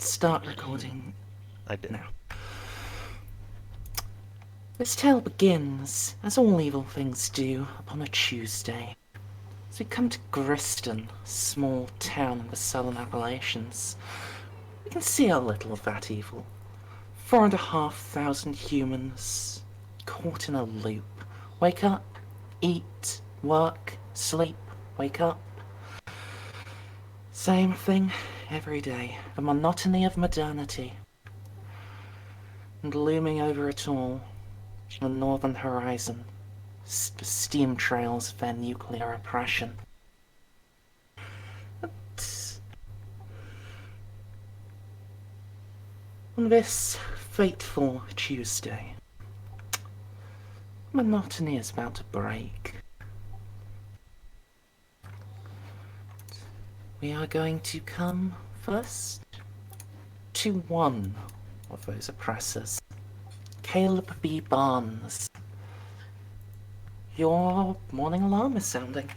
start recording I did. now. This tale begins, as all evil things do, upon a Tuesday. As we come to Griston, a small town in the southern Appalachians, we can see a little of that evil. 4,500 humans caught in a loop. Wake up, eat, work, sleep, wake up. Same thing every day. The monotony of modernity. And looming over it all, the northern horizon, the steam trails of their nuclear oppression. But on this fateful Tuesday, monotony is about to break. We are going to come first to one of those oppressors, Caleb B. Barnes. Your morning alarm is sounding.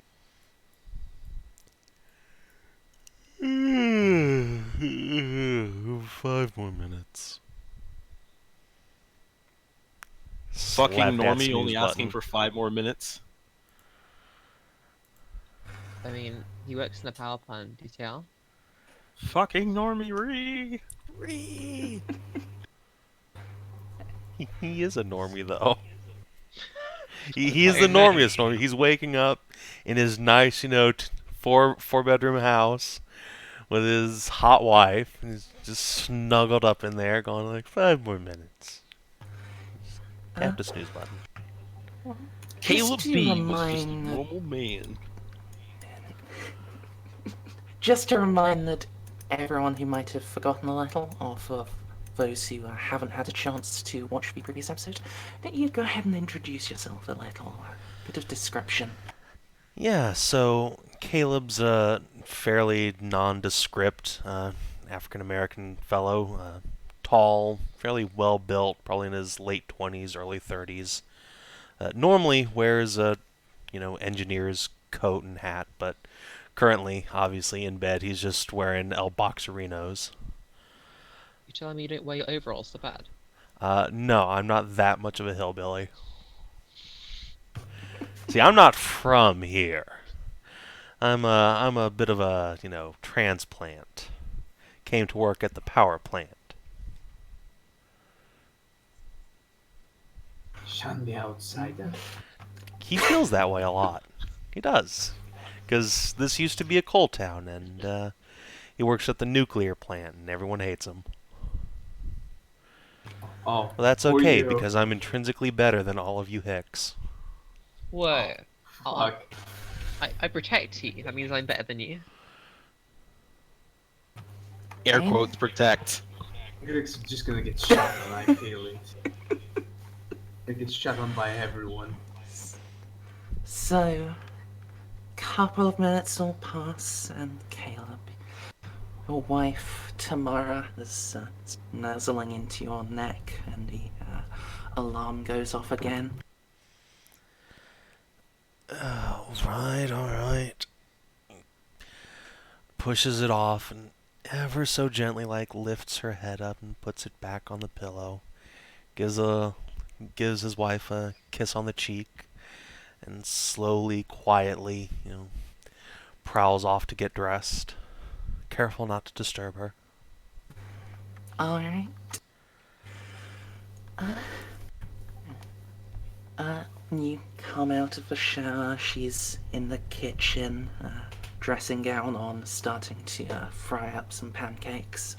5 more minutes. Fucking Slap that normie snooze only asking button. for 5 more minutes. I mean, he works in the power plant, detail. Fucking normie Ree. He is a normie, though. He is the normiest normie. He's waking up in his nice, four-bedroom house with his hot wife, and he's just snuggled up in there, going like 5 more minutes. Tap the snooze button. Caleb Just to B was just a remind- normal man. Just to remind that everyone who might have forgotten a little, or for those who haven't had a chance to watch the previous episode, that you go ahead and introduce yourself a little, bit of description. Yeah, so Caleb's a fairly nondescript African-American fellow, tall, fairly well-built, probably in his late 20s, early 30s. Normally wears a, engineer's coat and hat, but currently, obviously, in bed, he's just wearing El Boxerinos. You telling me you don't wear your overalls so bad? No, I'm not that much of a hillbilly. See, I'm not from here. I'm a bit of a, transplant. Came to work at the power plant. Shun the outsider. He feels that way a lot. He does. Because this used to be a coal town, and he works at the nuclear plant, and everyone hates him. Oh, Well, that's for okay, you. because I'm intrinsically better than all of you hicks. Whoa. Fuck. I protect you. That means I'm better than you. Air Okay. quotes protect. Greg's just gonna get shot on, I feel it. He gets shot on by everyone. So, couple of minutes will pass, and Caleb, your wife Tamara, is nuzzling into your neck, and the alarm goes off again. Alright. Pushes it off and ever so gently, lifts her head up and puts it back on the pillow. Gives his wife a kiss on the cheek, and slowly, quietly, prowls off to get dressed. Careful not to disturb her. Alright. When you come out of the shower, she's in the kitchen, dressing gown on, starting to fry up some pancakes.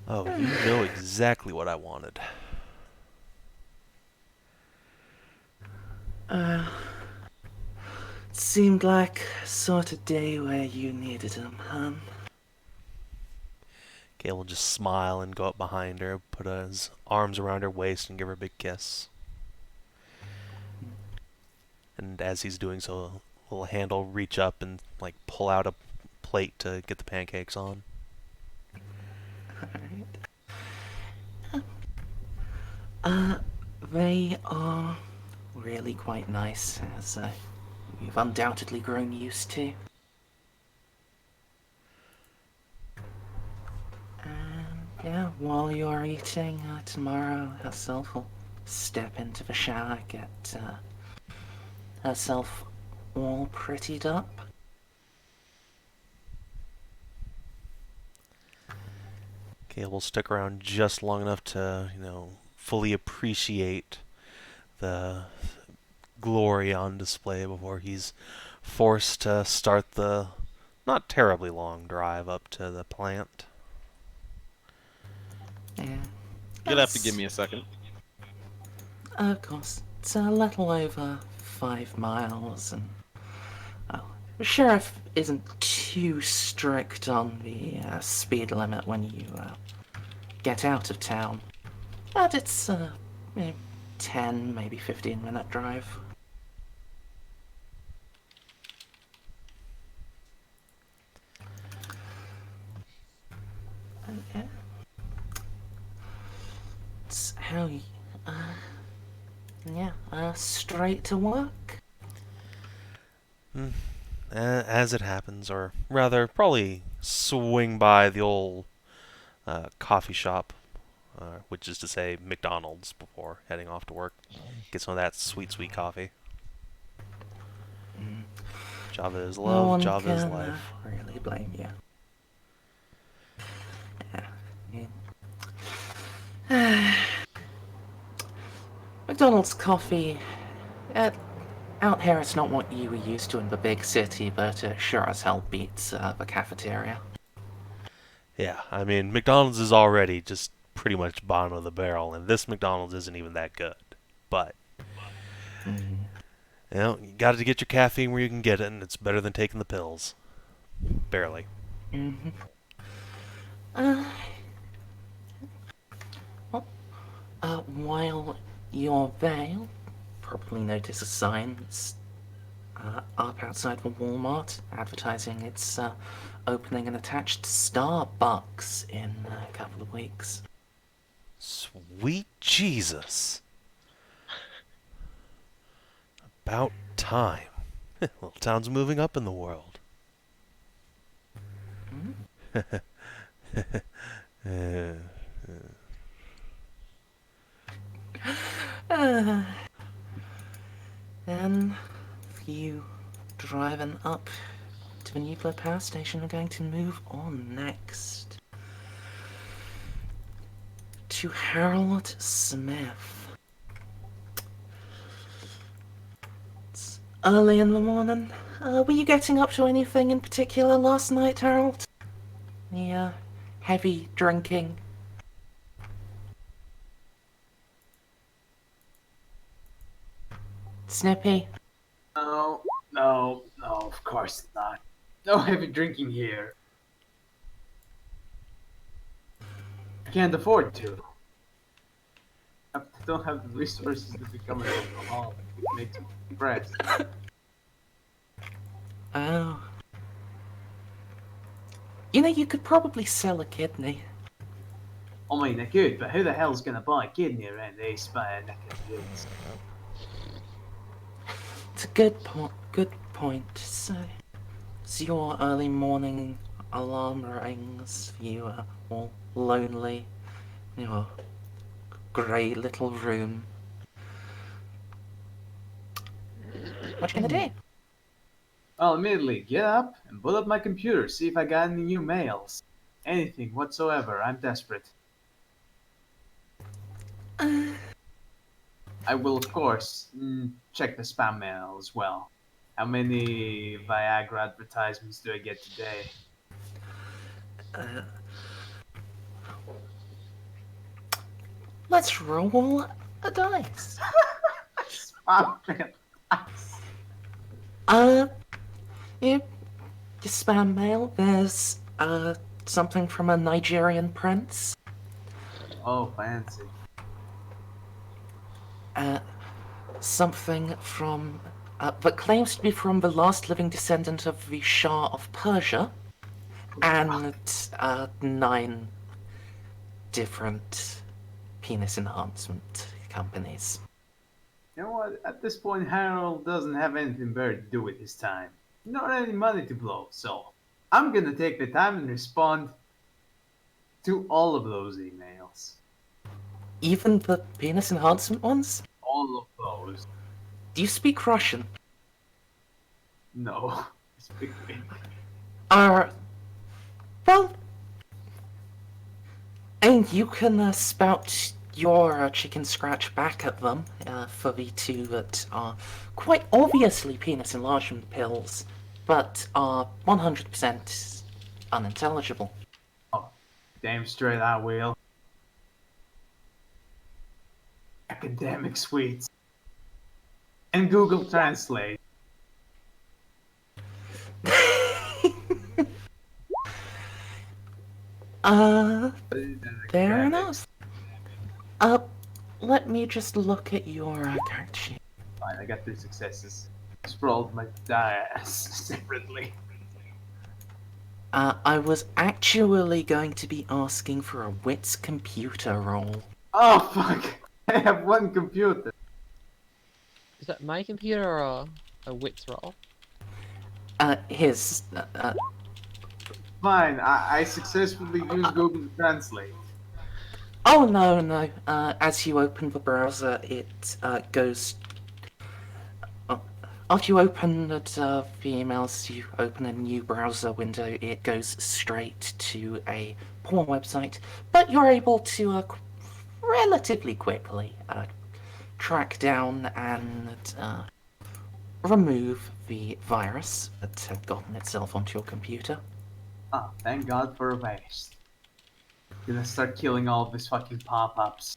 Oh, you know exactly what I wanted. Seemed like a sort of day where you needed 'em, huh? Gale will just smile and go up behind her, put his arms around her waist, and give her a big kiss. And as he's doing so, a little hand will reach up and pull out a plate to get the pancakes on. Alright. They are really quite nice, as you've undoubtedly grown used to. Yeah, while you're eating tomorrow, herself will step into the shower, get herself all prettied up. Caleb will stick around just long enough to, fully appreciate the glory on display before he's forced to start the not terribly long drive up to the plant. Yeah, You'll have to give me a second. of course, it's a little over 5 miles, and the sheriff isn't too strict on the speed limit when you get out of town. But it's a 10, maybe 15-minute drive. Okay. It's how you, straight to work. As it happens, or rather, probably swing by the old coffee shop, which is to say McDonald's, before heading off to work. Get some of that sweet, sweet coffee. Java is No love, one Java is can life. really blame you. Yeah. McDonald's coffee, out here it's not what you were used to in the big city, but it sure as hell beats the cafeteria. Yeah, I mean, McDonald's is already just pretty much bottom of the barrel, and this McDonald's isn't even that good. But, you got to get your caffeine where you can get it, and it's better than taking the pills. Barely. Mm-hmm. While you're there, you'll probably notice a sign that's up outside the Walmart advertising its opening an attached Starbucks in a couple of weeks. Sweet Jesus. About time. Little town's moving up in the world. Then, you driving up to the nuclear power station, are going to move on next to Harold Smith. It's early in the morning. Were you getting up to anything in particular last night, Harold? Yeah, heavy drinking. Snippy? No, no, no, of course not. No heavy drinking here. I can't afford to. I don't have the resources to become an alcoholic. It makes me depressed. Oh. You know, you could probably sell a kidney. I mean, I could, but who the hell's gonna buy a kidney around these spine neck of woods? It's a good point. So, as your early morning alarm rings, you are all lonely in your grey little room. What you gonna do? I'll immediately get up and pull up my computer, see if I got any new mails. Anything whatsoever, I'm desperate. I will, of course, check the spam mail as well. How many Viagra advertisements do I get today? Let's roll a dice. Spam mail. You your spam mail. There's something from a Nigerian prince. Oh, fancy. Something from that claims to be from the last living descendant of the Shah of Persia, and 9 different penis enhancement companies. You know what? At this point, Harold doesn't have anything better to do with his time. Not any money to blow, so I'm gonna take the time and respond to all of those emails. Even the penis enhancement ones? All of those. Do you speak Russian? No. Speak English. Well, and you can spout your chicken scratch back at them for the two that are quite obviously penis enlargement pills, but are 100% unintelligible. Oh, damn straight I will. Academic suites. And Google Translate. Fair enough. Let me just look at your character sheet. Fine, I got 3 successes. Sprawled my ass separately. I was actually going to be asking for a wits computer roll. Oh fuck! I have 1 computer. Is that my computer or a wits roll? His, Fine, I successfully used Google Translate. oh no. As you open the browser, it goes. After you open the emails, you open a new browser window. It goes straight to a porn website, but you're able to relatively quickly track down and remove the virus that had gotten itself onto your computer. Oh, thank God for a virus. Gonna start killing all of these fucking pop-ups.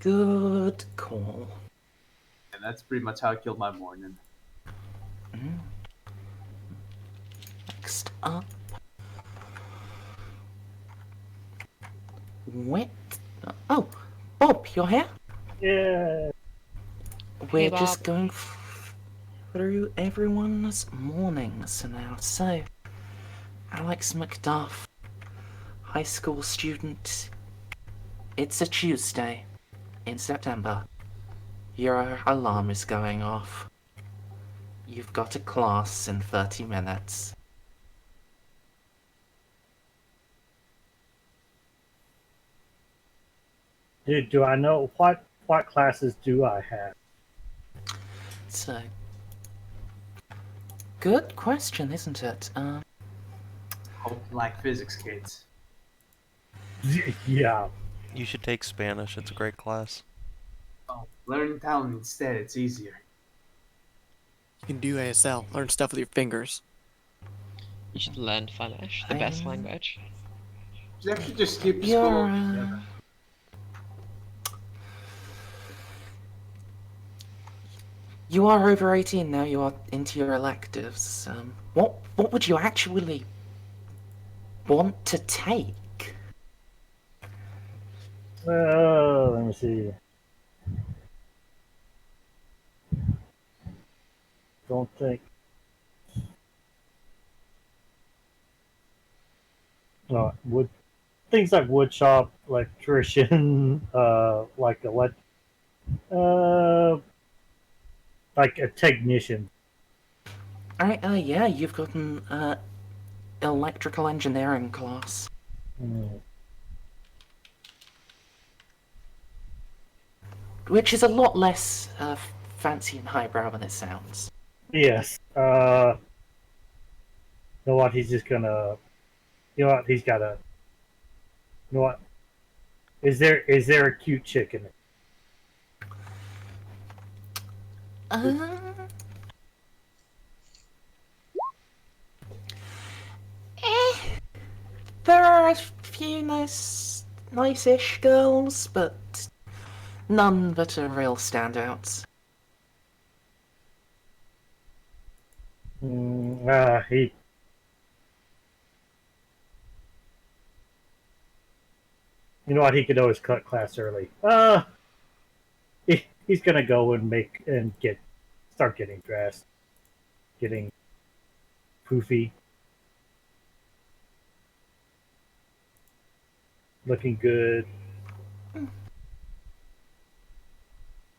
Good call. And that's pretty much how I killed my morning. Next up. What? Oh, Bob, you're here? Yeah. We're Bob. just going through everyone's mornings now. So, Alex McDuff, high school student. It's a Tuesday in September. Your alarm is going off. You've got a class in 30 minutes. Do I know what classes do I have? So, good question, isn't it? Hope you like physics, kids. Yeah. You should take Spanish. It's a great class. Oh, learn Italian instead, it's easier. You can do ASL, learn stuff with your fingers. You should learn Finnish, the best language. You actually just skip You're, school altogether. You are over 18 now, you are into your electives. What would you actually want to take? Well, let me see. Don't think. Wood things like wood shop, electrician, like a technician. Alright, yeah, you've got an electrical engineering class. Mm. Which is a lot less fancy and highbrow than it sounds. Yes. You know what? He's just gonna. You know what? He's got a. You know what? Is there a cute chick in it? There are a few nice-ish girls, but none that are real standouts. He. You know what? He could always cut class early. He's gonna go and start getting dressed, getting poofy, looking good. You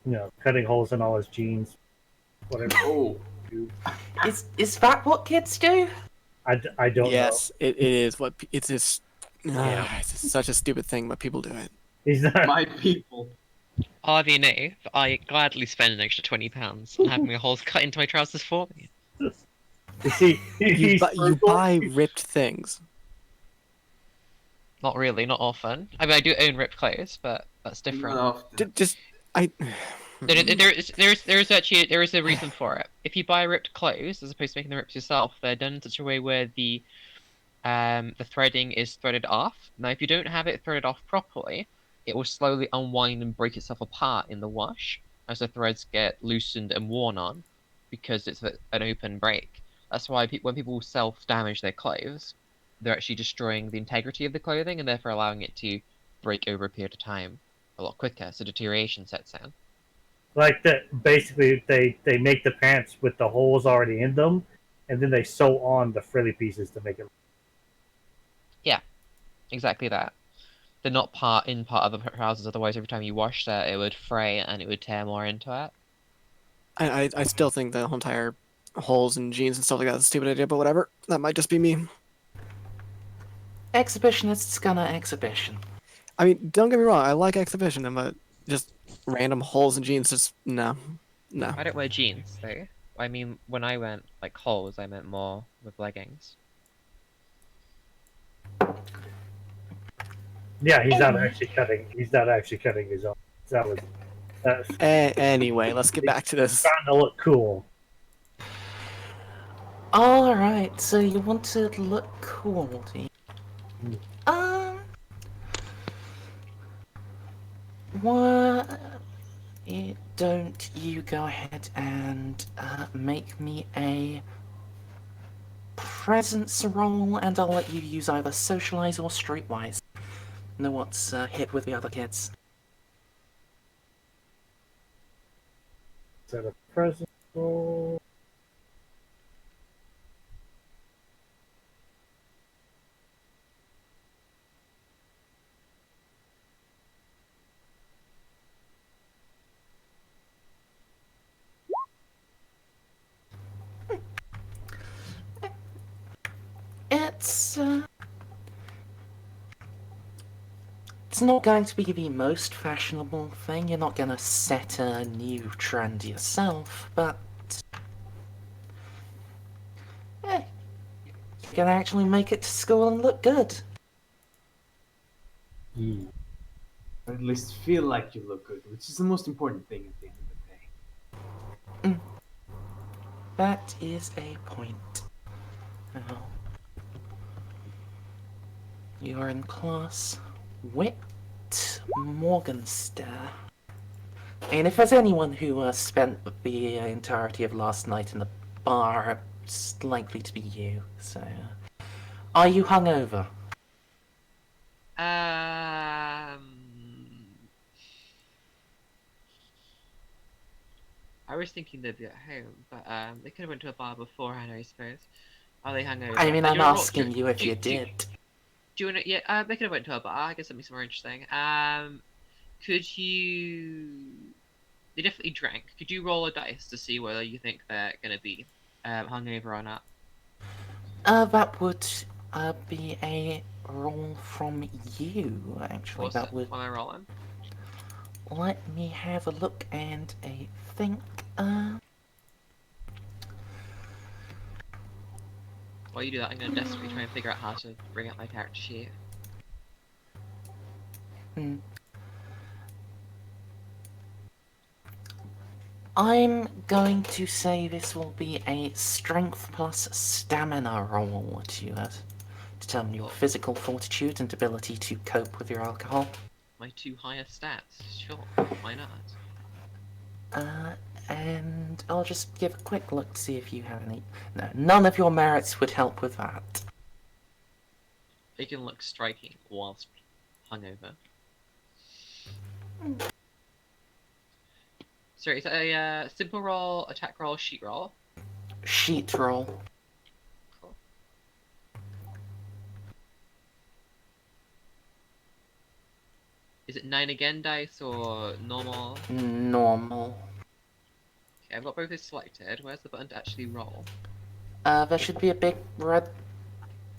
know, cutting holes in all his jeans, whatever. Oh, dude. Is that what kids do? I don't know. Yes, it is. It's just. Yeah. It's just such a stupid thing, but people do it. He's not. My people. I'll have you know, I gladly spend an extra £20 on having my holes cut into my trousers for me. You see, he's You buy ripped things. Not really, not often. I mean, I do own ripped clothes, but that's Not different. often. Just I. There is a reason for it. If you buy ripped clothes as opposed to making the rips yourself, they're done in such a way where the threading is threaded off. Now, if you don't have it threaded off properly, it will slowly unwind and break itself apart in the wash as the threads get loosened and worn on, because it's an open break. That's why when people self-damage their clothes, they're actually destroying the integrity of the clothing and therefore allowing it to break over a period of time a lot quicker, so deterioration sets in. like that. Basically, they make the pants with the holes already in them, and then they sew on the frilly pieces to make it. Exactly that. They're not part of the trousers, otherwise every time you wash that, it would fray and it would tear more into it. I still think the whole entire holes in jeans and stuff like that is a stupid idea, but whatever. That might just be me. Exhibitionists gonna exhibition. I mean, don't get me wrong. I like exhibition, but just random holes in jeans, just no. I don't wear jeans, though. I mean, when I went, like, holes, I meant more with leggings. Yeah, he's not actually cutting. He's not actually cutting his own. That was. That's Anyway, let's get back to this. trying to look cool. Alright, so you want to look cool, do you? What? Don't you go ahead and make me a presence roll, and I'll let you use either socialize or streetwise. Know what's hip with the other kids. Is that a present roll? It's not going to be the most fashionable thing. You're not going to set a new trend yourself, but you can actually make it to school and look good. Or at least feel like you look good, which is the most important thing at the end of the day. That is a point. Now, you are in class with Morgenster. And if there's anyone who spent the entirety of last night in the bar, it's likely to be you. So, are you hungover? I was thinking they'd be at home, but they could have went to a bar beforehand, I suppose. Are they hungover? I mean, Do I'm you wanna roll- asking you if you did. Do you wanna? Yeah, they could have went to a bar. I guess that'd be some more interesting. Could you? They definitely drank. Could you roll a dice to see whether you think they're gonna be hungover or not? That would be a roll from you, actually. What's That it? would. When I roll in? Let me have a look and a think. While you do that, I'm gonna desperately try and figure out how to bring up my character sheet. I'm going to say this will be a strength plus stamina roll to determine your physical fortitude and ability to cope with your alcohol. My two highest stats. Sure, why not? And I'll just give a quick look to see if you have any. No, none of your merits would help with that. They can look striking whilst hungover. Sorry, is that a simple roll, attack roll, sheet roll? Sheet roll. Cool. Is it 9 again dice or normal? Normal. Okay, I've got both those selected. Where's the button to actually roll? There should be a big red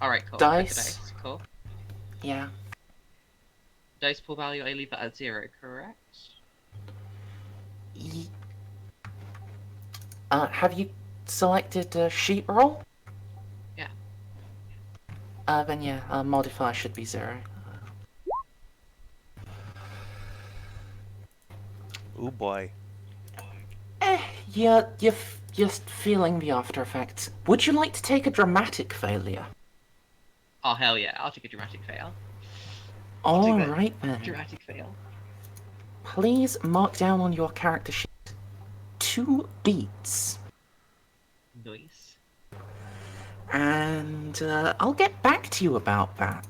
Alright, cool. Dice. Pick a dice. Cool. Yeah. Dice pool value, I leave that at 0, correct? Ye- have you selected sheet roll? Yeah. Then yeah, modifier should be 0. Ooh boy. You're just feeling the after effects. Would you like to take a dramatic failure? Oh, hell yeah. I'll take a dramatic fail. I'll take that Alright then. dramatic fail. Please mark down on your character sheet 2 beats. Nice. And I'll get back to you about that.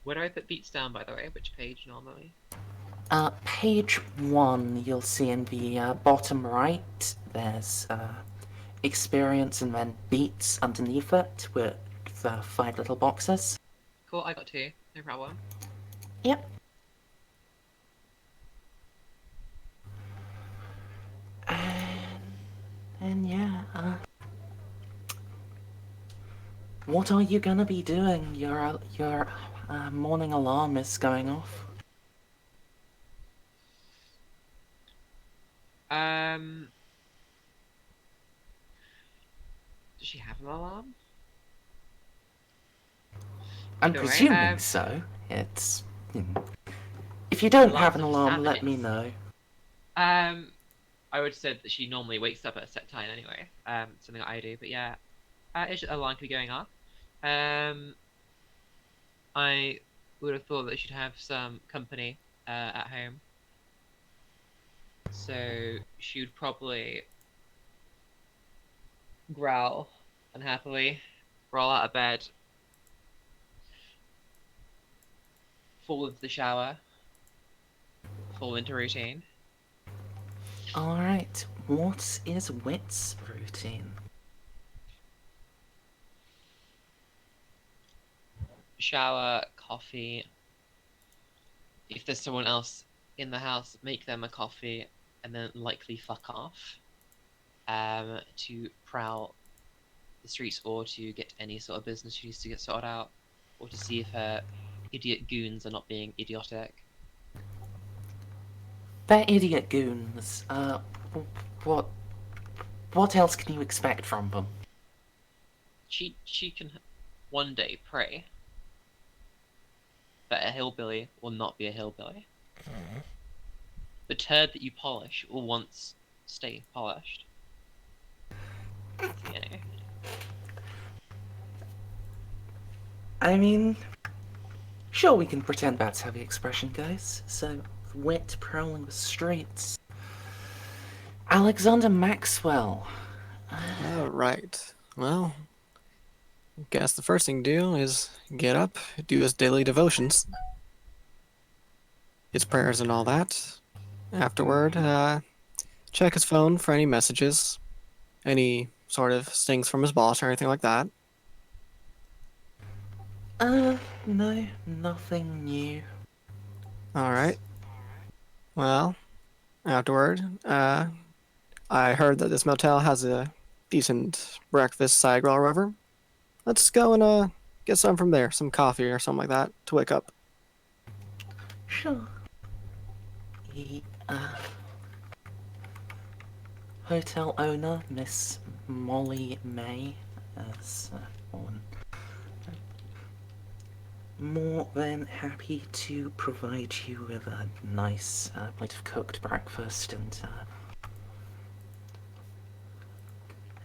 Where do I put beats down, by the way? Which page normally? Page 1, you'll see in the bottom right, there's experience and then beats underneath it with the 5 little boxes. Cool, I got 2. No problem. Yep. And yeah, what are you gonna be doing? Your morning alarm is going off. Does she have an alarm? I'm Either way, presuming so. It's... If you don't have an Alarms alarm, are let me know. I would have said that she normally wakes up at a set time anyway. Something that I do, but yeah. Alarm could be going off. I would have thought that she'd have some company at home. So she would probably growl unhappily, roll out of bed, fall into the shower, fall into routine. Alright, what is Wit's routine? Shower, coffee. If there's someone else in the house, make them a coffee, and then likely fuck off. To prowl the streets or to get any sort of business she needs to get sorted out, or to see if her idiot goons are not being idiotic. They're idiot goons. What else can you expect from them? She can one day pray that a hillbilly will not be a hillbilly. The turd that you polish will once stay polished. You know. I mean, sure, we can pretend that's how the expression goes. So, Wit prowling the streets. Alexander Maxwell. Alright. Well, guess the first thing to do is get up, do his daily devotions, his prayers and all that. Afterward, check his phone for any messages, any sort of stings from his boss or anything like that. No, nothing new. Alright. Well, afterward, I heard that this motel has a decent breakfast side grill or whatever. Let's go and get some from there, some coffee or something like that to wake up. Sure. Hotel owner, Miss Molly May, as one. More than happy to provide you with a nice plate of cooked breakfast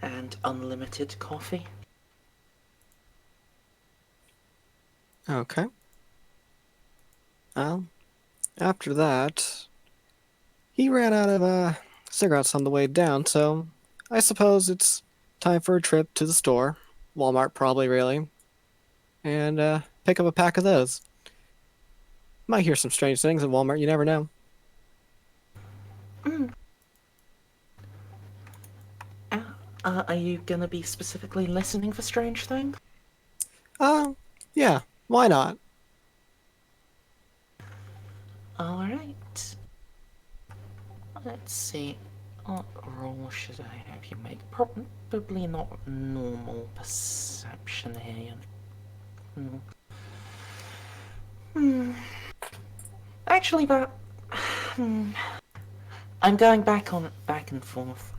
and unlimited coffee. Okay. Well, after that, he ran out of cigarettes on the way down, so I suppose it's time for a trip to the store, Walmart probably really, and pick up a pack of those. Might hear some strange things at Walmart, you never know. Are you gonna be specifically listening for strange things? Yeah, why not? Alright. Let's see. What roll should I have you make? Probably not normal perception here. Actually, that. I'm going back and forth.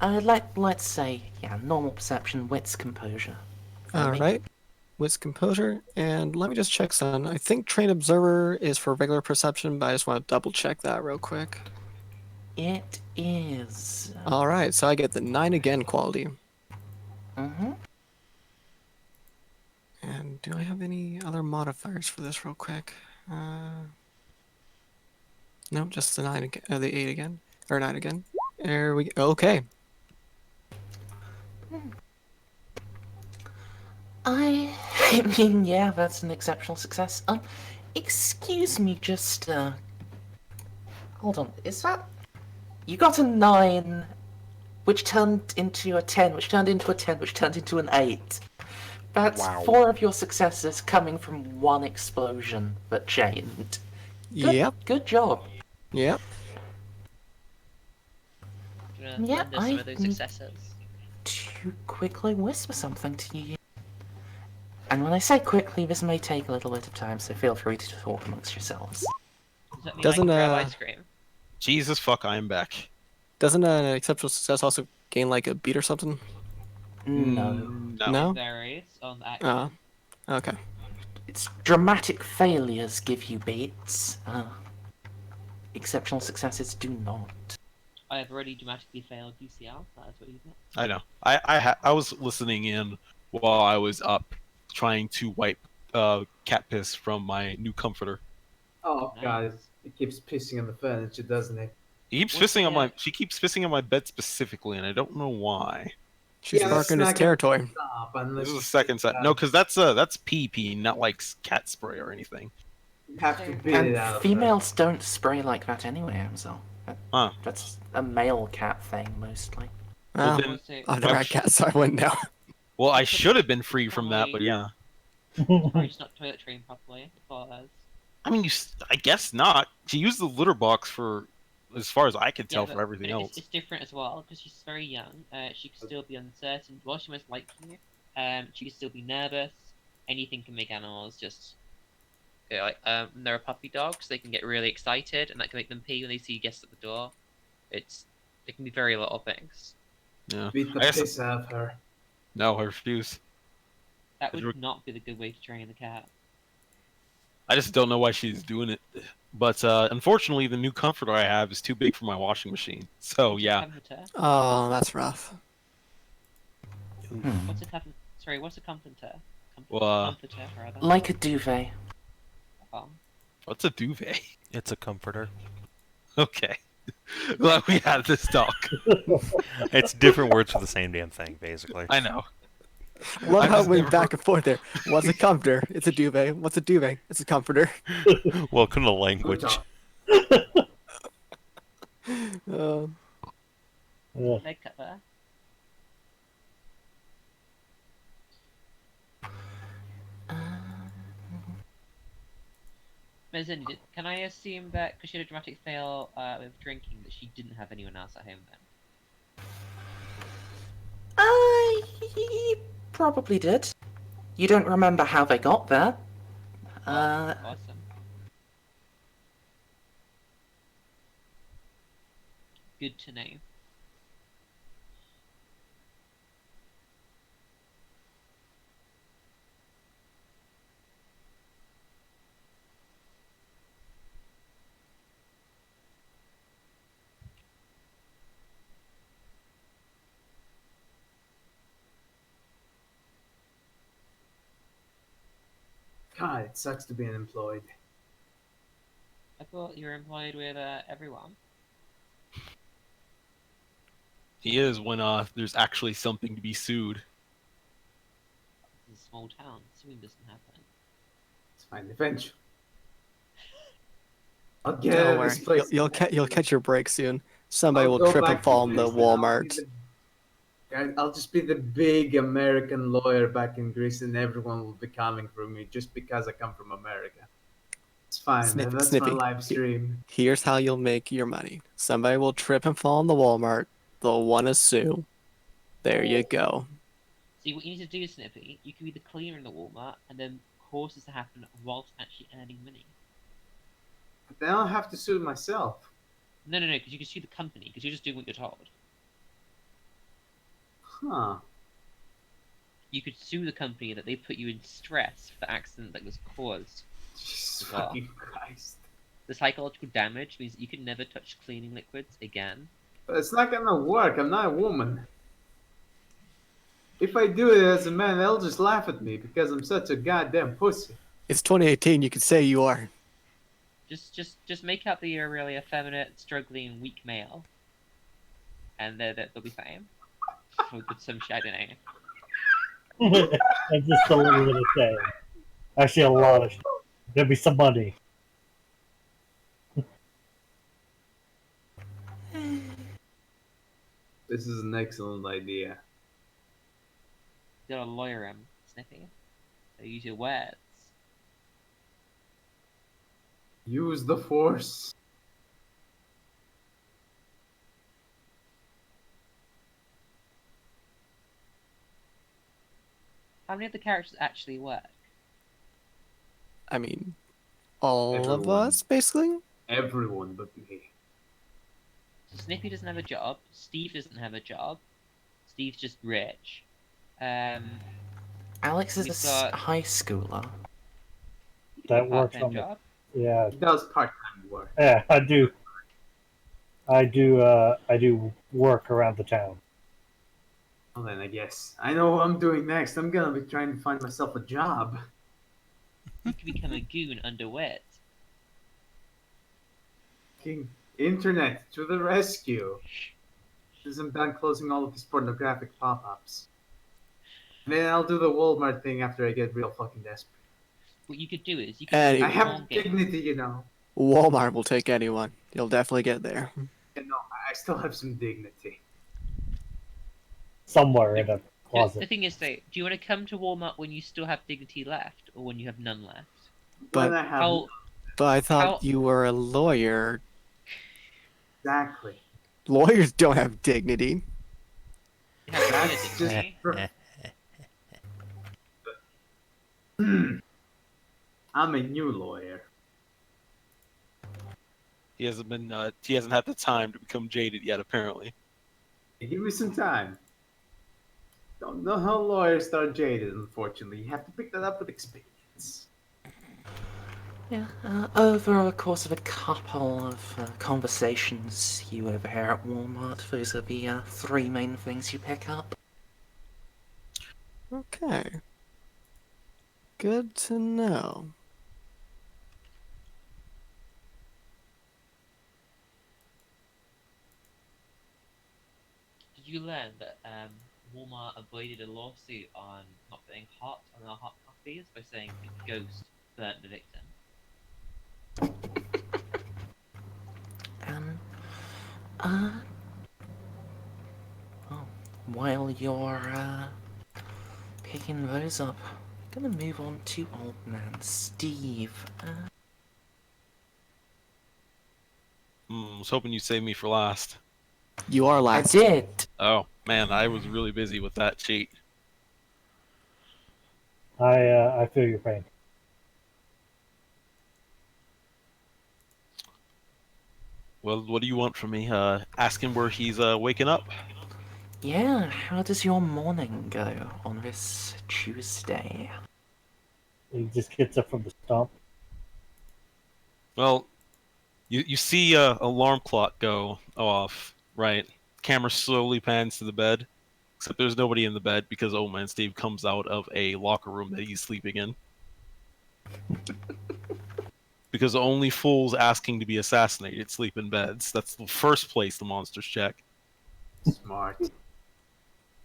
Let's say, yeah, normal perception, wits, composure. All right. Wits composure, and let me just check some. I think trained observer is for regular perception, but I just want to double check that real quick. It is. All right, so I get the 9 again quality. Mm-hmm. And do I have any other modifiers for this real quick? No, just the 9 again, the 8 again, or 9 again. There we go. Okay. I mean, yeah, that's an exceptional success. Excuse me, just, hold on, is that... You got a 9, which turned into a 10, which turned into a 10, which turned into an 8. That's Wow. 4 of your successes coming from one explosion that chained. Yep. Good job. Yep. Do you want to Yeah, lend us some of those successes? To quickly whisper something to you. And when I say quickly, this may take a little bit of time, so feel free to talk amongst yourselves. Does that mean Doesn't, I can grab ice cream? Jesus fuck, I am back. Doesn't an exceptional success also gain like a beat or something? No. No. No? It varies on the action. Okay. It's dramatic failures give you beats. Exceptional successes do not. I have already dramatically failed UCL. That is what you get. I know. I was listening in while I was up trying to wipe cat piss from my new comforter. Oh Nice. god, it keeps pissing on the furniture, doesn't it? She keeps pissing on my bed specifically, and I don't know why. She's Yeah, barking his snag it. territory. Stop, unless This is you the second take, set. No, because that's pee, not like cat spray or anything. You have to beat And it out of her. females don't spray like that anyway, Amzel. Huh. That's a male cat thing, mostly. Well, Well, then, Also, I've never had cats, so I wouldn't know. well, I should have been free from that, but yeah. probably just not toilet trained properly. Was. I mean, I guess not. She used the litter box for, as far as I could tell, but- for everything but else. It's different as well because she's very young. She could still be uncertain. While she must like you, she could still be nervous. Anything can make animals just when they're a puppy dogs, they can get really excited, and that can make them pee when they see guests at the door. It can be very little things. Yeah. Beat the I guess- piss out of her. No, I refuse. That Is would it- not be the good way to train the cat. I just don't know why she's doing it. But unfortunately, the new comforter I have is too big for my washing machine. So yeah. Comforter? Oh, that's rough. What's a comforter? Sorry, what's a comforter? Well, Comforter, rather. Like a duvet. What's a duvet? It's a comforter. Okay. Glad we had this talk. It's different words for the same damn thing, basically. I know. Love I how just we went never- back and forth there. What's a comforter? It's a duvet. What's a duvet? It's a comforter. Welcome to Good language. job. Leg cut there. Mezzini, can I assume that because she had a dramatic fail with drinking, that she didn't have anyone else at home then? He probably did. You don't remember how they got there. Awesome. Good to know. God, it sucks to be unemployed. I thought you were employed with everyone. He is when there's actually something to be sued. This is a small town. Suing doesn't happen. It's fine, eventually. I'll get Don't out of worry. this place. You'll catch your break soon. Somebody I'll will go trip and back fall to in the Greece and I'll be Walmart. I'll just be the big American lawyer back in Greece, and everyone will be coming for me just because I come from America. It's fine, man. That's my live stream. Here's how you'll make your money. Somebody will trip and fall in the Walmart. they'll want to sue. There you go. See, what you need to do, Snippy, you can be the cleaner in the Walmart, and then cause this to happen whilst actually earning money. But then I'll have to sue myself. No, because you can sue the company, because you're just doing what you're told. Huh. You could sue the company that they put you in stress for the accident that was caused. Jesus Well. fucking Christ. The psychological damage means that you can never touch cleaning liquids again. But it's not gonna work. I'm not a woman. If I do it as a man, they'll just laugh at me because I'm such a goddamn pussy. It's 2018. You could say you are. Just make up that you're really effeminate, struggling, weak male, and they'll be fine. With some shit, I don't know. And just a little bit of shame. Actually, a lot of shame. There'll be some money. This is an excellent idea. You gotta lawyer him, Snippy. So use your words. Use the force. How many of the characters actually work? I mean, all of Everyone. us, basically? Everyone but me. Snippy doesn't have a job. Steve doesn't have a job. Steve's just rich. Alex is We've a got- high schooler. That works part-time on me. job. Yeah, He does part-time work. yeah, I do work around the town. Well then, I guess. I know what I'm doing next. I'm gonna be trying to find myself a job. You can become a goon under wit. Fucking internet to the rescue. Since I'm done closing all of these pornographic pop-ups. And then I'll do the Walmart thing after I get real fucking desperate. What you could do is you could Anyway. I play have long games. dignity, you know. Walmart will take anyone. You'll definitely get there. You know, I still have some dignity. Somewhere in a The closet. thing is, though, do you want to come to Walmart when you still have dignity left, or when you have none left? But- When I have How But I thought How- you were a lawyer. exactly. Lawyers don't have dignity. you have That's real just dignity? I'm a new lawyer. He hasn't been. He hasn't had the time to become jaded yet. Apparently. Give me some time. Don't know how lawyers start jaded, unfortunately. You have to pick that up with experience. Yeah, over the course of a couple of conversations you overhear at Walmart, those are the three main things you pick up. Okay. Good to know. Did you learn that Walmart avoided a lawsuit on not putting hot on their hot coffees by saying a ghost burnt the victim? And, well, while you're, picking those up, I'm gonna move on to old man Steve. I was hoping you'd save me for last. You are I last. did! Oh man, I was really busy with that cheat. I feel your pain. Well, what do you want from me? Ask him where he's waking up. Yeah, how does your morning go on this Tuesday? He just gets up from the stump. Well, you see a alarm clock go off, right? Camera slowly pans to the bed, except there's nobody in the bed because old man Steve comes out of a locker room that he's sleeping in. Because only fools asking to be assassinated sleep in beds. That's the first place the monsters check. Smart.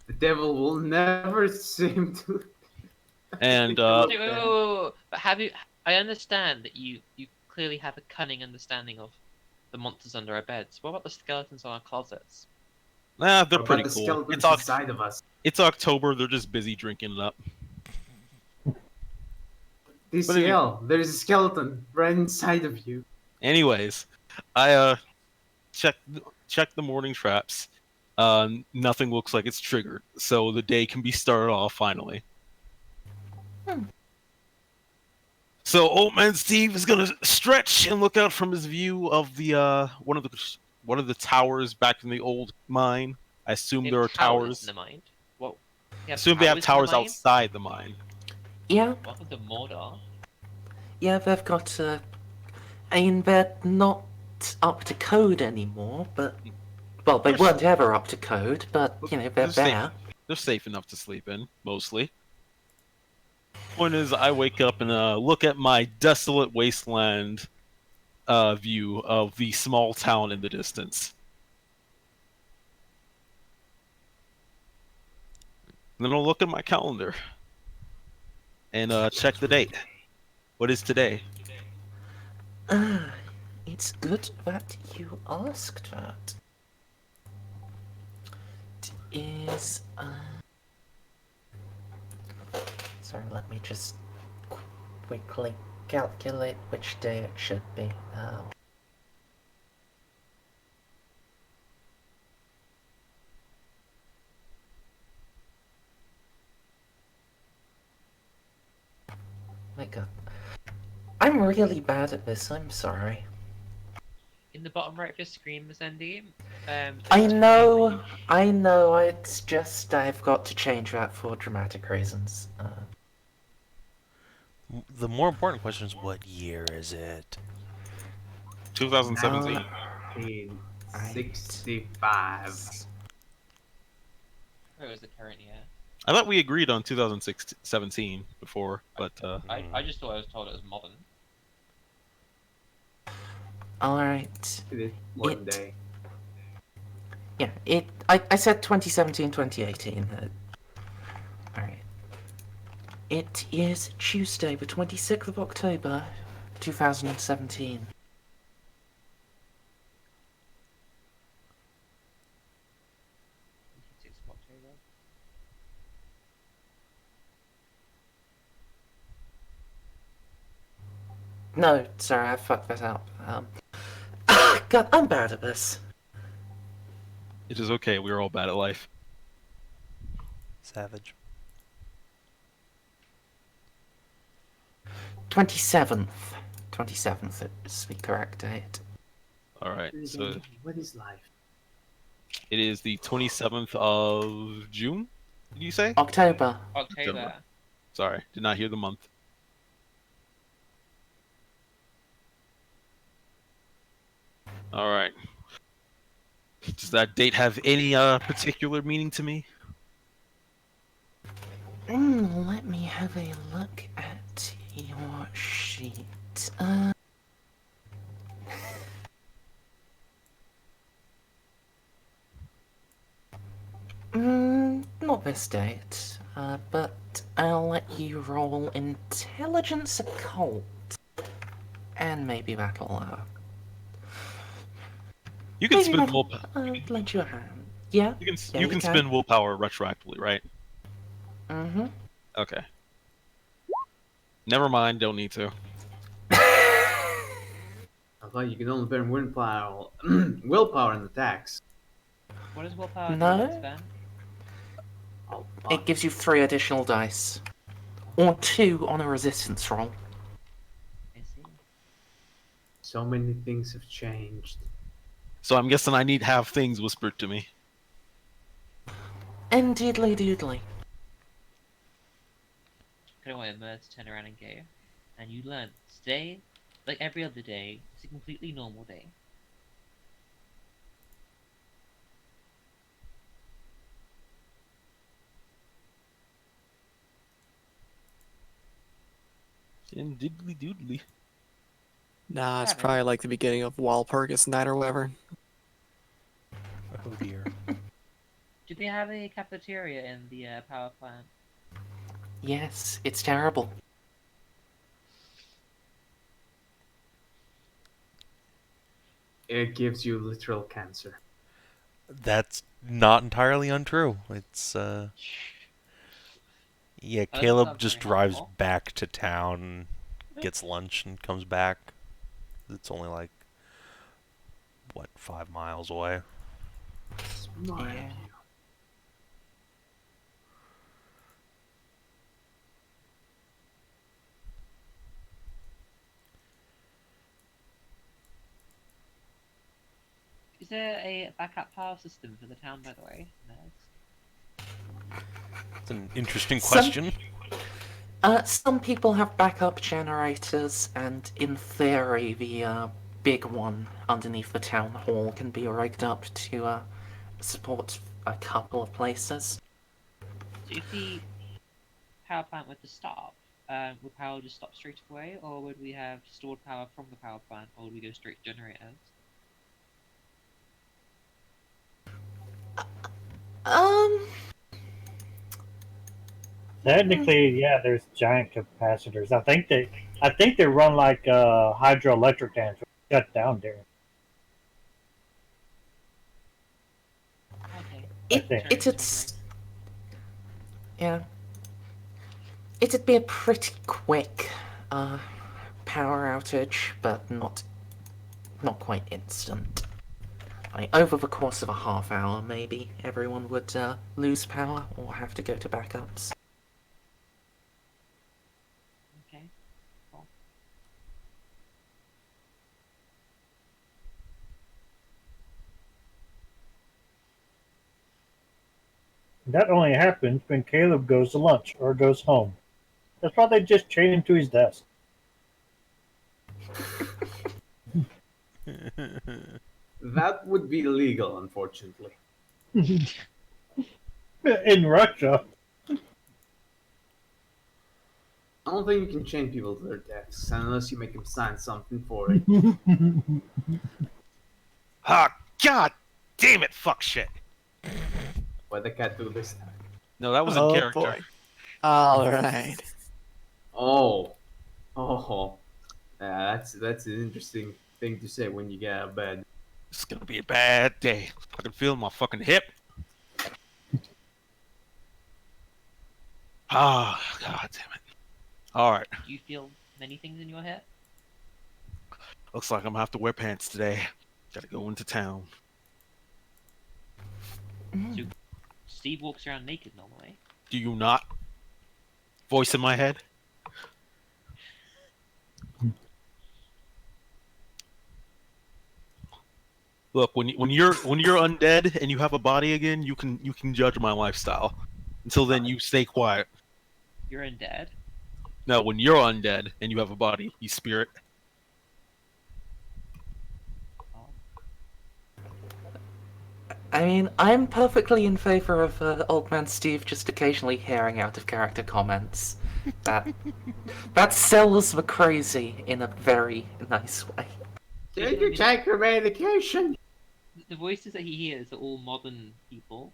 The devil will never seem to. And Wait. But have you? I understand that you clearly have a cunning understanding of the monsters under our beds. What about the skeletons on our closets? nah, they're What pretty about the cool. skeletons It's inside of us. it's October. They're just busy drinking it up. DCL, there's a skeleton right inside of you. Anyways, I check the morning traps, Nothing looks like it's triggered, so the day can be started off finally. So Old Man Steve is gonna stretch and look out from his view of the one of the towers back in the old mine. I assume They there are have towers towers. in the mine. Whoa. I assume they have in the towers mine? outside the mine. Yeah, Welcome to Mordor. yeah, they've got. I mean, they're not up to code anymore, but well, they weren't ever up to code. But you know, they're They're safe. there. They're safe enough to sleep in, mostly. Point is, I wake up and look at my desolate wasteland view of the small town in the distance. And then I'll look at my calendar and check the date. What is today? It's good that you asked that. It is. Sorry, let me just quickly calculate which day it should be. My God. I'm really bad at this, I'm sorry. In the bottom right of your screen, Miss Andy. I know, it's just I've got to change that for dramatic reasons. The more important question is, what year is it? 2017. 1965. What was the current year? I thought we agreed on 2017 before, but I just thought I was told it was modern. Alright. It is one day. Yeah, I said 2017, 2018. Alright. It is Tuesday, the 26th of October, 2017. No, sorry, I fucked that up. God, I'm bad at this. it is okay. We're all bad at life. Savage. 27th. 27th is the correct date. All right. So What is life? it is the 27th of June. Did you say? October. October. Sorry, did not hear the month. All right. Does that date have any particular meaning to me? Let me have a look at your sheet. Not this date, but I'll let you roll intelligence occult. And maybe that'll, You can maybe spend that'll, willpower. lend you a hand. Yeah? You can Yeah, you can spend willpower retroactively, right? Mm-hmm. Okay. Never mind. Don't need to. I thought you could only burn willpower, willpower in the tax. What does willpower No. do, Ben? Oh, It fuck. gives you 3 additional dice. Or 2 on a resistance roll. I see. So many things have changed. So I'm guessing I need to have things whispered to me. Indeedly doodly. Kind of want Mer to turn around and go. And you learn today, like every other day, is a completely normal day. And diddly doodly. Nah, it's Alright. probably like the beginning of Walpurgis Night or whatever. Oh dear. Do they have a cafeteria in the power plant? Yes, it's terrible. It gives you literal cancer. That's not entirely untrue. It's yeah, Oh, Caleb that's just very drives helpful. back to town, gets lunch, and comes back. It's only like, what, 5 miles away? Mind Yeah. you. Is there a backup power system for the town, by the way? Nerds? It's an interesting Some- question. Some people have backup generators, and in theory, the big one underneath the town hall can be rigged up to support a couple of places. So if the power plant were to stop, would power just stop straight away, or would we have stored power from the power plant, or would we go straight to generators? Um, Technically, yeah, there's giant capacitors. I think they run like hydroelectric dams shut down there. Okay. I think. Sorry, just it's yeah. It'd be a pretty quick power outage, but not quite instant. Like, over the course of a half hour, maybe everyone would lose power or have to go to backups. Okay. Cool. That only happens when Caleb goes to lunch or goes home. That's why they just chain him to his desk. That would be illegal, unfortunately. In Russia. I don't think you can chain people to their desks unless you make them sign something for it. Ah, god damn it, fuck shit. What the cat do this time? No, that was in Oh, character. boy. All right. Oh, that's an interesting thing to say when you get out of bed. It's gonna be a bad day. I can feel my fucking hip. Ah, god damn it. Alright, Do you feel many things in your head? looks like I'm gonna have to wear pants today. Gotta go into town. So Steve walks around naked normally. Do you not? Voice in my head? Look, when you're undead and you have a body again, you can judge my lifestyle. Until then, you stay quiet. You're undead. No, when you're undead and you have a body, you spirit. Oh. I mean, I'm perfectly in favor of Old Man Steve just occasionally hearing out of character comments. That sells the crazy in a very nice way. Did you take your medication? The voices that he hears are all modern people.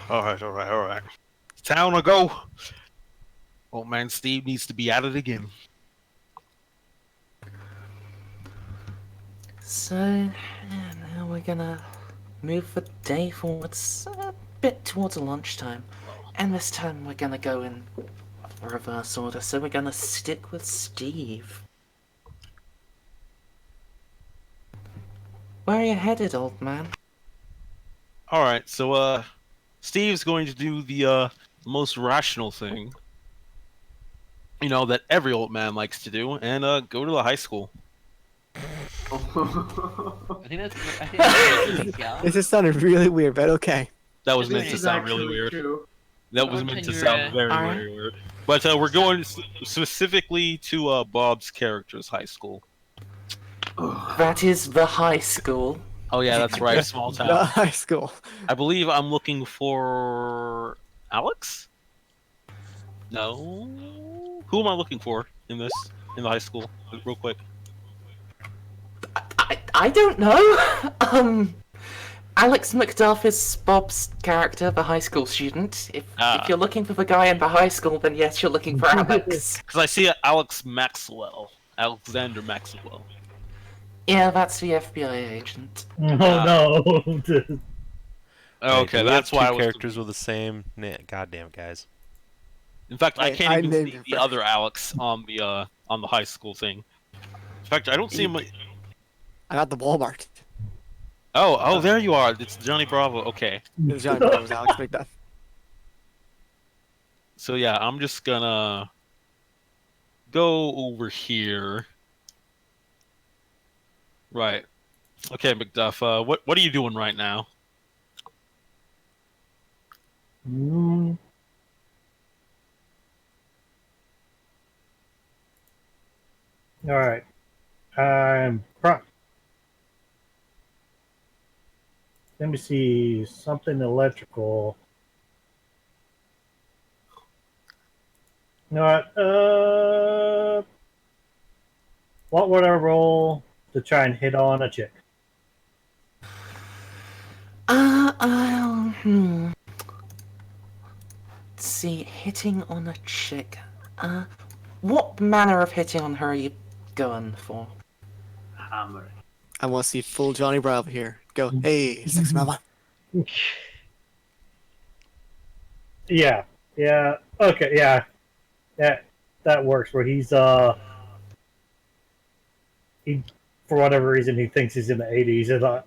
Alright. Town I go. Old man Steve needs to be at it again. So, now we're gonna move the day forwards a bit towards lunchtime. And this time we're gonna go in reverse order, so we're gonna stick with Steve. Where are you headed, old man? Alright, so Steve's going to do the most rational thing. You know, that every old man likes to do, and go to the high school. I think that's yeah. This has sounded really weird, but okay. That was This meant to is sound really weird. True. That was Don't meant to pretend sound you're, very, Alright. very weird. But we're going specifically to Bob's character's high school. That is the high school. Oh yeah, that's right, small The town. high school. I believe I'm looking for Alex? No. Who am I looking for in the high school? Real quick. I don't know. Alex Macduff is Bob's character, the high school student. If you're looking for the guy in the high school, then yes, you're looking for Alex. Because I see Alex Maxwell. Alexander Maxwell. Yeah, that's the FBI agent. Oh no. Okay, do we that's have why I two was. characters with the same. God damn it, guys. In fact, I I can't even named see it the other Alex on the high school thing. In fact, I don't see him. I'm at the Walmart. Oh, there you are. It's Johnny Bravo. Okay. It was Johnny Bravo, it was Alex Macduff. So yeah, I'm just gonna go over here. Right. Okay, Macduff. What are you doing right now? Mm. All right. Let me see something electrical. You know what? What would I roll to try and hit on a chick? Let's see, hitting on a chick. What manner of hitting on her are you going for? Hammer. I want to see full Johnny Bravo here. Go, hey, sexy mama. Yeah. Okay. Yeah. That works. Where he for whatever reason he thinks he's in the 80s. And thought,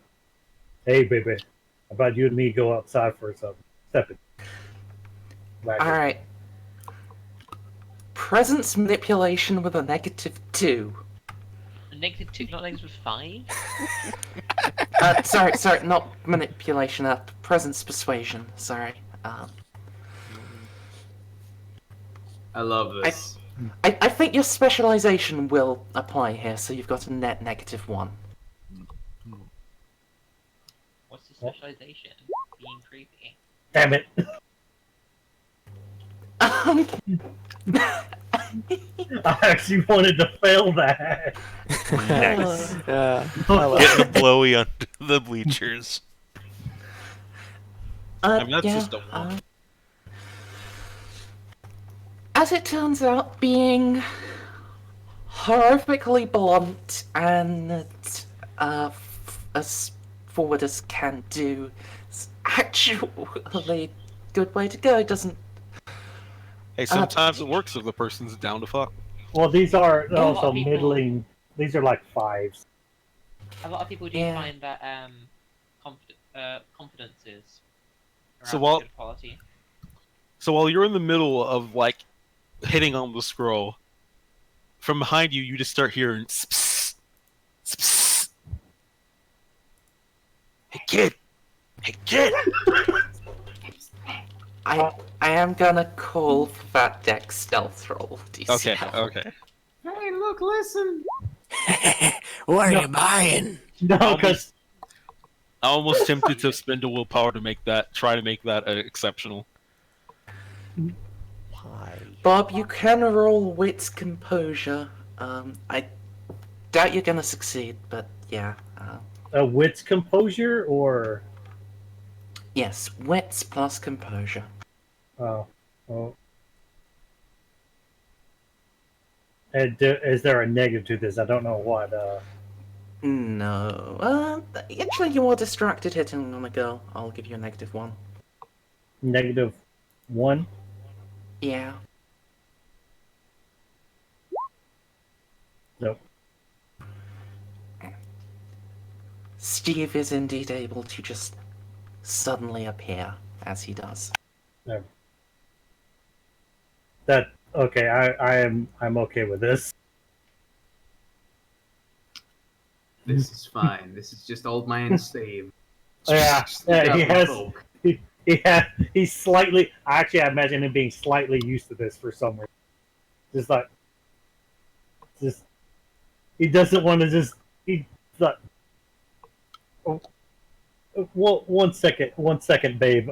hey baby, how about you and me go outside for some stepping? Alright. Presence manipulation with a -2. -2, not -5. Sorry, not manipulation, presence persuasion, sorry. I love this. I think your specialization will apply here, so you've got a net -1. What's the specialization? Being creepy. Damn it! I actually wanted to fail that. Nice. Yeah. Getting a blowy under the bleachers. I mean, that's just a one. As it turns out, being horrifically blunt and as forward as can do is actually a good way to go. Doesn't. Hey, sometimes it works if the person's down to fuck. Well, these are Yeah, a lot also of people- middling. These are like 5s. A lot of people do Yeah. find that confidence is So around while- good quality. So while you're in the middle of like hitting on the scroll, from behind you, you just start hearing. Psst, psst, psst. Hey kid! Hey kid! I am gonna call for that dex stealth roll. Okay, DCL. okay. Hey, look, listen. What are you buying? No, because I'm almost tempted to spend a willpower to try to make that exceptional. Why? Bob, you can roll wits composure. I doubt you're gonna succeed, but yeah. a wit's composure or Yes, wits plus composure. oh. And is there a negative to this? I don't know what. No. Actually, you are distracted hitting on a girl. I'll give you a -1. -1. Yeah. Nope. Steve is indeed able to just suddenly appear as he does. That okay? I'm okay with this. This is fine. This is just old man Steve. Yeah, Sneak out he with has. folk. He's slightly. Actually, I imagine him being slightly used to this for some reason. Just he doesn't want to just. He's like, oh, well, one second, babe.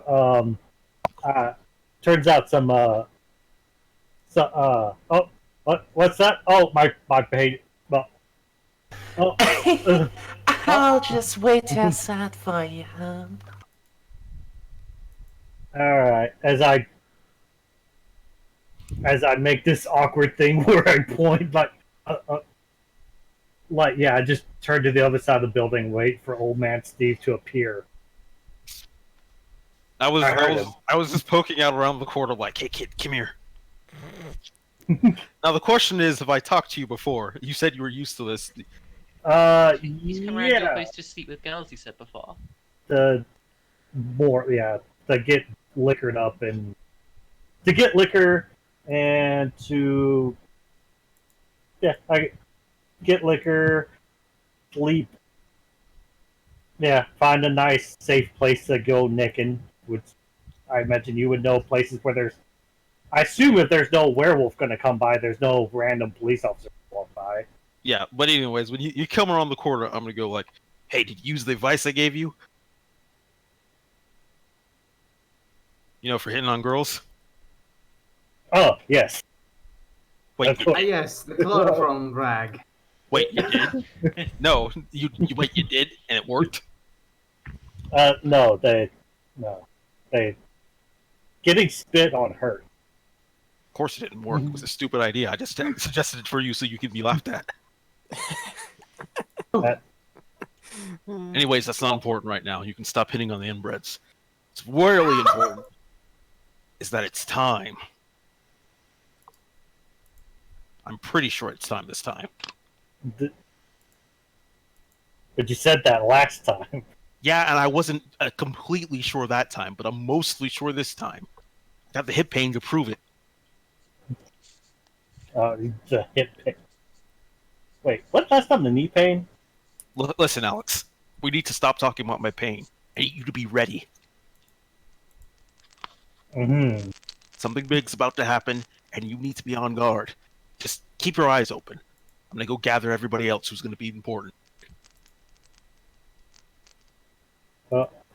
Turns out what's that? Oh, my babe. Well, I'll just wait outside for you, huh? all right. As I make this awkward thing where I point yeah, I just turn to the other side of the building, wait for old man Steve to appear. I was heard him. just poking out around the corner like, hey kid, come here. Now the question is, have I talked to you before? You said you were used to this. He's come around your Yeah. place to sleep with girls, you said before. To to get liquored up and to get liquor and to I get liquor, sleep. Yeah, find a nice, safe place to go nicking, which I imagine you would know places where there's. I assume if there's no werewolf going to come by, there's no random police officer walk by. Yeah, but anyways, when you come around the corner, I'm gonna go like, "Hey, did you use the advice I gave you? You know, for hitting on girls." Oh yes, Wait, of course. Yes, the chloroform rag. wait, you did? No, you wait, you did, and it worked. No, they getting spit on hurt. Of course, it didn't work. It was a stupid idea. I just suggested it for you so you could be laughed at. That, Anyways, that's not important right now. You can stop hitting on the inbreds. What's really important is that it's time. I'm pretty sure it's time this time. but you said that last time. Yeah, and I wasn't completely sure that time, but I'm mostly sure this time. I got the hip pain to prove it. The hip pain. Wait, what last time? The knee pain? Listen, Alex, we need to stop talking about my pain. I need you to be ready. Mm-hmm. Something big's about to happen, and you need to be on guard. Just keep your eyes open. I'm gonna go gather everybody else who's gonna be important.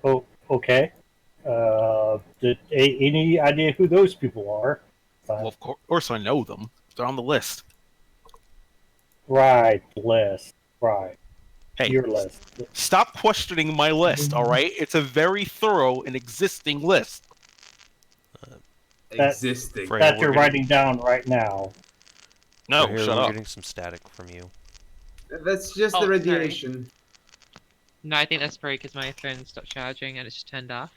Oh, okay. Any idea who those people are? Well, of course I know them. They're on the list. Right, list. Right, Hey, your list. stop questioning my list, all right? It's a very thorough and existing list. Existing. Freya, That we're you're getting- writing down right now. No, Freya, shut we're up. getting some static from you. That's just Oh, the sorry. radiation. No, I think that's probably because my phone stopped charging and it's just turned off.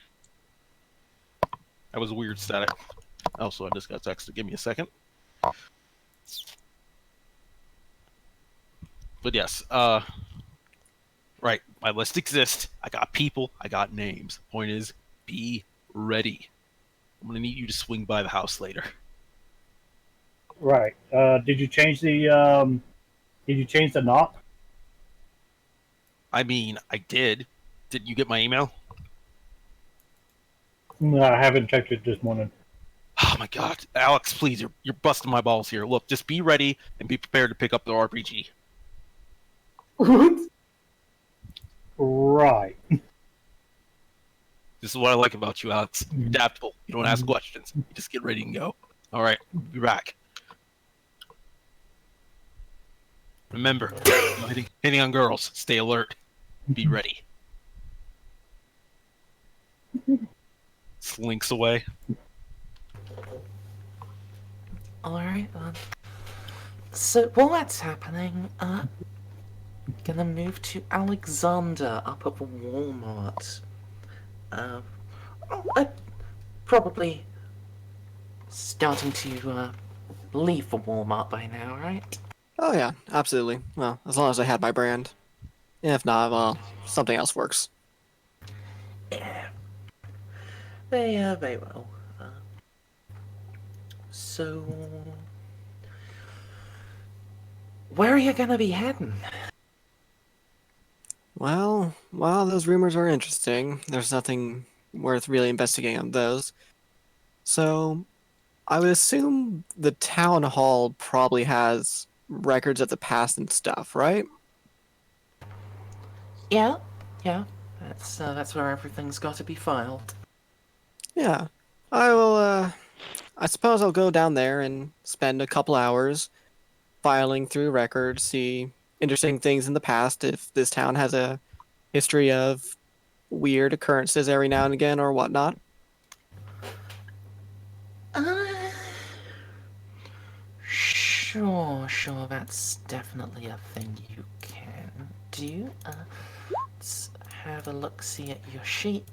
That was weird static. Also, I just got texted. Give me a second. But yes, right. My list exists. I got people. I got names. Point is, be ready. I'm gonna need you to swing by the house later. Right. Did you change the knock? I mean, I did. Did you get my email? No, I haven't checked it this morning. Oh my god, Alex, please, you're busting my balls here. Look, just be ready and be prepared to pick up the RPG. What? Right. This is what I like about you, Alex. You're adaptable. You don't ask questions. You just get ready and go. All right, be back. Remember, hitting on girls. Stay alert. Be ready. Slinks away. Alright then. So while that's happening, gonna move to Alexander up at Walmart. Probably starting to leave for Walmart by now, right? Oh yeah, absolutely. Well, as long as I had my brand. If not, well, something else works. Yeah. They will. So, where are you gonna be heading? Well, while those rumors are interesting, there's nothing worth really investigating on those. So, I would assume the town hall probably has records of the past and stuff, right? Yeah. That's where everything's got to be filed. Yeah. I will, I suppose I'll go down there and spend a couple hours filing through records, see interesting things in the past, if this town has a history of weird occurrences every now and again or whatnot. Sure, that's definitely a thing you can do. Let's have a look-see at your sheet.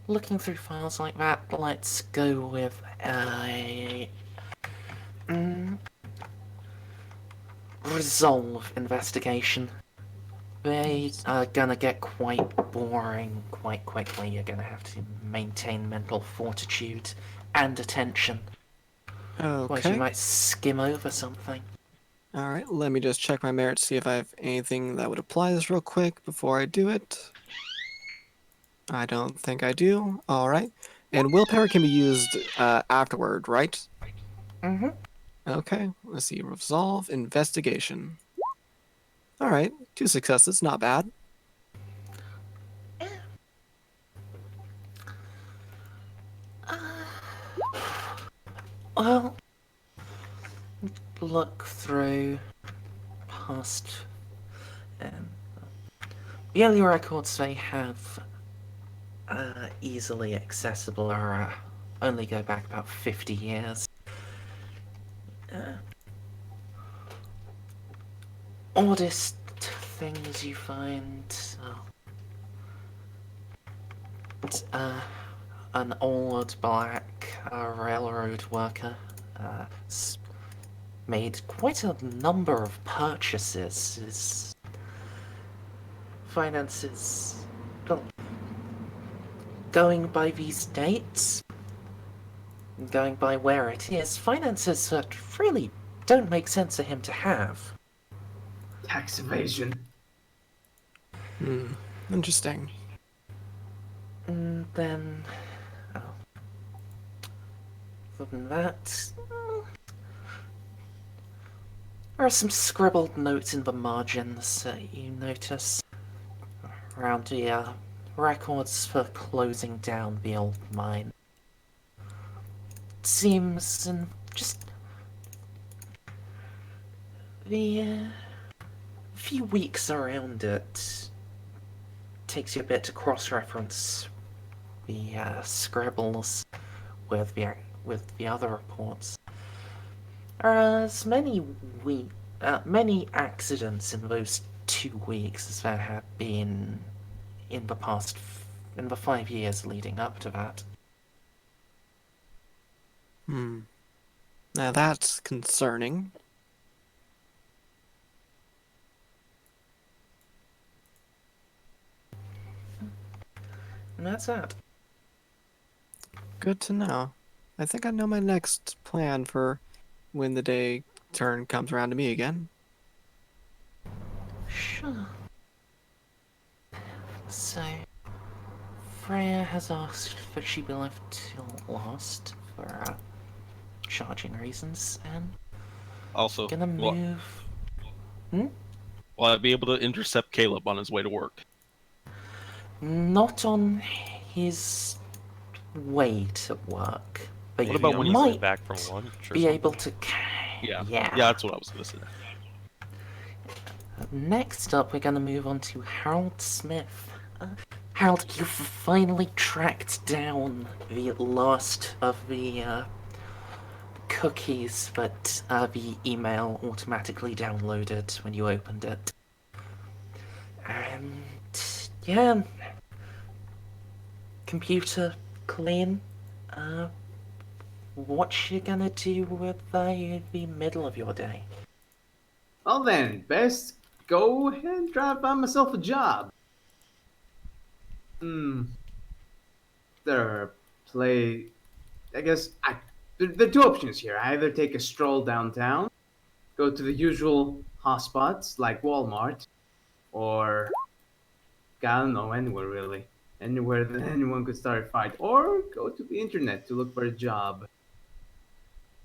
Looking through files like that, let's go with a Mm, resolve investigation. They are gonna get quite boring quite quickly. You're gonna have to maintain mental fortitude and attention. Otherwise, you Okay. might skim over something. All right. Let me just check my merits, see if I have anything that would apply this real quick before I do it. I don't think I do. All right. And willpower can be used afterward, right? Mm-hmm. Okay. Let's see. Resolve investigation. All right. 2 successes. Not bad. Well, look through past. Um, the only records they have easily accessible are only go back about 50 years. Oddest things you find. An old black railroad worker made quite a number of purchases. His finances, well, going by these dates, going by where it is, finances that really don't make sense for him to have. Tax evasion. Hmm. Interesting. And then, oh, other than that, there are some scribbled notes in the margins that you notice around the records for closing down the old mine. It seems in just the few weeks around it takes you a bit to cross-reference the scribbles with the other reports. There are as many accidents in those 2 weeks as there have been in the 5 years leading up to that. Hmm. Now that's concerning. And that's that. Good to know. I think I know my next plan for when the day turn comes around to me again. Sure. So, Freya has asked that she be left till last for charging reasons, and Also, gonna move. will I be able to intercept Caleb on his way to work? Not on his way to work, but Maybe about you when on he's his way might back from lunch or be something. able to. Yeah. Yeah. Yeah, that's what I was gonna say. Next up, we're gonna move on to Harold Smith. Harold, you've finally tracked down the last of the cookies that the email automatically downloaded when you opened it. And yeah, computer clean. What you gonna do with the middle of your day? Well then, best go ahead and try to find myself a job. Hmm. There play. I guess there are two options here. I either take a stroll downtown, go to the usual hotspots like Walmart, or I don't know, anywhere really. Anywhere that anyone could start a fight. Or go to the internet to look for a job.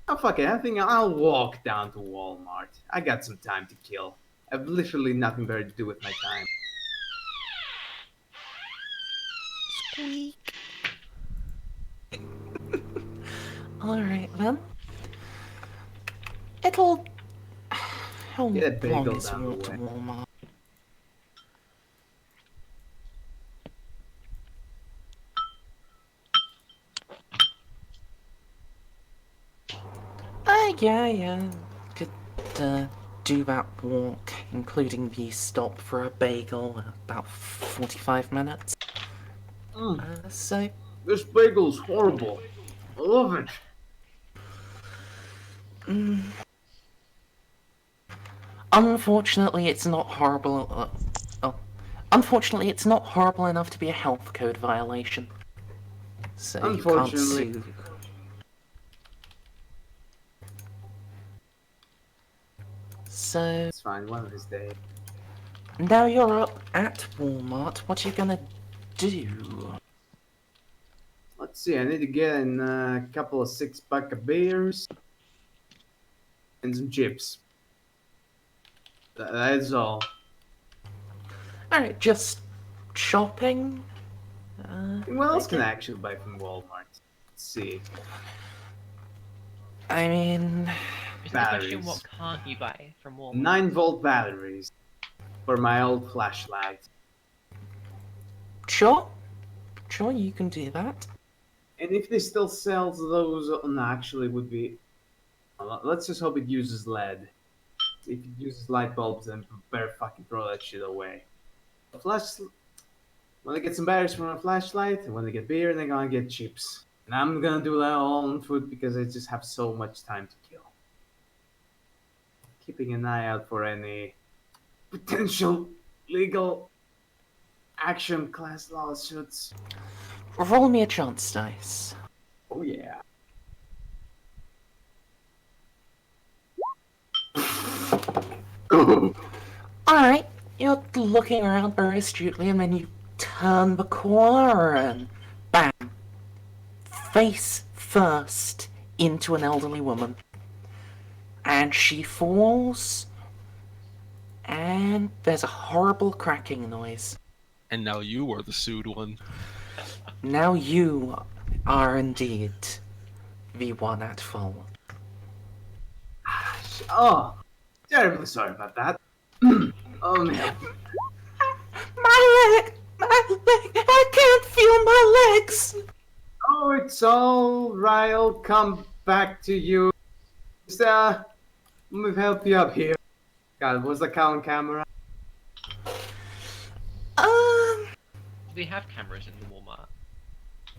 Oh, fuck it. I think I'll walk down to Walmart. I got some time to kill. I've literally nothing better to do with my time. Squeak. Alright then. It'll. How Get a long bagel is down the walk to way. Walmart? Yeah. Could do that walk, including the stop for a bagel, in about 45 minutes. So, This bagel's horrible. I love it. Unfortunately, it's not horrible. Unfortunately, it's not horrible enough to be a health code violation. So you can't Unfortunately. sue. So It's fine, one of these days. now you're up at Walmart. What are you gonna do? Let's see, I need to get in a couple of 6-pack of beers and some chips. That's all. Alright, just shopping? What else can I okay. actually buy from Walmart? Let's see. I mean, Is the question Batteries. what can't you buy from Walmart? 9-volt batteries for my old flashlight. sure. Sure, you can do that. And if they still sell those, no, actually, it would be. Let's just hope it uses LED. If it uses light bulbs, then better fucking throw that shit away. When I get some batteries for my flashlight, when I get beer, they're gonna get chips. And I'm gonna do that all on foot because I just have so much time to kill. Keeping an eye out for any potential legal action class lawsuits. Roll me a chance dice. Oh yeah. Alright, you're looking around very astutely and then you turn the corner and bam! Face first into an elderly woman. And she falls, and there's a horrible cracking noise. And now you are the sued one. Now you are indeed the one at fault. Oh, terribly sorry about that. Oh no. My leg! My leg! I can't feel my legs! Oh, it's all right. I'll come back to you. Just, let me help you up here. God, was the cow on camera? Do they have cameras in the Walmart?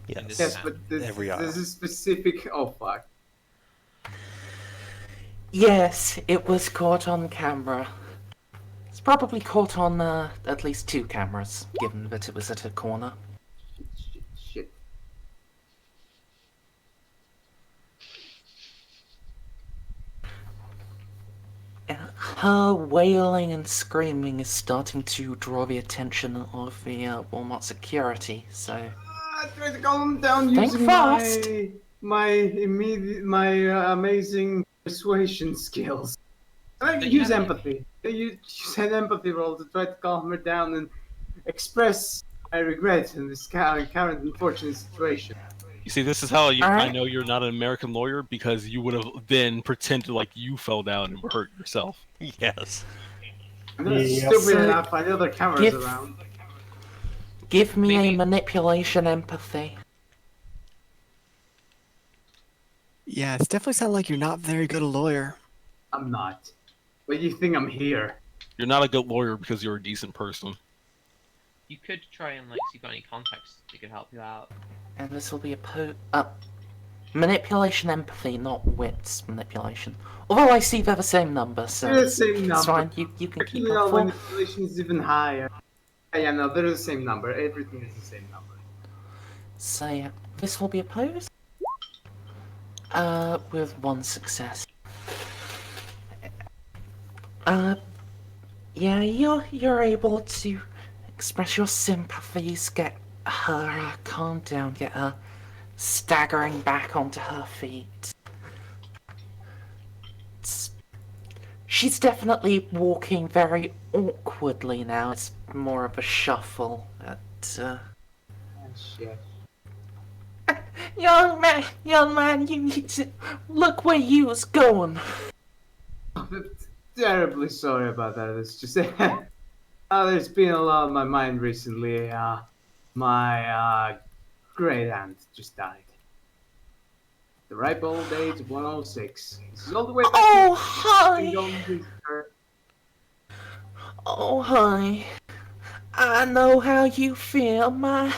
Yes. Yes, but Every aisle. this is specific. Oh fuck. Yes, it was caught on camera. It's probably caught on at least 2 cameras, given that it was at a corner. Shit. Her wailing and screaming is starting to draw the attention of the Walmart security, so I tried to calm him down Think using fast. my amazing persuasion skills. I But you use have- empathy. I use an empathy roll to try to calm her down and express my regret in this current unfortunate situation. You see, this is how I Alright. know you're not an American lawyer, because you would have then pretended like you fell down and were hurt yourself. Yes. I'm not Yeah. stupid So, enough. I know there are cameras give- around. give me Maybe- a manipulation empathy. Yeah, it's definitely sounded like you're not very good a lawyer. I'm not. But you think I'm here? You're not a good lawyer because you're a decent person. You could try and like see if you've got any contacts that could help you out. And this will be a manipulation empathy, not wits manipulation. Although I see they're the same number, so They're the same it's number. fine, you can keep Actually, up no, for. manipulation is even higher. Yeah, no, they're the same number. Everything is the same number. So yeah, this will be opposed. With 1 success. Yeah, you're able to express your sympathies, get her calmed down, get her staggering back onto her feet. She's definitely walking very awkwardly now. It's more of a shuffle. Oh, shit. Young man, you need to look where you was going. Terribly sorry about that. It's just there's been a lot on my mind recently. My great aunt just died. The ripe old age of 106. This is all the way back. Oh, Been hi. going to visit her. Oh, hi. I know how you feel. My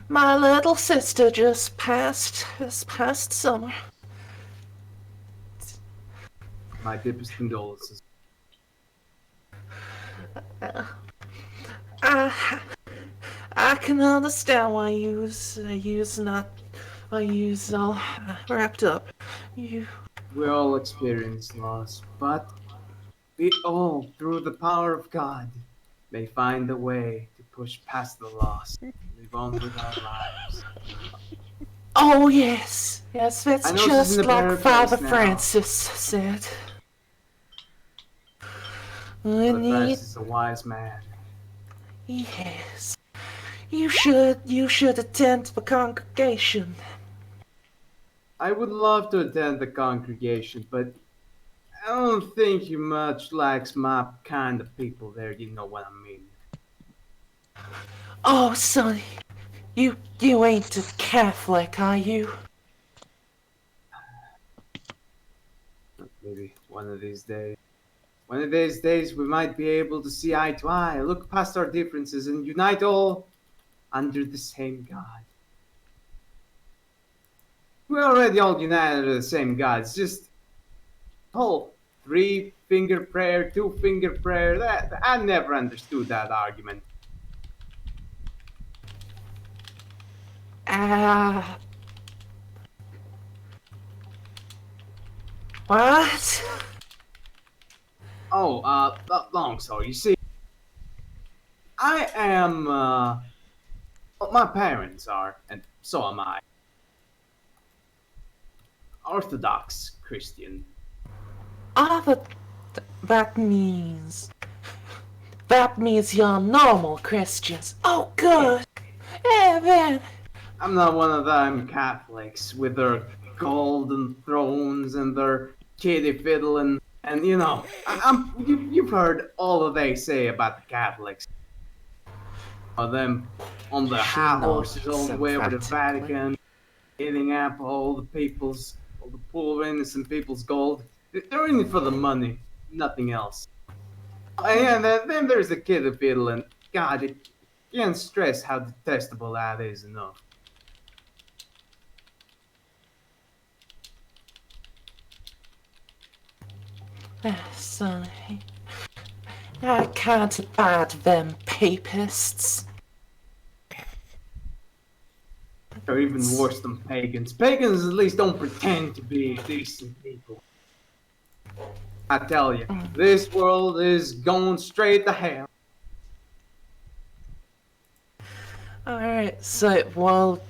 little sister just passed this past summer. My deepest condolences. I, I can understand why you's all wrapped up. You, We all experience loss, but we all, through the power of God, may find a way to push past the loss, live on with our lives. oh yes, yes, that's I know this isn't just a like better Father place now. Francis said. We But need, Francis is a wise man. yes. You should attend the congregation. I would love to attend the congregation, but I don't think he much likes my kind of people there, you know what I mean. Oh, sonny, you ain't a Catholic, are you? Maybe one of these days. One of these days we might be able to see eye to eye, look past our differences, and unite all under the same God. We're already all united under the same God. It's just whole 3-finger prayer, 2-finger prayer. That I never understood that argument. Ah. What? Oh, long story. You see, I am, well, my parents are, and so am I, Orthodox Christian. Ah, that means... That means you're normal Christians. Oh, good. Yeah, then. I'm not one of them Catholics with their golden thrones and their kiddie fiddling, and you know, you've heard all that they say about the Catholics. Of them on the She high nods horses all the way over to emphatically. Vatican, eating up all the poor innocent people's gold. They're in it for the money, nothing else. And then there's the kiddie fiddling. God, it can't stress how detestable that is enough. Sonny, I can't abide them papists. Or even worse than pagans. Pagans at least don't pretend to be decent people. I tell you, this world is going straight to hell. Alright, so, well,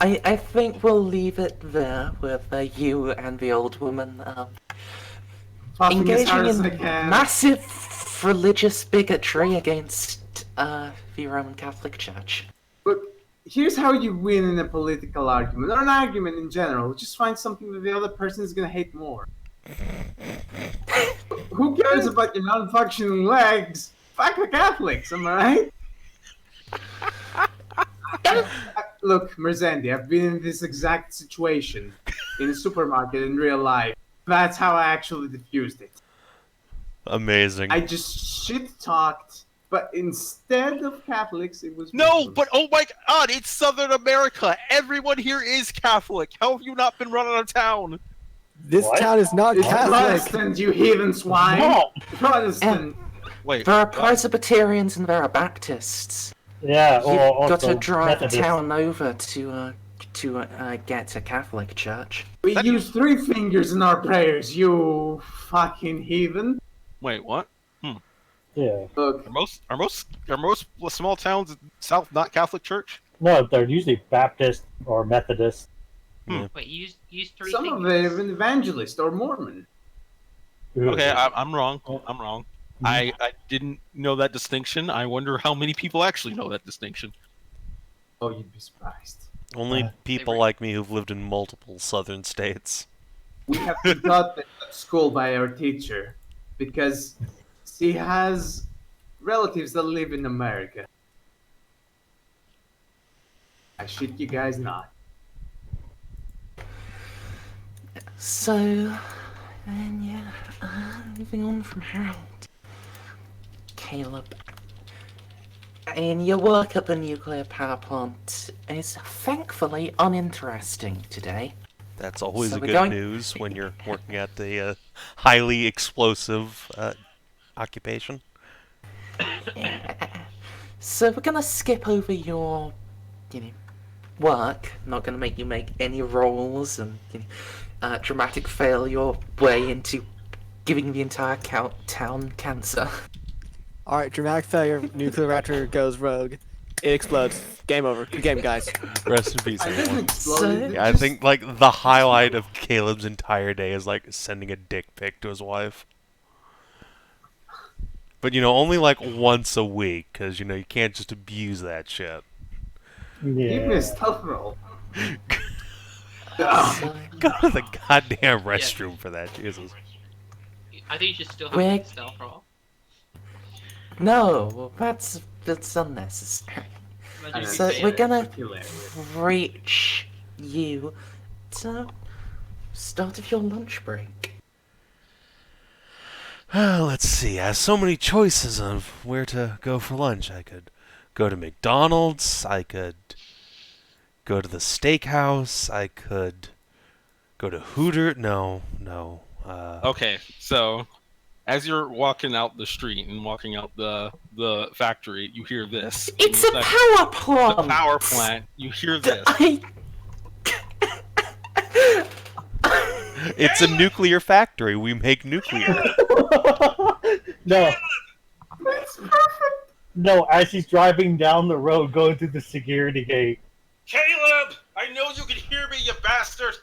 I think we'll leave it there with you and the old woman Puffing as engaging hard as in I can. massive religious bigotry against the Roman Catholic Church. Look, here's how you win in a political argument, or an argument in general. Just find something that the other person is gonna hate more. Who cares about your non-functioning legs? Fuck the Catholics, am I right? Look, Merzendi, I've been in this exact situation in a supermarket in real life. That's how I actually diffused it. Amazing. I just shit-talked, but instead of Catholics, it was No, Muslims. but oh my God, it's Southern America. Everyone here is Catholic. How have you not been run out of town? This What? town is not It's Catholic. Protestant, you heathen swine! No. Protestant! Wait, There are what? Presbyterians and there are Baptists. Yeah, You've well, got to also drive the Methodist. town over to get to Catholic church. We That- use 3 fingers in our prayers, you fucking heathen. Wait, what? Yeah. Look, Are most small towns in South not Catholic Church? No, they're usually Baptist or Methodist. Wait, use 3 some of fingers. them evangelist or Mormon. Okay, I'm wrong. Oh. I'm wrong. Mhm. I didn't know that distinction. I wonder how many people actually know that distinction. Oh, you'd be surprised. Only people like me who've lived in multiple southern states. We have been taught that at school by our teacher because she has relatives that live in America. I shit you guys not. So, and yeah, moving on from Harold. Caleb. And your work at the nuclear power plant is thankfully uninteresting today. That's always So a we're good going- news when you're working at the highly explosive occupation. So we're gonna skip over your, work. Not gonna make you make any rolls and dramatic fail your way into giving the entire town cancer. All right, dramatic failure. Nuclear reactor goes rogue. It explodes. Game over. Good game, guys. Rest in peace, I didn't everyone. explode. So- it Yeah, I just- think like the highlight of Caleb's entire day is like sending a dick pic to his wife. But only like once a week, because you can't just abuse that shit. Yeah. Keep me a stealth roll. So, Go to the goddamn restroom for that, Jesus. I think you should still have Where- the stealth roll. no, that's unnecessary. Imagine if you So fail we're it. gonna Hilarious. reach you to start of your lunch break. Let's see. I have so many choices of where to go for lunch. I could go to McDonald's. I could go to the steakhouse. I could go to Hooter. No. Okay, so as you're walking out the street and walking out the factory, you hear this. It's a The power plant. power plant. You hear this. It's a nuclear factory. We make nuclear. No, That's perfect. no. As he's driving down the road, going through the security gate. Caleb, I know you can hear me, you bastard.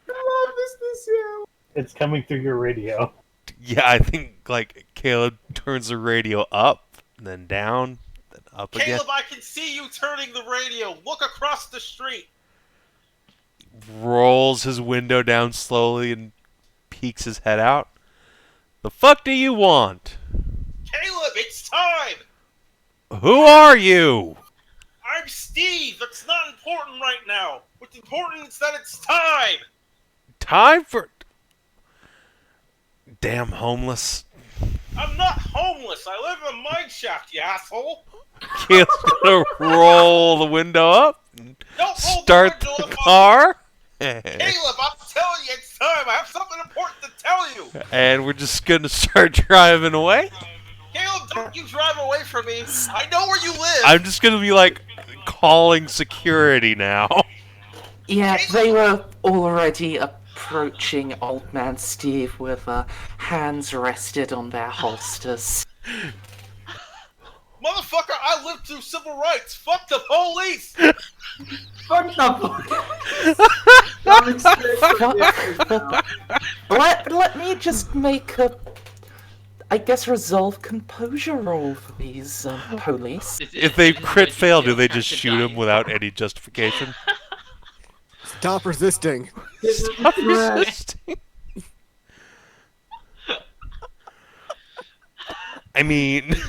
I love this yeah. It's coming through your radio. Yeah, I think like Caleb turns the radio up, then down, then up again. Caleb, I can see you turning the radio. Look across the street. Rolls his window down slowly and peeks his head out. The fuck do you want? Caleb, it's time. Who are you? I'm Steve. That's not important right now. What's important is that it's time. Time for... Damn homeless. I'm not homeless. I live in a mine shaft, you asshole. Caleb's gonna roll the window up, Don't roll start the window the up. car, Caleb, I'm telling you, it's time. I have something important to tell you. and we're just gonna start driving away. Caleb, don't you drive away from me. I know where you live. I'm just gonna be like calling security now. Yeah, they were already approaching Old Man Steve with hands rested on their holsters. Motherfucker, I live through civil rights. Fuck the police. Fuck up. Coming straight from the exit now. Let me just make a, I guess, resolve composure roll for these police. If they crit fail, do they just shoot him without any justification? Stop resisting. I mean, This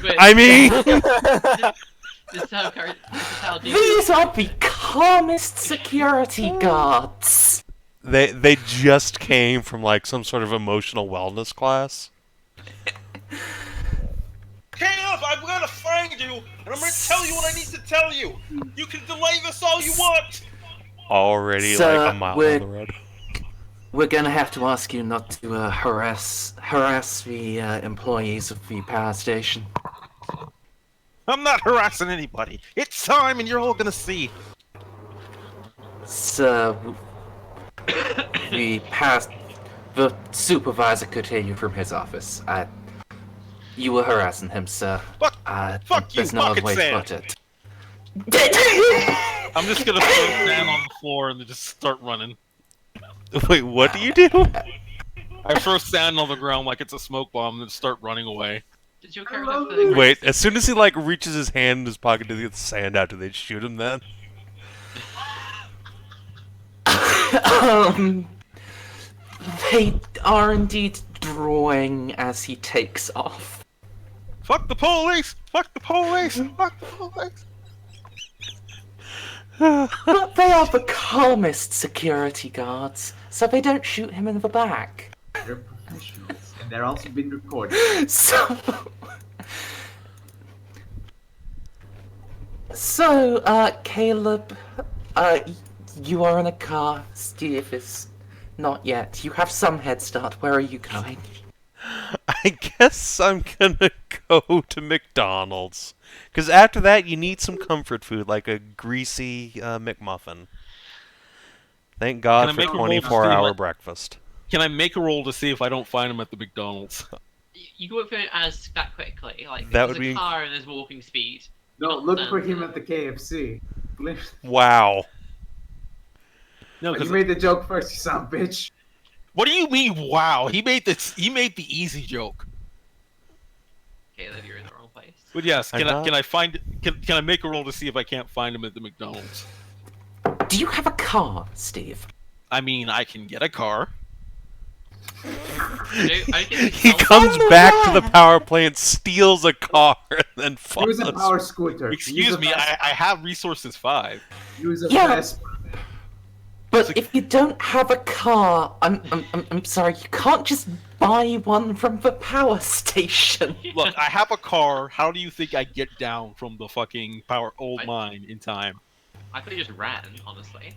is how These are the calmest security guards. they just came from like some sort of emotional wellness class. Caleb, I'm gonna find you, and I'm gonna tell you what I need to tell you. You can delay this all you want. Already Sir, like a mile we're- down the road. We're gonna have to ask you not to harass the employees of the power station. I'm not harassing anybody. It's time, and you're all gonna see. Sir, the supervisor could hear you from his office. You were harassing him, sir. Fuck, fuck you, There's no other bucket way sand. to put it. I'm just gonna throw sand on the floor and then just start running. Wait, what do you do? I throw sand on the ground like it's a smoke bomb and then start running away. Did your I character love have the Wait, as soon as he like reaches his hand in his pocket to get the sand out, do they shoot him then? They are indeed drawing as he takes off. Fuck the police! Fuck the police! Fuck the police! But they are the calmest security guards, so they don't shoot him in the back. They're professionals, and they're also being recorded. So, Caleb, you are in a car. Steve is Not yet. You have some head start. Where are you going? I guess I'm gonna go to McDonald's. Because after that, you need some comfort food, like a greasy McMuffin. Thank Can God I for make a roll to see 24-hour if breakfast. Can I make a roll to see if I don't find him at the McDonald's? You won't find as that quickly. Like, if That there's would a be- car and there's walking speed. No, You're not look for certain. him at the KFC. Wow. No, You because made the joke first, you son of a bitch. what do you mean? Wow, he made this. He made the easy joke. Caleb, you're in the wrong place. But yes, I'm not- can I find? Can I make a roll to see if I can't find him at the McDonald's? Do you have a car, Steve? I mean, I can get a car. I don't think He it's comes back to the power plant, steals a car, and then Use a follows. power scooter. Excuse me, I have resources 5. Use a Yeah. Vespa. But if you don't have a car, I'm sorry, you can't just buy one from the power station. Look, I have a car. How do you think I get down from the fucking power old mine in time? I could have just ran, honestly.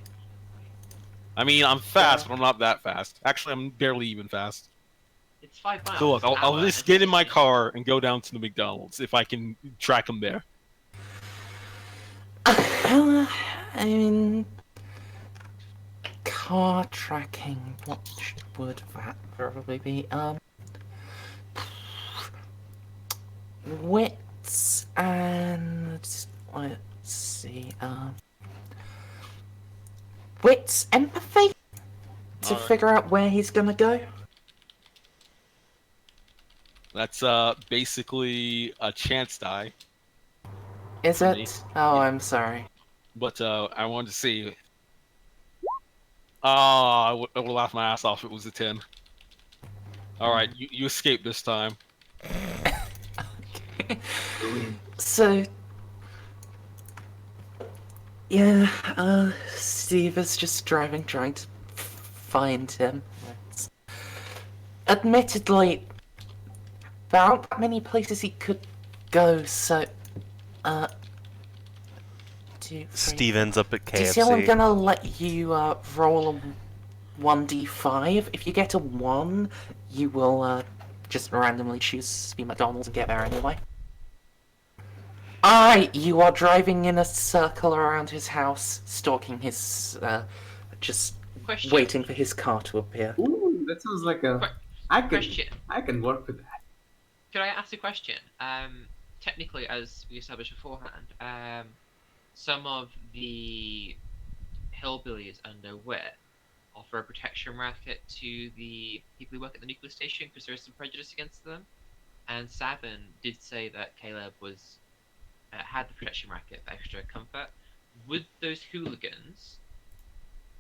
I mean, I'm fast, but I'm not that fast. Actually, I'm barely even fast. It's 5 miles. So look, an I'll hour, just and get in my 15. car and go down to the McDonald's if I can track him there. I mean, car tracking. What would that probably be? Wits and let's see. Wits, empathy to Alright. figure out where he's gonna go. That's basically a chance die. Is For me. it? Oh, I'm sorry. But I wanted to see. I would have laughed my ass off if it was a 10. Alright, you escaped this time. So, yeah, Steve is just driving, trying to find him. Admittedly, there aren't that many places he could go, so, Steve ends up at Do you see how I'm KFC. gonna let you, roll a 1d5? If you get a 1, you will, just randomly choose the McDonald's and get there anyway. Alright, you are driving in a circle around his house, stalking his, just Question. waiting for his car to appear. Ooh, that sounds like a. Question. I can work with that. Could I ask a question? Technically, as we established beforehand, some of the hillbillies under Wit offer a protection racket to the people who work at the nuclear station because there is some prejudice against them. And Sabin did say that Caleb was had the protection racket for extra comfort. Would those hooligans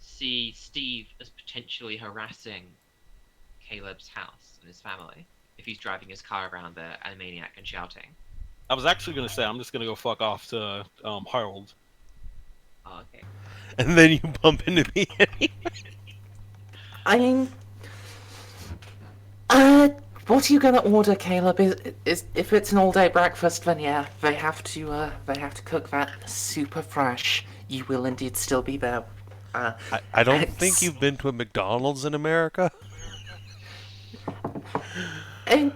see Steve as potentially harassing Caleb's house and his family if he's driving his car around there and a maniac and shouting? I was actually gonna say I'm just gonna go fuck off to Harold. Oh, okay. And then you bump into me. I mean, what are you gonna order, Caleb? Is if it's an all-day breakfast, then yeah, they have to cook that super fresh. You will indeed still be there. I don't think you've been to a McDonald's in America. And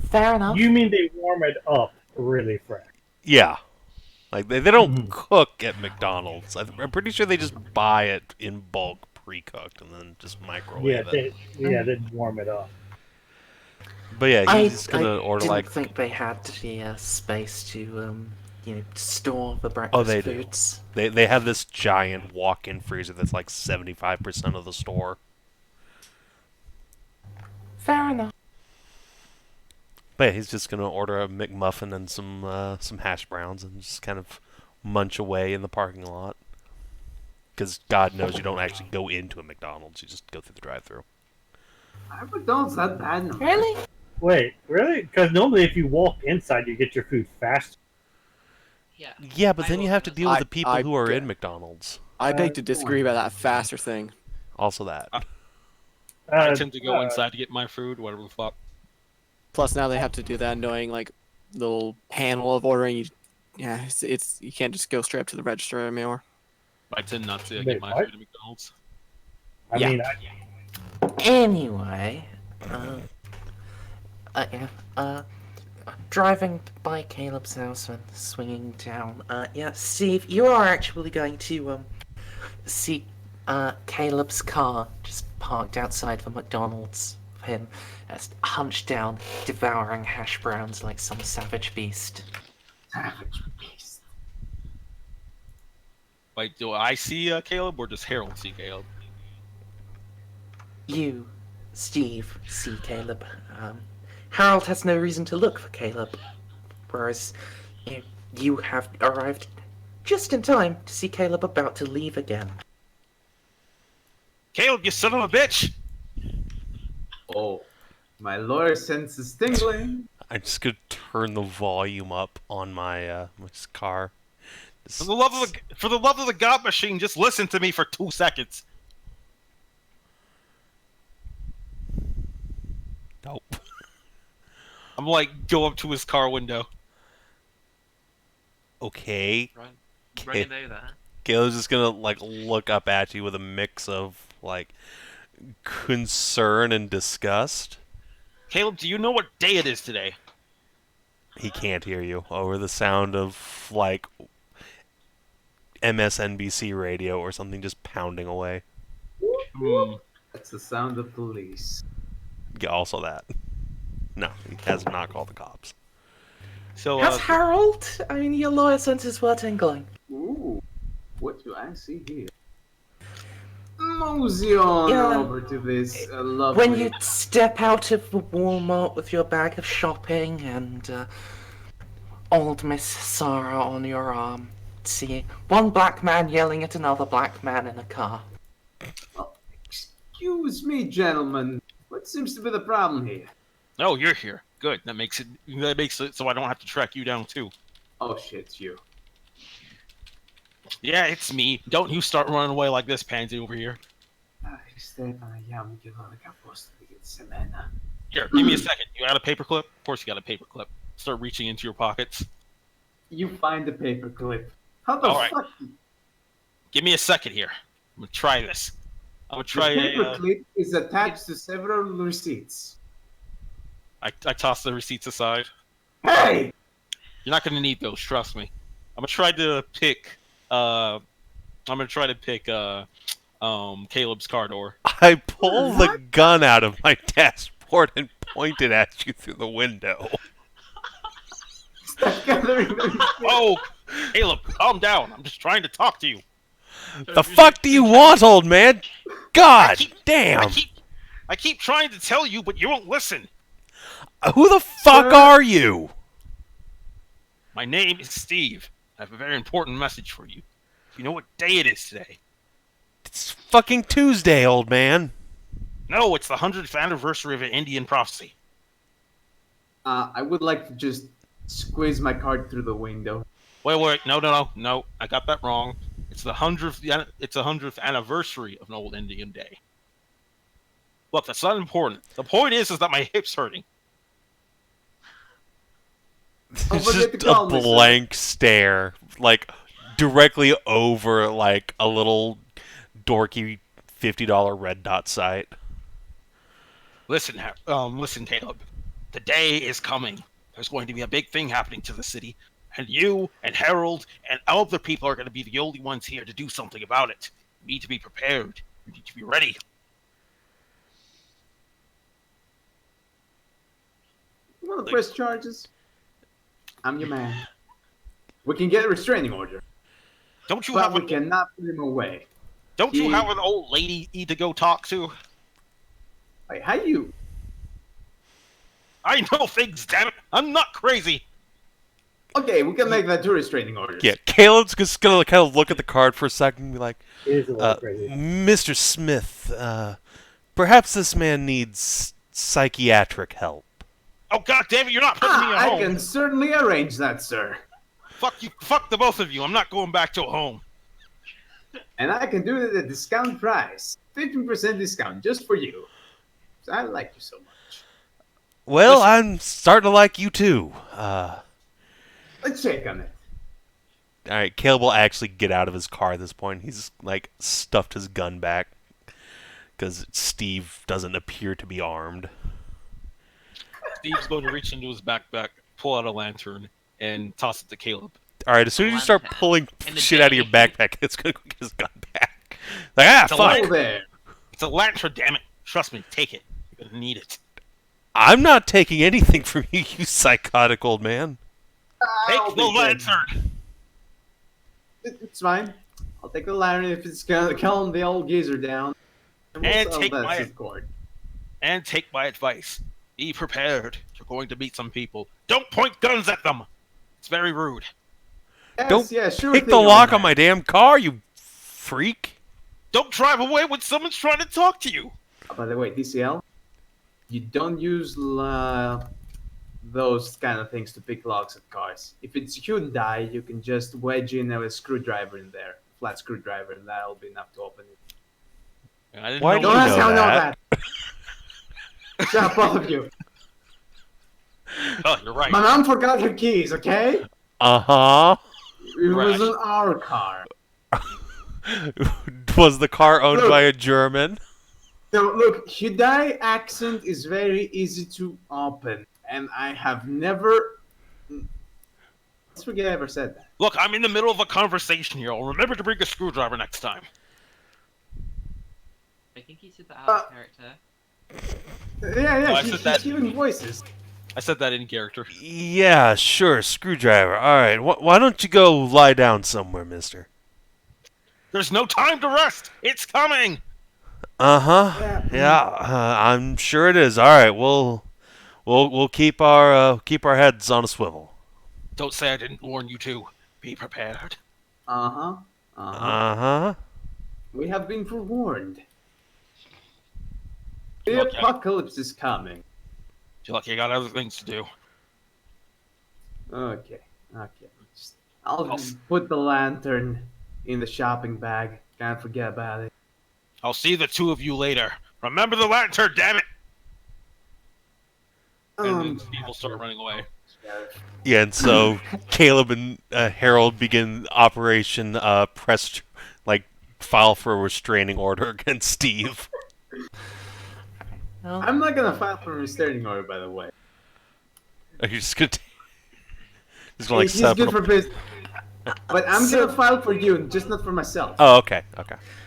fair enough. You mean they warm it up really fresh? Yeah. Like, they don't cook at McDonald's. I'm pretty sure they just buy it in bulk, pre-cooked, and then just microwave it. They warm it up. But yeah, I he's gonna order, didn't like... think they had the space to store the breakfast they do. foods. They have this giant walk-in freezer that's like 75% of the store. Fair enough. But yeah, he's just gonna order a McMuffin and some hash browns and just kind of munch away in the parking lot. Because God knows you don't actually go into a McDonald's; you just go through the drive-thru. McDonald's that bad. No. Really? Wait, really? Because normally if you walk inside, you get your food faster. Yeah. Yeah, but then you have to deal with I- the people I who are get- in McDonald's. I beg to disagree about that faster thing. Also that. I tend to go inside to get my food, whatever the fuck. Plus now they have to do that annoying like little panel of ordering. Yeah, it's you can't just go straight up to the register anymore. I tend not to Wait, get my what? food at McDonald's. I Yeah. mean, Anyway, yeah, driving by Caleb's house and swinging down. Yeah, Steve, you are actually going to see Caleb's car just parked outside the McDonald's of him, as hunched down, devouring hash browns like some savage beast. Savage beast. Wait, do I see Caleb or does Harold see Caleb? You, Steve, see Caleb. Harold has no reason to look for Caleb, whereas you have arrived just in time to see Caleb about to leave again. Caleb, you son of a bitch! Oh, my lower sense is tingling. I'm just gonna turn the volume up on my car. For the love of the God machine, just listen to me for 2 seconds. Nope. I'm like, go up to his car window. Okay. Running over. Caleb's just gonna like look up at you with a mix of like concern and disgust. Caleb, do you know what day it is today? He can't hear you over the sound of like MSNBC radio or something just pounding away. That's the sound of police. Yeah, also that. No, he has not called the cops. So, How's Harold? I mean, your lower senses were tingling. Ooh, what do I see here? Mosey on over to this lovely... When you step out of the Walmart with your bag of shopping and old Miss Sarah on your arm, see one black man yelling at another black man in a car. Oh, excuse me, gentlemen. What seems to be the problem here? oh, you're here. Good. That makes it so I don't have to track you down too. Oh shit, it's you. Yeah, it's me. Don't you start running away like this, pansy over here. Here, give me a second. You got a paperclip? Of course you got a paperclip. Start reaching into your pockets. You find the paperclip. How the All right. fuck? Give me a second here. I'm gonna try this. I'm gonna The try paperclip is attached to several receipts. I toss the receipts aside. Hey! You're not gonna need those, trust me. I'm gonna try to pick Caleb's car door. I pull the gun out of my dashboard and point it at you through the window. Stop gathering the receipts. Oh, Caleb, calm down. I'm just trying to talk to you. The fuck do you want, old man? God damn! I keep trying to tell you, but you won't listen. Who the fuck are you? My name is Steve. I have a very important message for you. You know what day it is today? It's fucking Tuesday, old man. No, it's the 100th anniversary of an Indian prophecy. I would like to just squeeze my card through the window. Wait, no. I got that wrong. It's the 100th anniversary of an old Indian day. Look, that's not important. The point is that my hip's hurting. Oh, It's forget just to a call me, sir. blank stare, like directly over like a little dorky $50 red dot site. Listen, Caleb. The day is coming. There's going to be a big thing happening to the city, and you and Harold and other people are going to be the only ones here to do something about it. You need to be prepared. You need to be ready. You want to press charges? I'm your man. We can get a restraining order, Don't you but have we an cannot put him away. Don't you have an old lady you need to go talk to? Wait, how you? I know things, damn it. I'm not crazy. Okay, we can make that two restraining orders. Yeah, Caleb's just gonna kind of look at the card for a second and be like, it is a little crazy. Mr. Smith, perhaps this man needs psychiatric help. Oh, god damn it, you're not putting me at I home. can certainly arrange that, sir. Fuck you. Fuck the both of you. I'm not going back to a home. And I can do it at a discount price. 15% discount just for you. So I like you so much. Well, Listen. I'm starting to like you too. Let's check on it. Alright, Caleb will actually get out of his car at this point. He's like stuffed his gun back. because Steve doesn't appear to be armed. Steve's going to reach into his backpack, pull out a lantern, and toss it to Caleb. All right, as soon as you start Lantern. pulling In the shit out of your day. backpack, it's gonna go get his gun back. Like, It's a fuck! light. there. It's a lantern, damn it. Trust me, take it. You're gonna need it. I'm not taking anything from you, you psychotic old man. I'll Take the be good. lantern! It's fine. I'll take the lantern if it's gonna calm the old geezer down. We'll And sell take that my- to the court. And take my advice. Be prepared. You're going to meet some people. Don't point guns at them. It's very rude. Yes, Don't yeah, sure Take thing, the old lock on man. my damn car, you freak. Don't drive away when someone's trying to talk to you. By the way, DCL, you don't use those kind of things to pick locks at cars. If it's Hyundai, you can just wedge in a screwdriver in there, flat screwdriver, and that'll be enough to open it. I didn't Why know do Don't you ask know how I know that? that. Shut up, both of you. Oh, you're right. My mom forgot her keys, okay? Uh-huh. It Right. was in our car. Was the car owned Look. by a German? So look, Hyundai accent is very easy to open, and I have never. Let's forget I ever said that. Look, I'm in the middle of a conversation here. I'll remember to bring a screwdriver next time. I think he said that out of character. Yeah, Oh, I she's said that- giving voices. I said that in character. Yeah, sure, screwdriver. All right, why don't you go lie down somewhere, mister? There's no time to rest. It's coming. Uh-huh. Yeah, I'm sure it is. All right, we'll keep our heads on a swivel. Don't say I didn't warn you to. Be prepared. Uh-huh. Uh-huh. We have been forewarned. The Okay. apocalypse is coming. Feel like you got other things to do. Okay. I'll just put the lantern in the shopping bag. Can't forget about it. I'll see the two of you later. Remember the lantern, damn it! And then Steve will start running away. Yeah, and so Caleb and Harold begin Operation file for a restraining order against Steve. Well, I'm not gonna file for a restraining order, by the way. Are you just gonna He's set up good an- for business. But I'm gonna file for you, just not for myself. Oh, okay,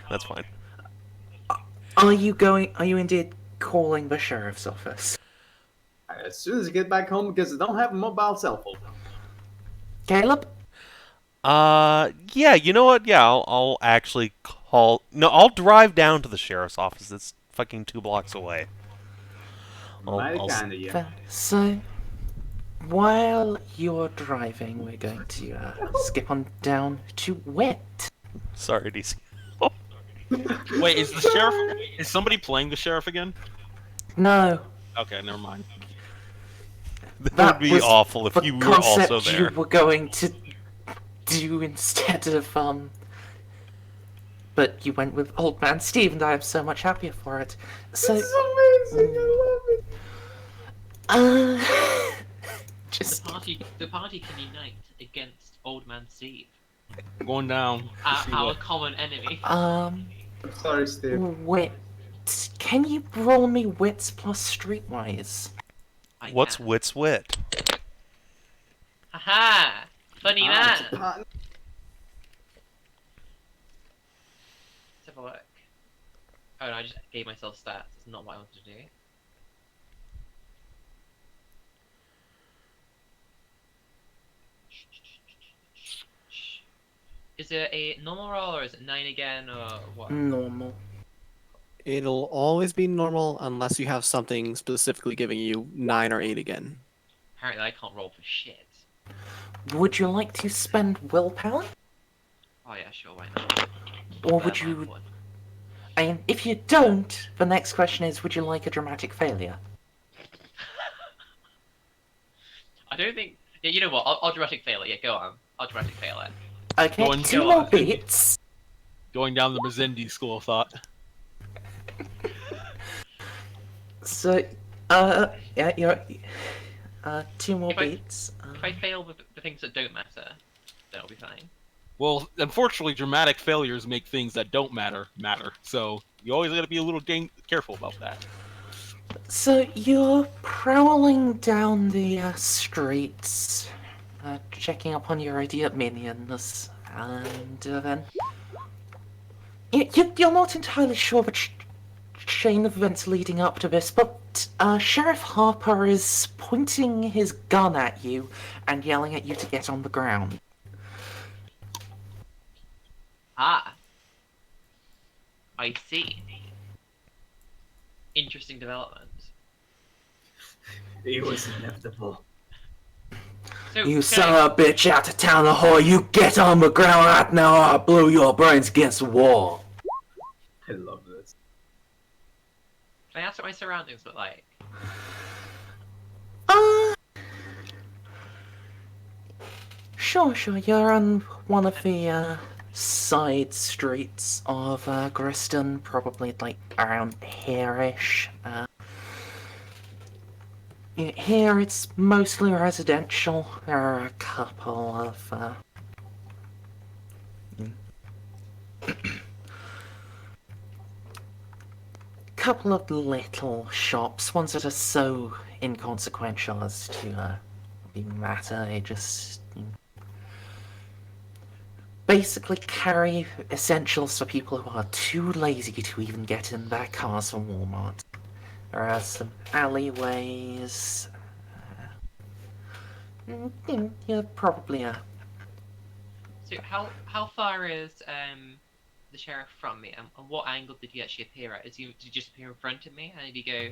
that's fine. are you indeed calling the sheriff's office? As soon as I get back home, because I don't have a mobile cell phone. Caleb? Yeah, you know what? Yeah, I'll actually call. No, I'll drive down to the sheriff's office. It's fucking 2 blocks away. Mighty I'll- kinda, yeah. So, while you're driving, we're going to skip on down to Wit. Sorry, DC. Wait, is the sheriff? Is somebody playing the sheriff again? No, Okay, never mind. That would be was awful if the you were also concept there. you were going to do instead of But you went with Old Man Steve, and I am so much happier for it. So, This is amazing. I love it. just The party can unite against Old Man Steve, I'm going down. to see our what- common enemy. I'm sorry, Steve. Wit. Can you roll me wits plus streetwise? I What's can. Wit's Wit? Haha! Funny man! It's a pun. Let's have a look. Oh no, I just gave myself stats. It's not what I wanted to do. Is it a normal roll or is it 9 again or what? Normal. It'll always be normal unless you have something specifically giving you 9 or 8 again. Apparently I can't roll for shit. Would you like to spend willpower? Oh yeah, sure, why not? Or would Bear you... one. And if you don't, the next question is, would you like a dramatic failure? I don't think... Yeah, you know what? I'll dramatic fail it. Yeah, go on. I'll dramatic fail it. Okay, Go on, 2 go more on. beats. Going down the Mazindi school of thought. So, yeah, you're... 2 more If I- beats. If I fail with the things that don't matter, then I'll be fine. Well, unfortunately, dramatic failures make things that don't matter matter. So you always got to be a little careful about that. So you're prowling down the streets, checking up on your idiot minions, and then you're not entirely sure which chain of events leading up to this, but Sheriff Harper is pointing his gun at you and yelling at you to get on the ground. Ah, I see. Interesting development. It was inevitable. So, You can son I- of a bitch out of town ahoy, you get on the ground right now or I'll blow your brains against the wall. I love this. Can I ask what my surroundings look like? Sure, you're on one of the side streets of Griston, probably like around here-ish. Here it's mostly residential. There are a couple of couple of little shops, ones that are so inconsequential as to matter. They just basically carry essentials for people who are too lazy to even get in their cars from Walmart. There are some alleyways. You're probably So how far is the sheriff from me, and what angle did he actually appear at? Did he just appear in front of me, and did he go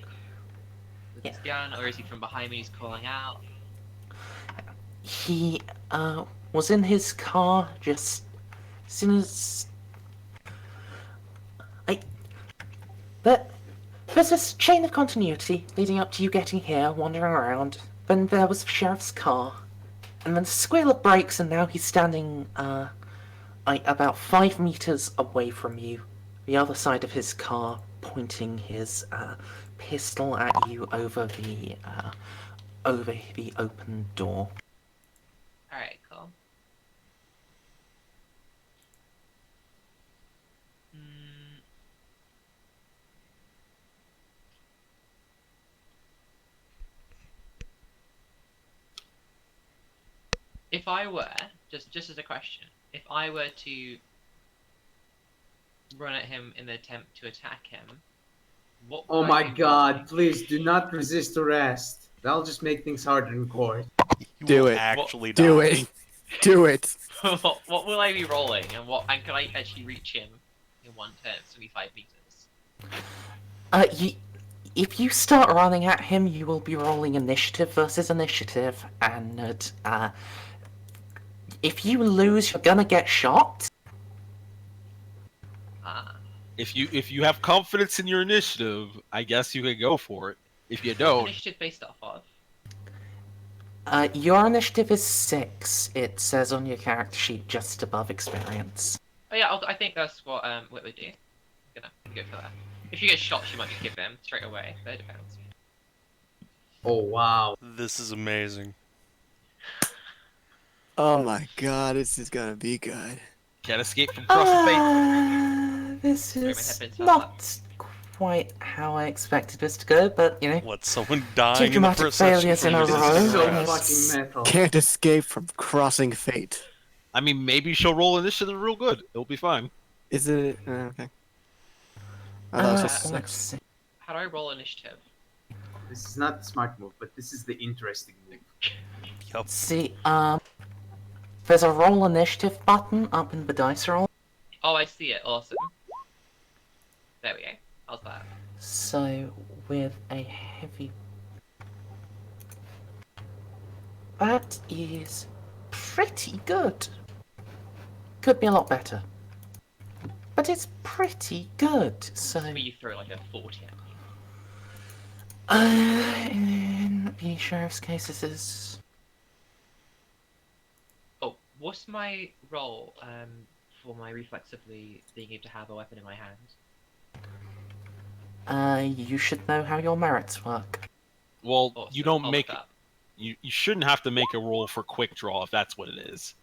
with his gun, or is he from behind me? He's calling out. He was in his car just as soon as there's this chain of continuity leading up to you getting here, wandering around. Then there was the sheriff's car, and then the squeal of brakes, and now he's standing about 5 meters away from you, the other side of his car, pointing his pistol at you over the open door. All right, cool. If I were just as a question, if I were to run at him in the attempt to attack him, what? Oh would I my be god, rolling? please do not resist arrest. That'll just make things harder in court. You Do will it. actually Do die. it. Do it. what will I be rolling, and can I actually reach him in one turn, 75 meters? If you start running at him, you will be rolling initiative versus initiative, and if you lose, you're gonna get shot. Ah, If you have confidence in your initiative, I guess you could go for it. If you don't, initiative based off of. Your initiative is 6. It says on your character sheet just above experience. Oh yeah, I think that's what Whit would do. I'm gonna go for that. If you get shot, you might just give them straight away, but it depends. Oh wow. This is amazing. Oh my god, this is gonna be good. can't escape from crossing fate. This Sorry, my is headphones fell not quite how I expected this to go, but you know, What, someone 2 dying in the dramatic first section failures in from a This row. is so Yes. fucking metal. Can't escape from crossing fate. I mean, maybe she'll roll initiative real good. It'll be fine. Is it? Okay. I thought it was just Let's 6. see. How do I roll initiative? This is not the smart move, but this is the interesting move. Yup. See, there's a roll initiative button up in the dice roll. Oh, I see it. Awesome. There we go. How's that? So, with a heavy... That is pretty good. Could be a lot better. But it's pretty good, so... Where you throw like a 40 at me. In the sheriff's case, this is... Oh, what's my roll for my reflexively being able to have a weapon in my hand? You should know how your merits work. Well, Awesome. you don't I'll make look that up. you shouldn't have to make a roll for quick draw if that's what it is.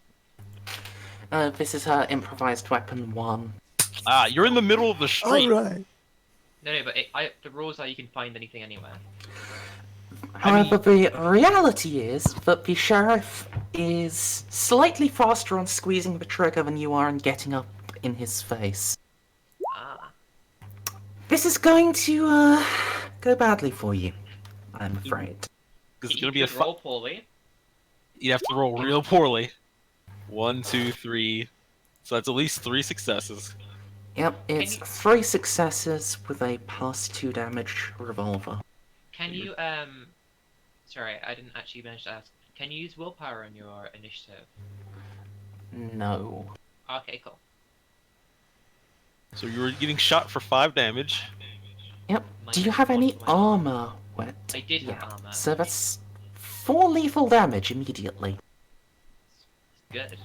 This is her improvised weapon 1. Ah, you're in the middle of the street. Alright. No, but the rules are you can find anything anywhere. However, the reality is that the sheriff is slightly faster on squeezing the trigger than you are in getting up in his face. Ah. This is going to go badly for you, I'm afraid. Because it's You gonna be a could roll poorly. You have to roll real poorly. 1, 2, 3. So that's at least 3 successes. Yep, it's 3 successes with a +2 damage revolver. Can you Sorry, I didn't actually manage to ask. Can you use willpower on your initiative? No. Okay, cool. So you were getting shot for 5 damage. Yep. Do you Minus have 1 any to my armor, Wet? I did have armor. So that's 4 lethal damage immediately. Good.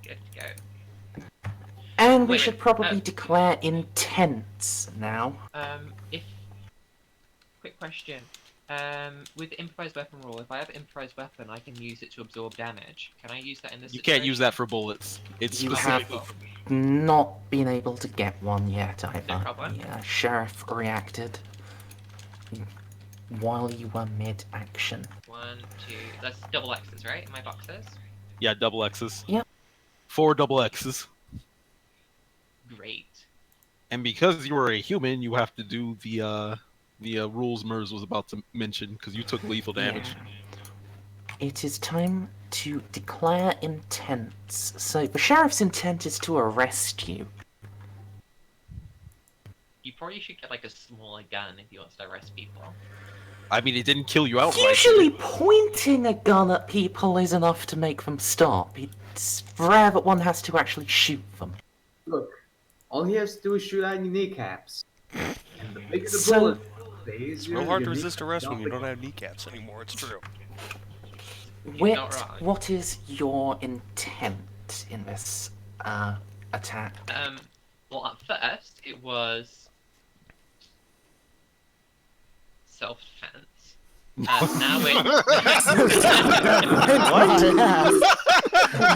Good to go. And we Wait, should probably declare intents now. If quick question. With the improvised weapon rule, if I have improvised weapon, I can use it to absorb damage. Can I use that in this You situation? can't use that for bullets. It's You specific. have not been able to get one yet either. No problem. The sheriff reacted while you were mid-action. 1, 2. That's double X's, right? In my boxes. Yeah, double X's. Yep. 4 double X's. Great. And because you are a human, you have to do the rules Mers was about to mention, because you took lethal damage. Yeah. It is time to declare intents. So the sheriff's intent is to arrest you. You probably should get like a smaller gun if you want to arrest people. I mean, it didn't kill you outright. Usually pointing a gun at people is enough to make them stop. It's rare that one has to actually shoot them. Look, all he has to do is shoot at your kneecaps. And the bigger the So- bullet, the easier It's real hard to your resist arrest when you kneecap don't have kneecaps anymore, it's true. Wit, not wrong. what is your intent in this attack? Well, at first it was self-defense. Now it.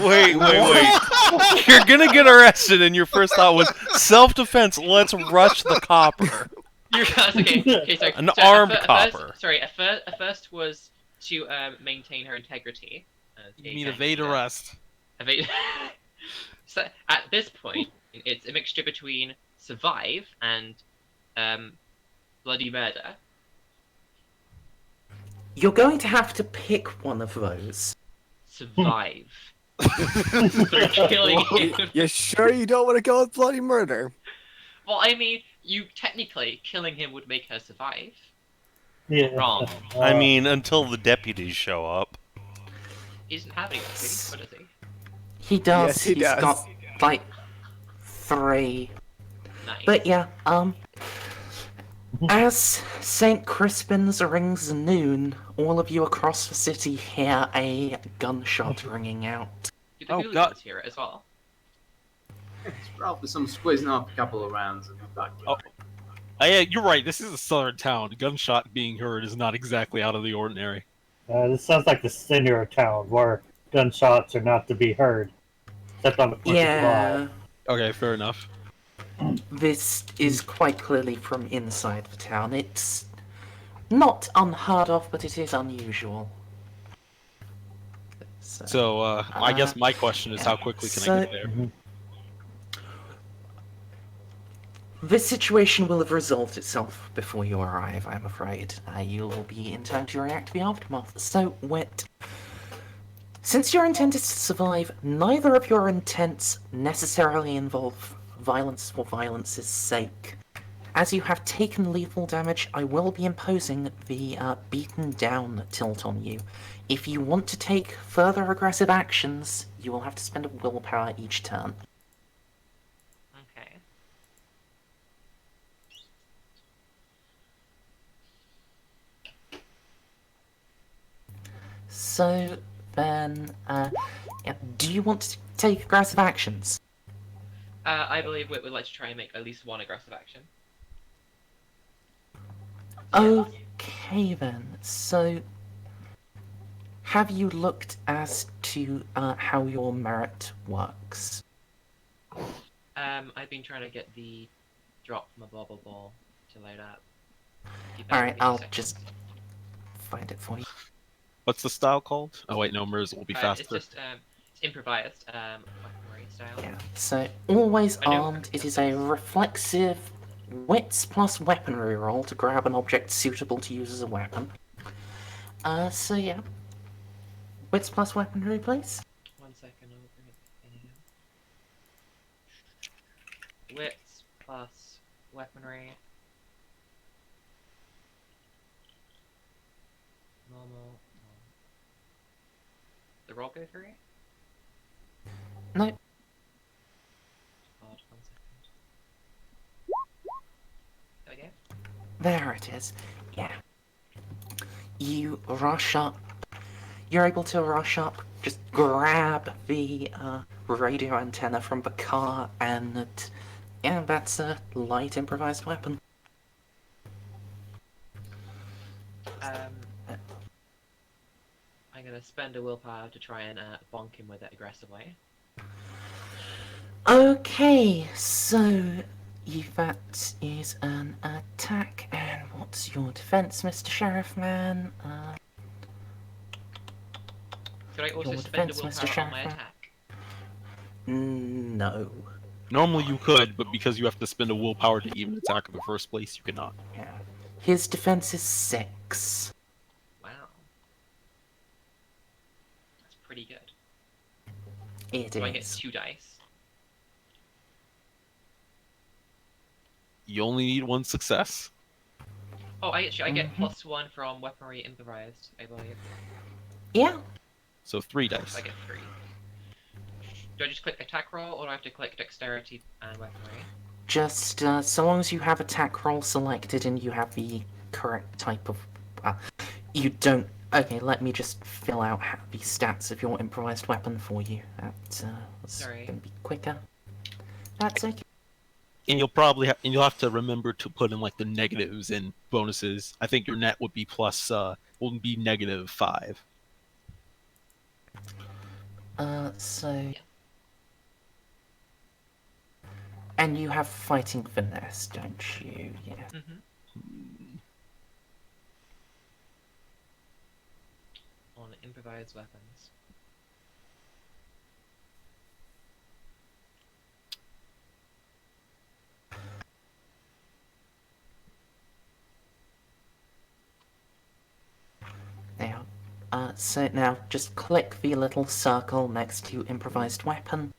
Wait. You're gonna get arrested, and your first thought was self-defense. Let's rush the copper. Okay, sorry. An So armed at copper. At first was to maintain her integrity. You mean evade arrest. Evade. So at this point, it's a mixture between survive and bloody murder. You're going to have to pick one of those. Survive. Through killing him. You sure you don't want to go with bloody murder? Well, I mean, you technically killing him would make her survive. Yeah. Wrong. I mean, until the deputies show up. He doesn't have any weapons, what does he? He does. Yes, he He's does. got like 3. Nice. But yeah, as St. Crispin's rings noon, all of you across the city hear a gunshot ringing out. Do the Oh, hooligans God. hear it as well? It's probably some squeezing off a couple of rounds and not Oh. Yeah, you're right. This is a southern town. Gunshot being heard is not exactly out of the ordinary. This sounds like the center of town where gunshots are not to be heard, except on the 4th of Yeah, July. Okay, fair enough. this is quite clearly from inside the town. It's not unheard of, but it is unusual. So, I guess my question is, how quickly can I get there? This situation will have resolved itself before you arrive, I'm afraid. You will be in time to react to the aftermath. So, Wit, since your intent is to survive, neither of your intents necessarily involve violence for violence' sake. As you have taken lethal damage, I will be imposing the beaten down tilt on you. If you want to take further aggressive actions, you will have to spend a willpower each turn. Okay. So, then, yeah, do you want to take aggressive actions? I believe we would like to try and make at least one aggressive action. Okay then, so have you looked as to how your merit works? I've been trying to get the drop from a bubble ball to load up. If you bear Alright, with me 2 I'll seconds. just find it for you. What's the style called? Oh wait, no, Mers will be It's faster. just it's improvised weaponry style. Yeah, so always I know armed, it everything is else a is. reflexive wits plus weaponry roll to grab an object suitable to use as a weapon. So yeah. Wits plus weaponry, please. 1 second, I'll bring it in again. Wits plus weaponry. Normal. The roll go through? No, Odd, 1 second. There we go. there it is. Yeah. You rush up. You're able to rush up, just grab the radio antenna from the car, and yeah, that's a light improvised weapon. I'm gonna spend a willpower to try and bonk him with it aggressively. Okay, so that is an attack, and what's your defense, Mr. Sheriff Man? Could I also Your spend a defense, Mr. willpower on my Sheriff. attack? No. Normally you could, but because you have to spend a willpower to even attack in the first place, you cannot. Yeah. His defense is 6. Wow. That's pretty good. It Do I get is. 2 dice? You only need 1 success. Oh, I get +1 from weaponry improvised, I believe. Yeah. So 3 dice. So I get 3. Do I just click attack roll, or do I have to click dexterity and weaponry? Just so long as you have attack roll selected and you have the correct type of. You don't. Okay, let me just fill out the stats of your improvised weapon for you. That's Sorry. gonna be quicker. That's okay. And you'll have to remember to put in like the negatives and bonuses. I think your net would be will be -5. So. Yeah. And you have fighting finesse, don't you? Yeah. On improvised weapons. Now, so now just click the little circle next to improvised weapon.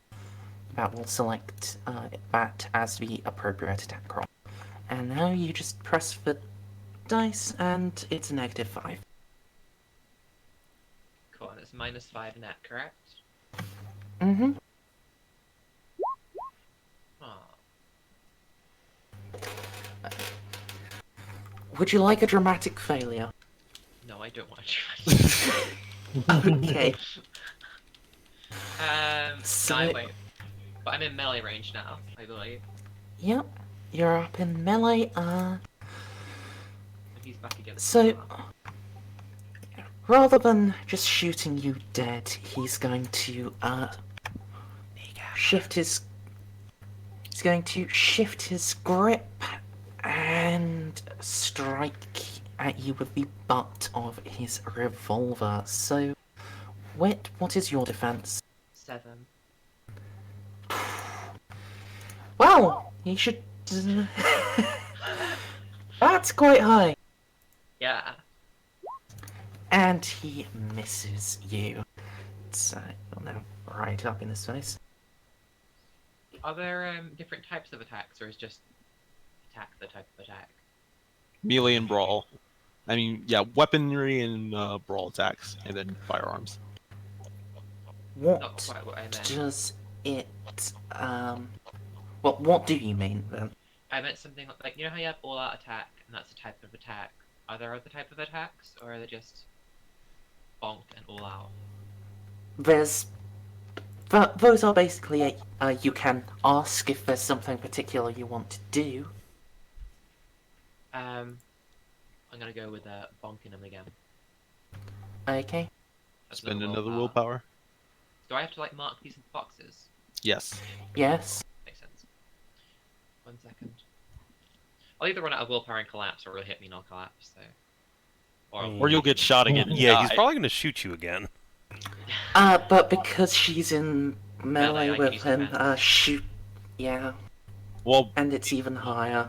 That will select that as the appropriate attack roll. And now you just press the dice, and it's a -5. Cool, and it's -5 net, correct? Mm-hmm. Oh. Would you like a dramatic failure? No, I don't want to. Okay. No, wait. But I'm in melee range now, I believe. Yep. You're up in melee. And he's back against So, the rather than just shooting you dead, he's going to shift his. He's going to shift his grip and strike at you with the butt of his revolver. So, what is your defense? 7. Well, you should. That's quite high. Yeah. And he misses you. So, you'll now right up in his face. Are there different types of attacks, or is just attack the type of attack? Melee and brawl. I mean, yeah, weaponry and brawl attacks, and then firearms. What Not quite what I meant. does it, what do you mean then? I meant something like, you know how you have all-out attack, and that's a type of attack. Are there other type of attacks, or are they just bonk and all-out? Those are basically, you can ask if there's something particular you want to do. I'm gonna go with bonking him again. Okay. That's Spend another willpower. Do I have to like mark these in boxes? Yes. Yes. Makes sense. 1 second. I'll either run out of willpower and collapse, or it'll hit me and I'll collapse. So. Or you'll get shot again. And Yeah, die. he's probably going to shoot you again. But because she's in melee I can with use him, defense. shoot. Yeah, Well, and it's even higher.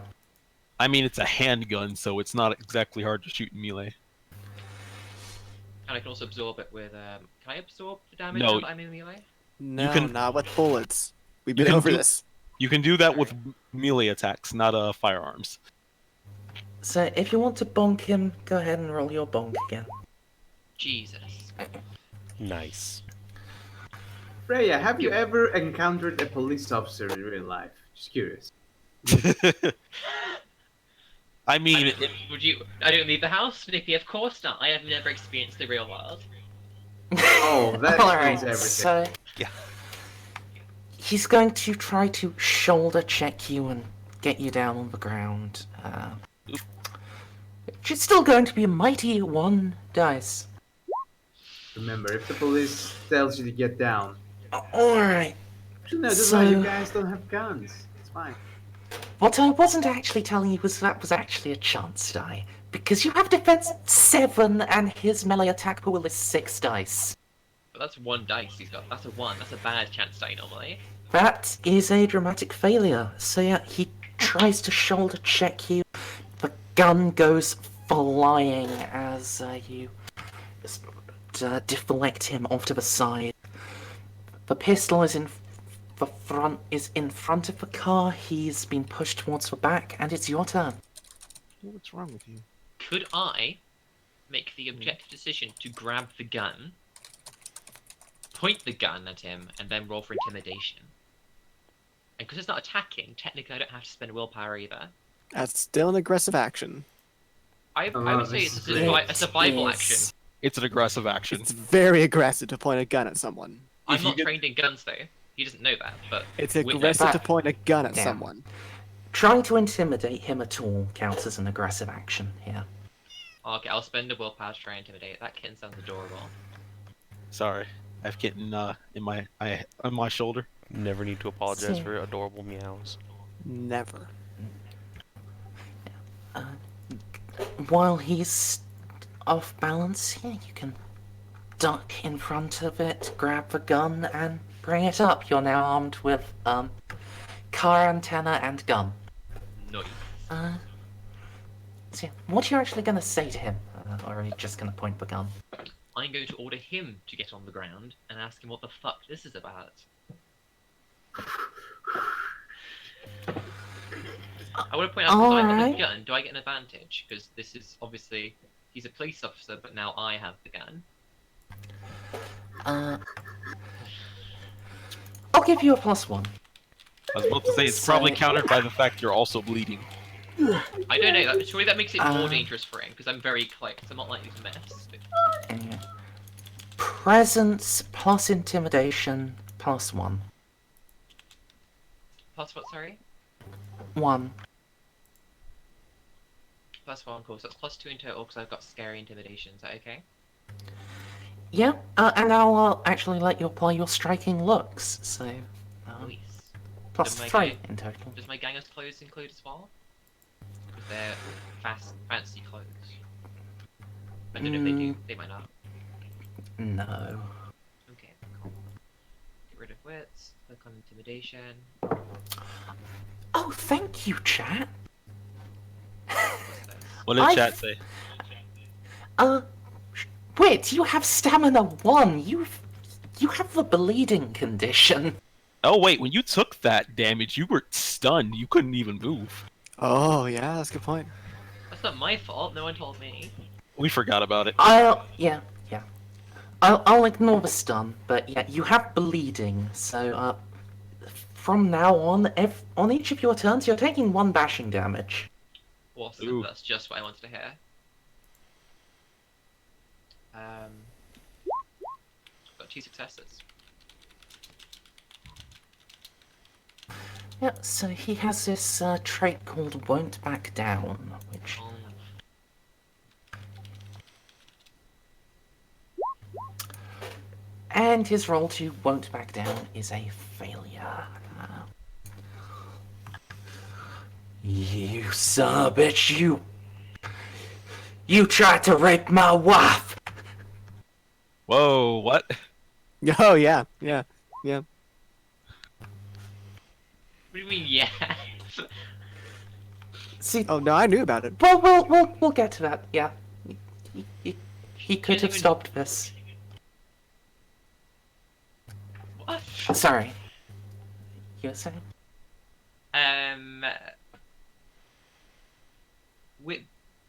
I mean, it's a handgun, so it's not exactly hard to shoot in melee. And I can also absorb it with. Can I absorb the damage No. now that I'm in melee? No, can- not with bullets. We've you been can over do- this. You can do that with melee attacks, not firearms. So if you want to bonk him, go ahead and roll your bonk again. Jesus. Nice. Freya, have you ever encountered a police officer in real life? Just curious. I mean, Would you? I don't leave the house, Nippy. Of course not. I have never experienced the real world. Oh, that Alright, explains everything. so Yeah. he's going to try to shoulder check you and get you down on the ground. Which is still going to be a mighty 1 dice. Remember, if the police tells you to get down, Alright, actually, no, it doesn't So- matter. You guys don't have guns. It's fine. what I wasn't actually telling you was that was actually a chance die. Because you have defense 7 and his melee attack pool is 6 dice. But that's 1 dice he's got. That's a 1. That's a bad chance die normally. That is a dramatic failure. So yeah, he tries to shoulder check you. The gun goes flying as you deflect him off to the side. The pistol is in front of the car. He's been pushed towards the back, and it's your turn. what's wrong with you? Could I make the objective decision to grab the gun, point the gun at him, and then roll for intimidation? And because it's not attacking, technically I don't have to spend willpower either. That's still an aggressive action. I would say it's a survival action. It's an aggressive action. It's very aggressive to point a gun at someone. I'm If you not get- trained in guns though. He doesn't know that, but It's with- aggressive to But- point a gun at Damn. someone. Trying to intimidate him at all counts as an aggressive action here. Okay, I'll spend a willpower to try and intimidate. That kitten sounds adorable. Sorry, I have kitten on my shoulder. Never need to apologize See. for adorable meows. Never. While he's off balance, yeah, you can duck in front of it, grab the gun, and bring it up. You're now armed with car antenna and gun. Nice. So yeah, what are you actually going to say to him? Or are you just going to point the gun? I'm going to order him to get on the ground and ask him what the fuck this is about. I want to point out, because I have Alright. the gun, do I get an advantage? Because this is obviously, he's a police officer, but now I have the gun. I'll give you a +1. I was about to say it's So- probably countered by the fact you're also bleeding. I don't know, surely that makes it more Uh. dangerous for him, because I'm very close, I'm not likely to miss. Anyway. Presence plus intimidation +1. Plus what, sorry? 1. Plus 1, cool, so that's plus 2 in total, because I've got scary intimidation, is that okay? Yeah, and I'll actually let you apply your striking looks, so Nice. plus Does my 3 guy- in total. Does my ganger's clothes include as well? Because they're fancy clothes. I don't know if they do, they might not. No. Okay, cool. Get rid of wits, click on intimidation. Oh, thank you, chat. What's this? What did I- chat say? Wait, you have stamina 1. You have the bleeding condition. Oh wait, when you took that damage, you were stunned. You couldn't even move. Oh, yeah, that's a good point. That's not my fault, no one told me. We forgot about it. Yeah. I'll ignore the stun, but yeah, you have bleeding, so from now on, on each of your turns, you're taking 1 bashing damage. Awesome, Ooh. that's just what I wanted to hear. Got 2 successes. Yeah, so he has this trait called Won't Back Down, which Oh, And his roll to won't back down is a failure. You son of a bitch, you tried to rape my wife! Whoa, what? Oh yeah, yeah, yeah. What do you mean, yeah? See, Oh no, I knew about it. well, we'll get to that, yeah. He could can't have even- stopped this. What? Sorry. You were saying?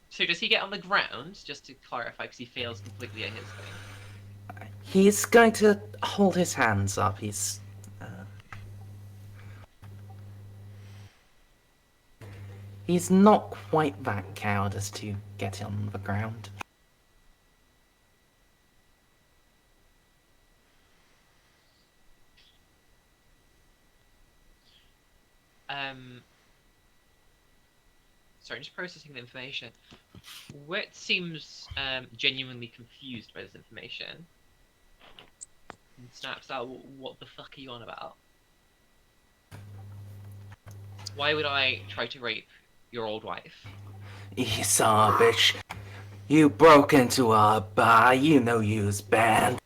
So does he get on the ground, just to clarify, because he fails completely at his thing? He's going to hold his hands up. He's not quite that cowed as to get on the ground. Sorry, just processing the information. Wit seems genuinely confused by this information. And snaps out, "What the fuck are you on about? Why would I try to rape your old wife?" You son of a bitch. You broke into our bar, you know you was banned.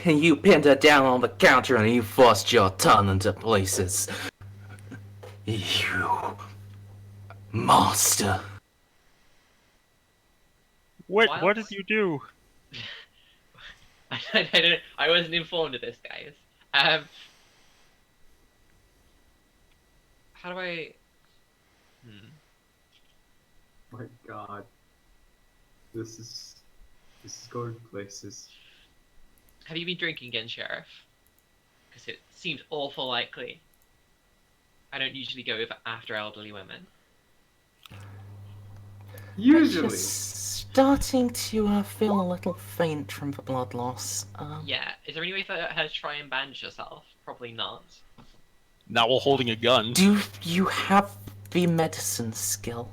And you pinned her down on the counter and you forced your tongue into places. You monster. What Whilst- did you do? I wasn't informed of this, guys. How do I? My God, this is going places. Have you been drinking again, Sheriff? Because it seems awful likely. I don't usually go after elderly women. Usually, Just starting to feel a little faint from the blood loss. Yeah. Is there any way for her to try and bandage herself? Probably not. Not while holding a gun. Do you have the medicine skill?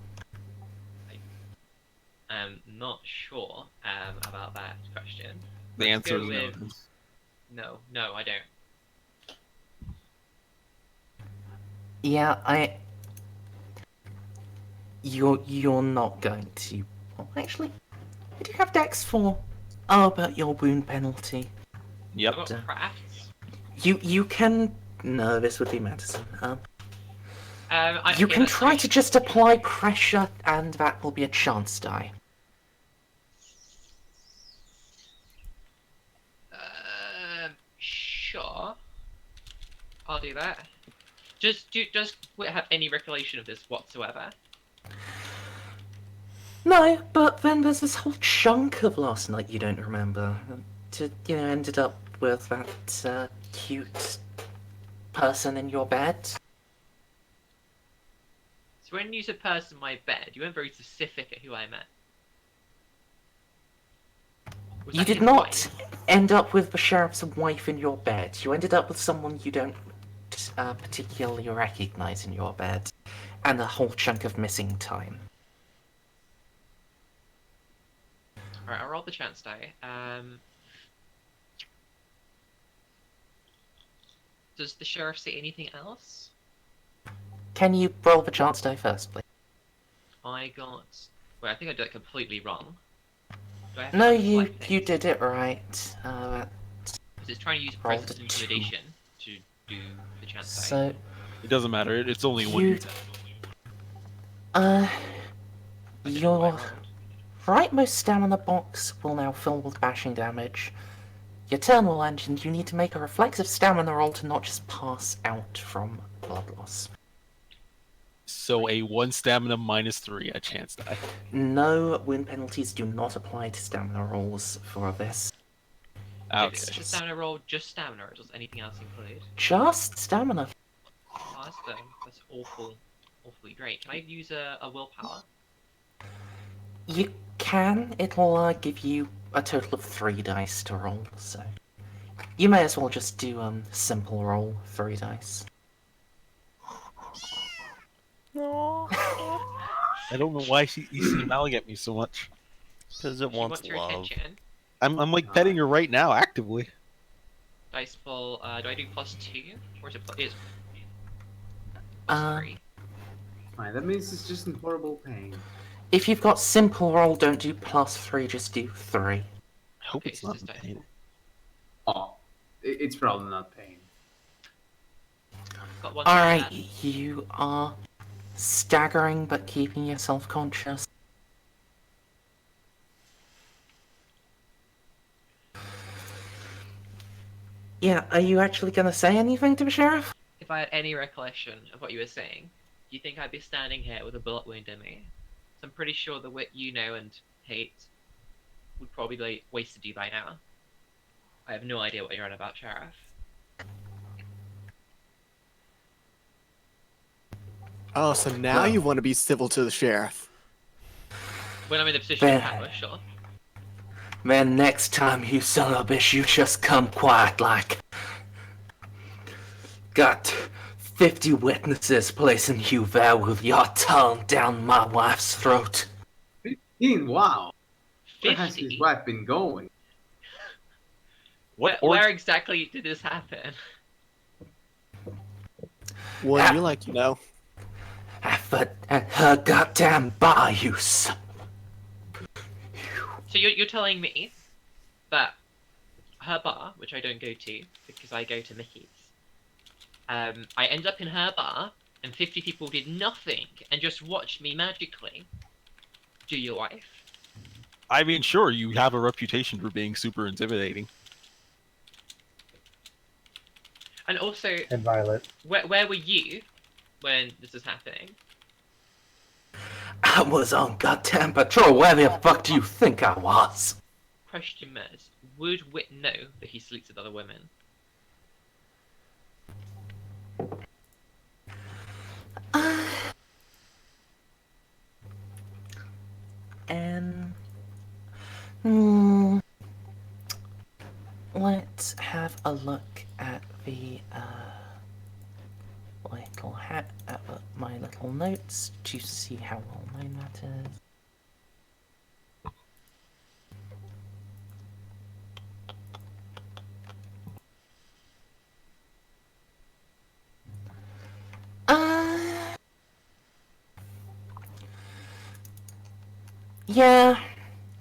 I'm not sure about that question. The Let's answer go is with- no. No, I don't. Yeah, You're not going to. Well, actually, I do have Dex for. Oh, about your wound penalty. Yep. I've got crafts. You can. No, this would be medicine. You Okay, can let's try do- to just apply pressure, and that will be a chance die. Sure. I'll do that. Just have any recollection of this whatsoever? No, but then there's this whole chunk of last night you don't remember. Ended up with that cute person in your bed. So when you said person in my bed, you weren't very specific at who I met. Was You that did his not wife? end up with the sheriff's wife in your bed. You ended up with someone you don't particularly recognize in your bed, and a whole chunk of missing time. Alright, I'll roll the chance die. Does the sheriff say anything else? Can you roll the chance die first, please? I got... Wait, I think I did it completely wrong. Do I have to No, select you things? did it right. Because it's trying to use Rolled presence a and two. intimidation to do the chance die. So, It doesn't matter. It's only one. you, I don't know what I your rolled. rightmost stamina box will now fill with bashing damage. Your turn will end, and you need to make a reflexive stamina roll to not just pass out from blood loss. So a 1 stamina -3 a chance die. No wound penalties do not apply to stamina rolls for this. Okay, Ouch. does stamina roll just stamina, or does anything else include? Just stamina. Oh, that's awfully great. Can I use a willpower? You can. It'll give you a total of 3 dice to roll, so you may as well just do simple roll 3 dice. I don't know why he's smiling at me so much. Because it She wants wants your love. attention. I'm like petting her right now, actively. Dice full. Do I do +2 or is it it's +3? Fine, that means it's just in horrible pain. If you've got simple roll, don't do +3, just do 3. I hope Okay, it's so not this in dice pain. full. Oh, it's probably not pain. Got one. Alright, you are staggering but keeping yourself conscious. Yeah, are you actually gonna say anything to the sheriff? If I had any recollection of what you were saying, do you think I'd be standing here with a bullet wound in me? So I'm pretty sure the wit you know and hate would probably be wasted you by now. I have no idea what you're on about, Sheriff. Oh, so now Well. you want to be civil to the sheriff? When I'm in a position of Ben. power, sure. Then next time you son of a bitch, you just come quiet like. Got 50 witnesses placing you there with your tongue down my wife's throat. 15, wow. Where has his 50? wife been going? Where exactly did this happen? Wouldn't you like to know? At her goddamn bar, you son. So you're telling me that her bar, which I don't go to because I go to Mickey's, I end up in her bar and 50 people did nothing and just watched me magically do your wife. I mean, sure, you have a reputation for being super intimidating. And also, And Violet. where were you when this was happening? I was on goddamn patrol. Where the fuck do you think I was? Question is, would Wit know that he sleeps with other women? And let's have a look at the my little notes to see how well known that is.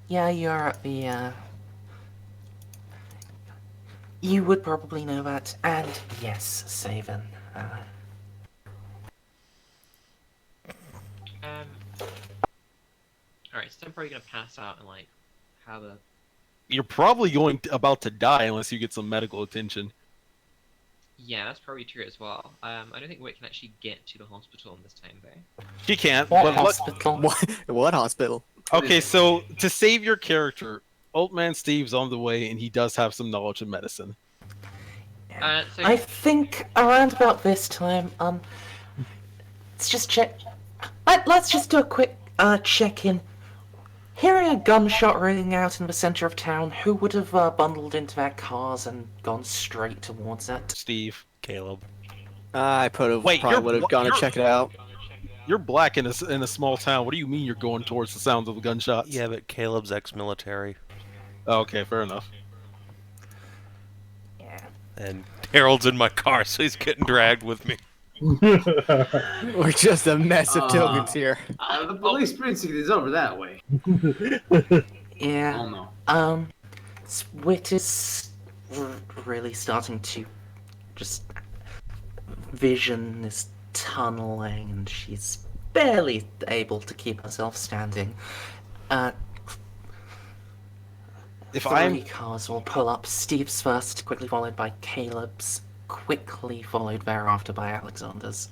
Yeah, you're at the, you would probably know that, and yes, Savan. Alright, so I'm probably gonna pass out and like have a. You're probably about to die unless you get some medical attention. Yeah, that's probably true as well. I don't think Wit can actually get to the hospital in this time though. She can't. What But hospital? What hospital? okay, so to save your character, Old Man Steve's on the way, and he does have some knowledge of medicine. So I think around about this time, let's just check. Let's just do a quick check-in. Hearing a gunshot ringing out in the center of town, who would have bundled into their cars and gone straight towards it? Steve, Caleb. I Wait, probably would have gone to you're- check it out. you're black in a small town. What do you mean you're going towards the sounds of the gunshots? Yeah, but Caleb's ex-military. Oh, okay, fair enough. Yeah. And Harold's in my car, so he's getting dragged with me. We're just a mess of tokens here. The police precinct is over that way. Yeah. Oh no. Wit is really starting to just vision is tunneling, and she's barely able to keep herself standing. If 3 I'm cars will pull up. Steve's first, quickly followed by Caleb's, quickly followed thereafter by Alexander's.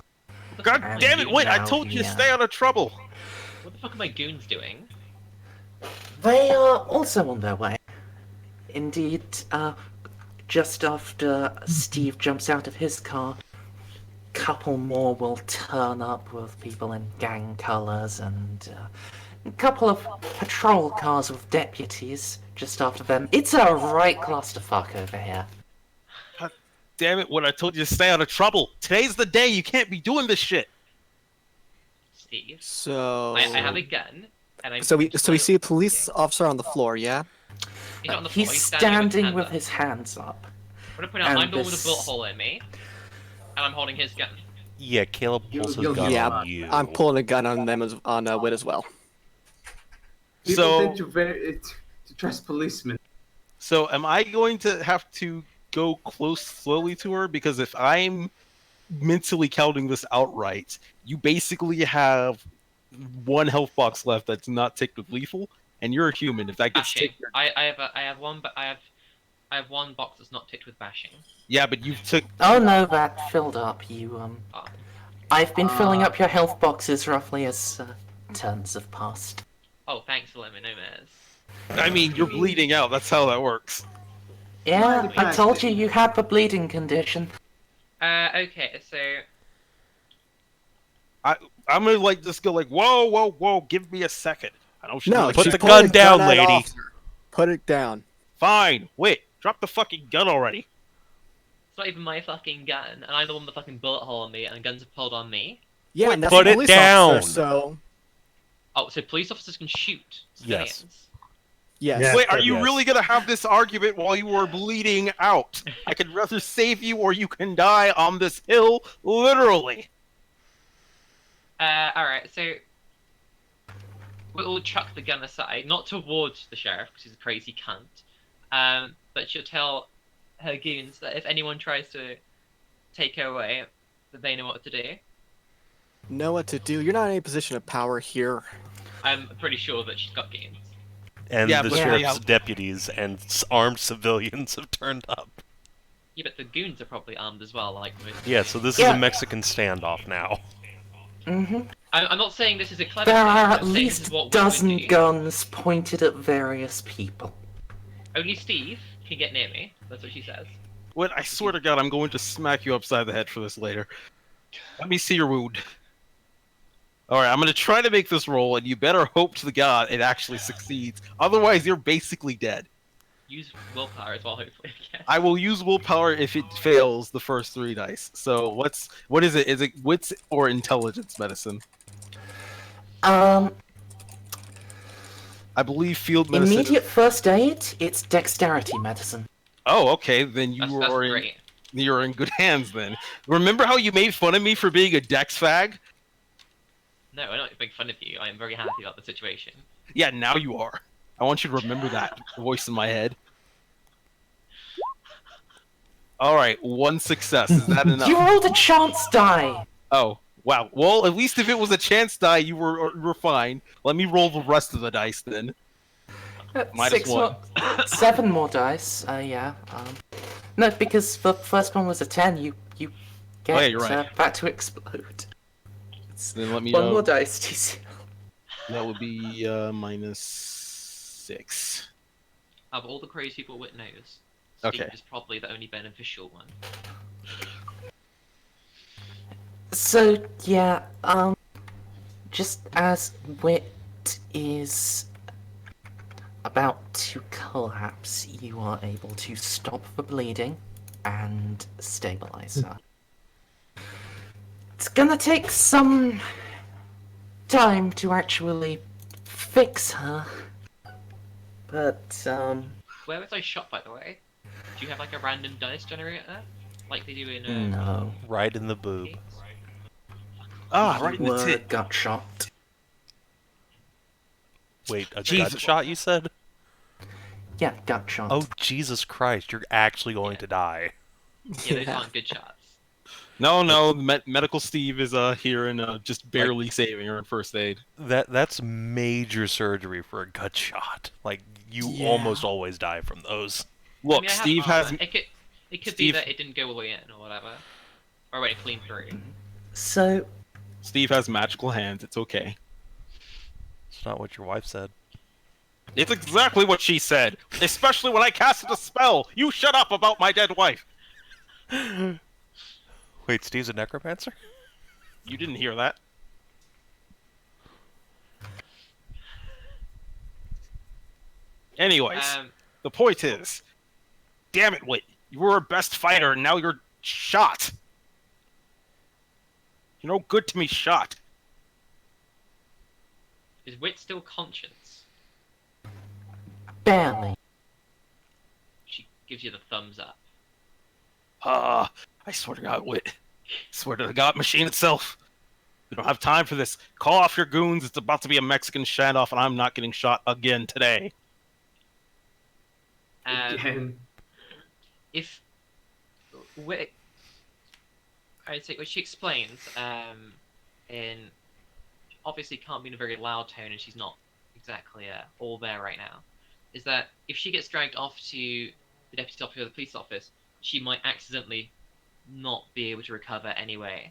God And damn it! Wait, I now told you to the, stay out of trouble. what the fuck are my goons doing? They are also on their way. Indeed, just after Steve jumps out of his car, couple more will turn up with people in gang colours, and a couple of patrol cars with deputies just after them. It's a right clusterfuck over here. Damn it! When I told you to stay out of trouble. Today's the day. You can't be doing this shit. Steve, So I have a gun, and I'm. So we see a police officer on the floor, yeah? He's not on the floor, He's he's standing hands with up. his hands up. I'm gonna point out And I'm the one with a bullet this- hole in me, and I'm holding his gun. Yeah, Caleb pulls his You'll gun Yeah, on you. I'm pulling a gun on them on Wit as well. People tend So, to trust policemen. so am I going to have to go close slowly to her? Because if I'm mentally counting this outright, you basically have one health box left that's not ticked with lethal, and you're a human. If that gets Bashing. ticked, I have one, but I have one box that's not ticked with bashing. yeah, but you've took. Oh no, that filled up. Oh. I've been filling up your health boxes roughly as turns have passed. Oh, thanks for letting me know, Mares. I mean, you're bleeding out. That's how that works. Yeah, Mighty I told bastard. you have a bleeding condition. Okay, so I'm gonna like just go like, whoa, whoa, whoa, give me a second. I know she's No, like, Put she's the pulling gun a down, at lady. officer. Put it down. fine, wait, drop the fucking gun already. it's not even my fucking gun, and I'm the one with the fucking bullet hole in me, and guns are pulled on me. Yeah, Wait, and that's put a it police down. officer, so Oh, so police officers can shoot Yes. civilians. yes. Yeah. Wait, are you Yes. really gonna have this argument while you are bleeding out? I could rather save you or you can die on this hill, literally. Alright, so we'll chuck the gun aside, not towards the sheriff, because he's a crazy cunt. But she'll tell her goons that if anyone tries to take her away, that they know what to do. Know what to do. You're not in any position of power here. I'm pretty sure that she's got goons. And Yeah, the but sheriff's they have- deputies and armed civilians have turned up. Yeah, but the goons are probably armed as well, like most. Yeah, so this is Yeah. a Mexican standoff now. I'm not saying this is a clever There thing, are I'm at saying this is least what a we would dozen do. guns pointed at various people. Only Steve can get near me. That's what she says. What? I swear to God, I'm going to smack you upside the head for this later. Let me see your wound. Alright, I'm gonna try to make this roll, and you better hope to the God it actually succeeds. Otherwise, you're basically dead. Use willpower as well, hopefully. I guess. I will use willpower if it fails the first 3 dice. So what is it? Is it wits or intelligence medicine? Um, I believe field medicine. immediate first aid, it's dexterity medicine. Oh, okay. Then That's are in, great. you're in good hands. Then remember how you made fun of me for being a dex fag? No, I'm not making fun of you. I am very happy about the situation. Yeah, now you are. I want you to remember that voice in my head. All right, 1 success. Is that enough? You rolled a chance die! Oh, wow. Well, at least if it was a chance die, you were fine. Let me roll the rest of the dice then. Minus 1. 7 more dice, yeah. No, because the first one was a 10, you get Oh, yeah, you're right. back to explode. Then let me. One more dice, TC. That would be minus 6. Of all the crazy people Wit knows, Steve Okay. is probably the only beneficial one. So, yeah, just as Wit is about to collapse, you are able to stop the bleeding and stabilize her. It's gonna take some time to actually fix her, but, Where was I shot, by the way? Do you have like a random dice generator? Like they do in no. Right in the boob. games? Ah, right in the Were tit. gut shot. Wait, a Jesus. gut shot, you said? Yeah, gut shot. Oh, Jesus Christ, you're actually going to die. Yeah, those aren't good shots. No, medical Steve is here and just barely saving her in first aid. That's major surgery for a gut shot. Like, you Yeah. almost always die from those. Look, I mean, I have Steve armor. has It could be Steve- that it didn't go all the way in or whatever. Or wait, clean through. So, Steve has magical hands. It's okay. It's not what your wife said. It's exactly what she said. Especially when I casted a spell. You shut up about my dead wife. Wait, Steve's a necromancer? You didn't hear that. Anyways, the point is, damn it, Wit, you were our best fighter, and now you're shot. You're no good to me shot. Is Wit still conscious? barely. She gives you the thumbs up. I swear to God, Wit. Swear to the God machine itself. We don't have time for this. Call off your goons. It's about to be a Mexican standoff, and I'm not getting shot again today. Again. If Wit, I'd say what she explains, in obviously can't be in a very loud tone, and she's not exactly all there right now, is that if she gets dragged off to the deputy officer of the police office, she might accidentally not be able to recover anyway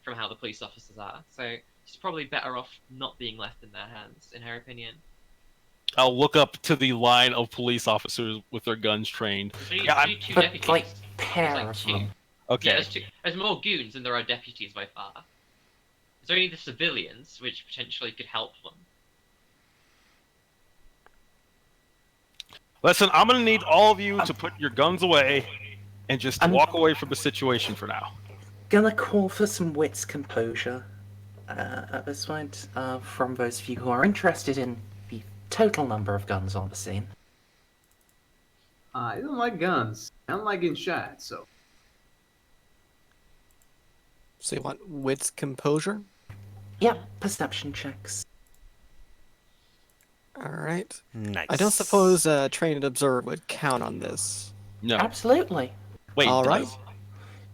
from how the police officers are. So she's probably better off not being left in their hands, in her opinion. I'll look up to the line of police officers with their guns trained. There's only two But, deputies. like, There's pair like of two. them. Okay. Yeah, there's more goons than there are deputies by far. There's only the civilians, which potentially could help them. Listen, I'm gonna need all of you to put your guns away and just walk away from the situation for now. Gonna call for some wits composure at this point from those of you who are interested in the total number of guns on the scene. I don't like guns. I don't like getting shot, so. So you want wits composure? Yep, perception checks. All right. Nice. I don't suppose train and observe would count on this. No. Absolutely. Wait. All right. does-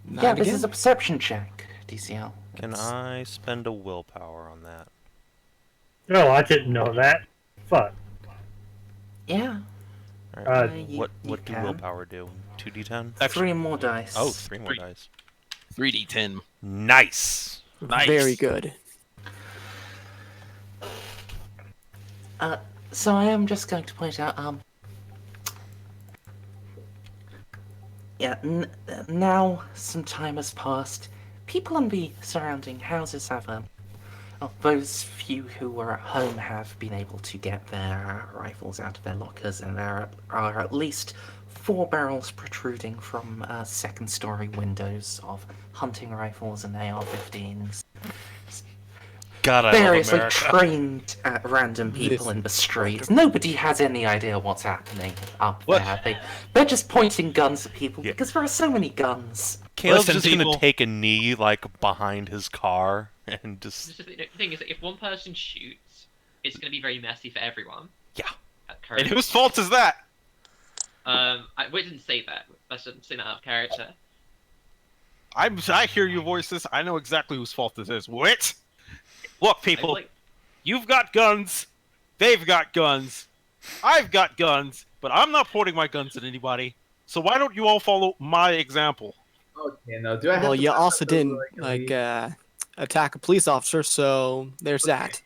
Not Yeah, this again. is a perception check, DCL. Can I spend a willpower on that? Oh, I didn't know that. Fuck. Yeah. All right. you- what you do can. willpower do? 2d10? Extra. 3 more dice. Oh, 3 more dice. 3d10. Nice. Nice. Very good. So I am just going to point out, yeah, now some time has passed. People in the surrounding houses have, those few who were at home have been able to get their rifles out of their lockers, and there are at least 4 barrels protruding from second-story windows of hunting rifles and AR-15s. God, I Variously love America. trained random people in the streets. Nobody has any idea what's happening up What? there. They're just pointing guns at people because there are so many guns. Caleb's Listen, just gonna people. take a knee, like, behind his car and just... The thing is that if one person shoots, it's going to be very messy for everyone. Yeah. And whose fault is that? We didn't say that. I shouldn't say that out of character. I hear your voices. I know exactly whose fault this is. Wit! Look, people. You've got guns. They've got guns. I've got guns. But I'm not pointing my guns at anybody. So why don't you all follow my example? Okay, now do I have Well, to you pass also that over didn't like attack a police officer, so there's that.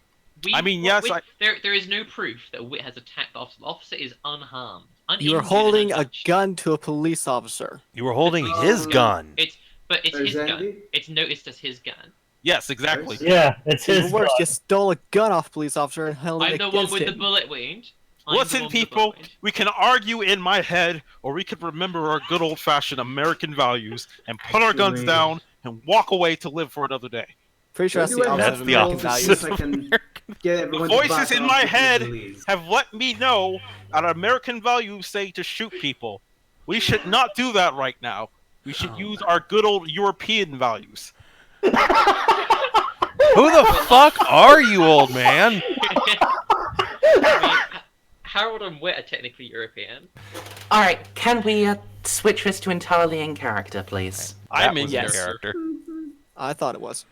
I mean, yes, There is no proof that Wit has attacked the officer. The officer is unharmed. You were uninjured and holding a untouched. gun to a police officer. You were holding his gun. It's There's his gun. Andy? It's noticed as his gun. Yes, exactly. Yeah, it's his Even worse, gun. you stole a gun off a police officer and held it I'm the one against with the him. bullet wound. I'm the one Listen, with the people, bullet wound. we can argue in my head, or we could remember our good old-fashioned American values and put our guns Actually- down and walk away to live for another day. Pretty sure that's the Do I opposite That's of the American opposite. values. I can get everyone The to voices back in off my if you head please. have let me know that American values say to shoot people. We should not do that right now. We should use our good old European values. Who the fuck are you, old man? I mean, Harold and Wit are technically European. Alright, can we switch this to entirely in character, please? I'm That in was yes. character. I thought it was.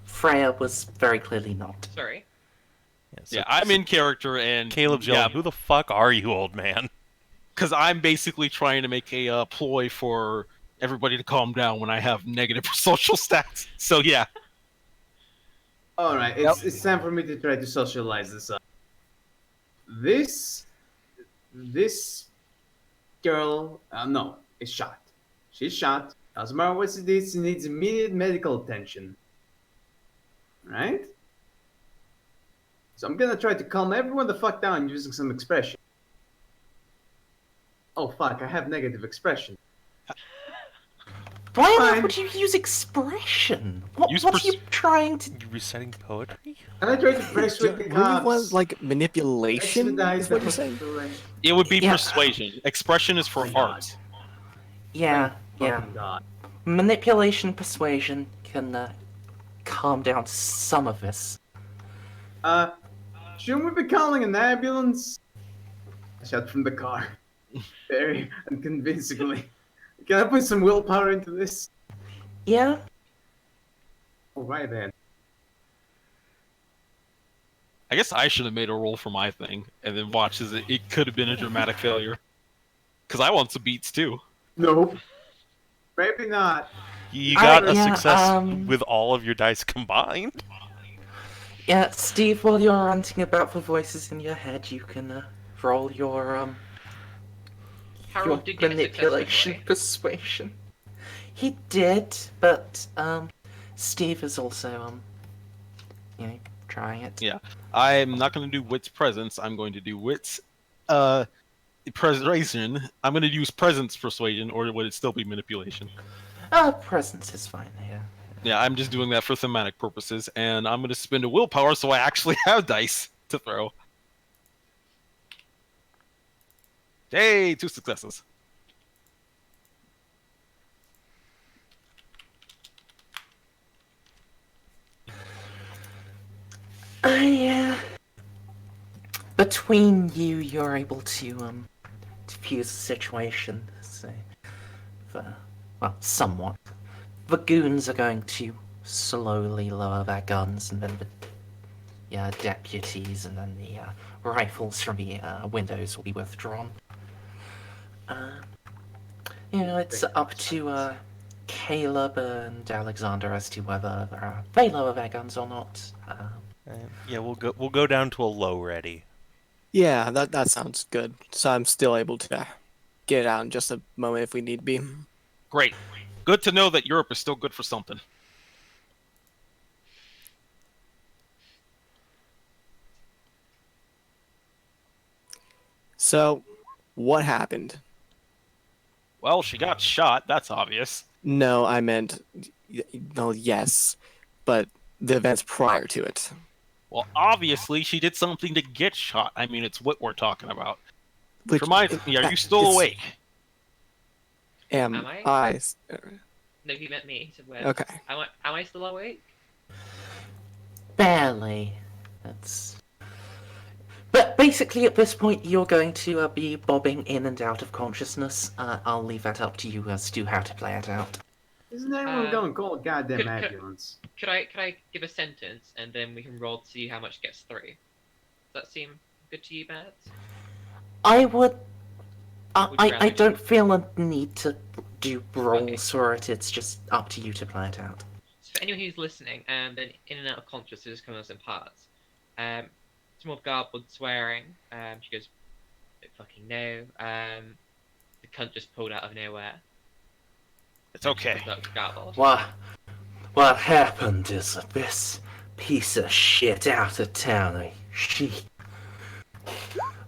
Freya was very clearly not. Sorry. Yeah, I'm in character, and Caleb's yeah, yelling, who the fuck are you, old man? because I'm basically trying to make a ploy for everybody to calm down when I have negative social stats. So yeah, All right, it's time for me to try to socialize this up. This girl, no, is shot. She's shot. Doesn't matter what it is, she needs immediate medical attention. Right? So I'm gonna try to calm everyone the fuck down using some expression. Oh fuck, I have negative expression. Why on earth Fine. would you use expression? What Use are you trying to... You reciting poetry? Can I try to persuade the Really cops? want like manipulation? Expedite Is what the you're saying? hospital? it would be Yeah. persuasion. Expression is for Why not? art. Yeah, Thank yeah. fucking God. Manipulation, persuasion can calm down some of this. Shouldn't we be calling an ambulance? I shout from the car. Very unconvincingly. Can I put some willpower into this? Yeah? Alright then. I guess I should have made a roll for my thing, and then watch as it could have been a dramatic failure. Because I want some beats too. Nope. Maybe not. You got a yeah, success with all of your dice combined. Yeah, Steve, while you're ranting about the voices in your head, you can roll your Harold did get a manipulation success. persuasion. He did, but Steve is also trying it. Yeah. I'm not going to do wits presence. I'm going to do wits persuasion. I'm going to use presence persuasion, or would it still be manipulation? Presence is fine here. Yeah, I'm just doing that for thematic purposes, and I'm going to spend a willpower so I actually have dice to throw. Hey, 2 successes. Between you, you're able to diffuse the situation. So, somewhat. The goons are going to slowly lower their guns, and then the deputies and then the rifles from the windows will be withdrawn. It's up to Caleb and Alexander as to whether they lower their guns or not. Yeah, we'll go down to a low ready. Yeah, that sounds good. So I'm still able to get out in just a moment if we need be. Great. Good to know that Europe is still good for something. So, what happened? Well, she got shot. That's obvious. No, I meant, well, yes, but the events prior to it. Well, obviously, she did something to get shot. I mean, it's what we're talking about. Which, Remind me, are you still awake? Am I? I? No, he meant me. He said, "Where?" Okay. Am I still awake? Barely. But basically, at this point, you're going to be bobbing in and out of consciousness. I'll leave that up to you as to how to play it out. Isn't anyone going to call a goddamn could- ambulance? Could I give a sentence and then we can roll to see how much gets through? Does that seem good to you, Mads? I would. Would you I rather don't feel a need to do rolls for it. It's just up to you to play it out. So for anyone who's listening and then in and out of consciousness, just coming in parts. Some more garbled swearing. She goes, "Don't fucking know." The cunt just pulled out of nowhere. It's okay. That was garbled. What happened is that this piece of shit out of town,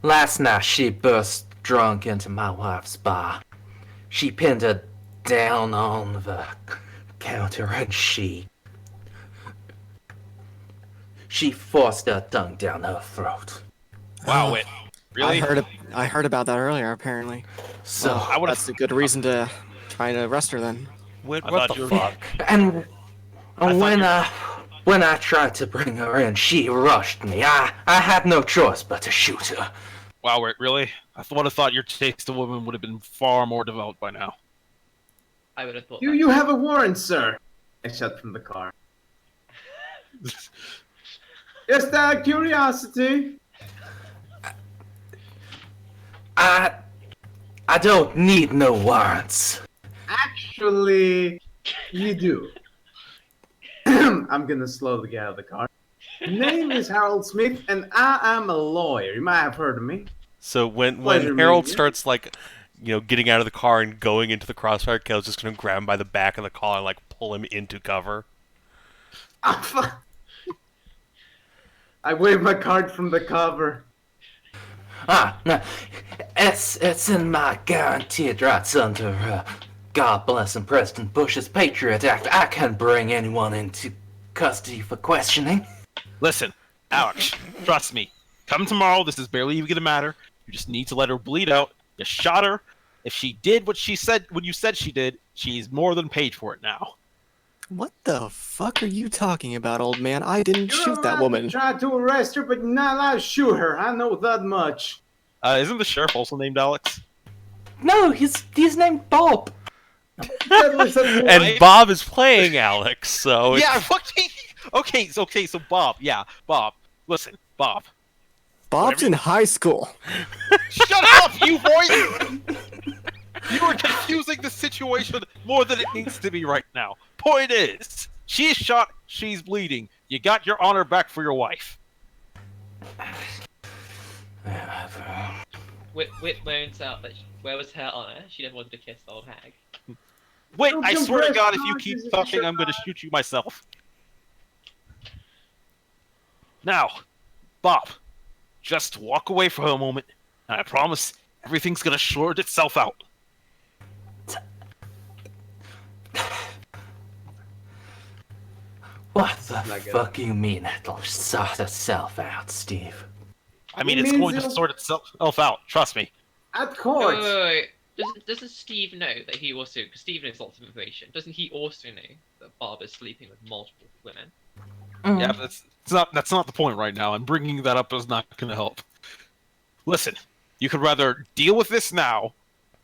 last night she burst drunk into my wife's bar. She pinned her down on the counter and she forced her tongue down her throat. Wow, wait. Really? I heard about that earlier. Apparently, So I would've- that's a good reason to try to arrest her then. What thought the you were- fuck? And thought when I tried to bring her in, she rushed me. I had no choice but to shoot her. Wow, wait, really? I would have thought your taste of women would have been far more developed by now. I would have thought. Do that. you have a warrant, sir? I shout from the car. Just out of curiosity. I don't need no warrants. Actually, you do. I'm gonna slowly get out of the car. Name is Harold Smith, and I am a lawyer. You might have heard of me. So when Pleasure Harold meeting you. starts getting out of the car and going into the crossfire, Kale's just gonna grab him by the back of the collar and pull him into cover. Ah, fuck. I wave my card from the cover. No, it's in my guaranteed rights under God bless and President Bush's Patriot Act. I can bring anyone into custody for questioning. Listen, Alex, trust me. Come tomorrow, this is barely even gonna matter. You just need to let her bleed out. You shot her. If she did what she said when you said she did, she's more than paid for it now. What the fuck are you talking about, old man? I didn't You're shoot that allowed woman. to try to arrest her, but you're not allowed to shoot her. I know that much. Isn't the sheriff also named Alex? No, he's named Bob. That was a And Bob is playing Alex, so Yeah, fucking. Okay, so Bob. Yeah, Bob. Listen, Bob. Bob's Whatever in high school. Shut up, you boys! You are confusing the situation more than it needs to be right now. Point is, she's shot, she's bleeding. You got your honor back for your wife. Whit moans out that where was her honor? She never wanted to kiss the old hag. Wait, Don't I swear to compress God, if you charges keep if you talking, shut I'm going to up. shoot you myself. Now, Bob, just walk away for a moment, and I promise everything's going to sort itself out. What the Like a- fuck you mean it'll sort itself out, Steve? I mean, It it's means going to it'll- sort itself out, trust me. At Wait, court. wait, wait, wait. Doesn't Steve know that he also, because Steve knows lots of information, doesn't he also know that Bob is sleeping with multiple women? Yeah, but that's not the point right now, and bringing that up is not going to help. Listen, you could rather deal with this now,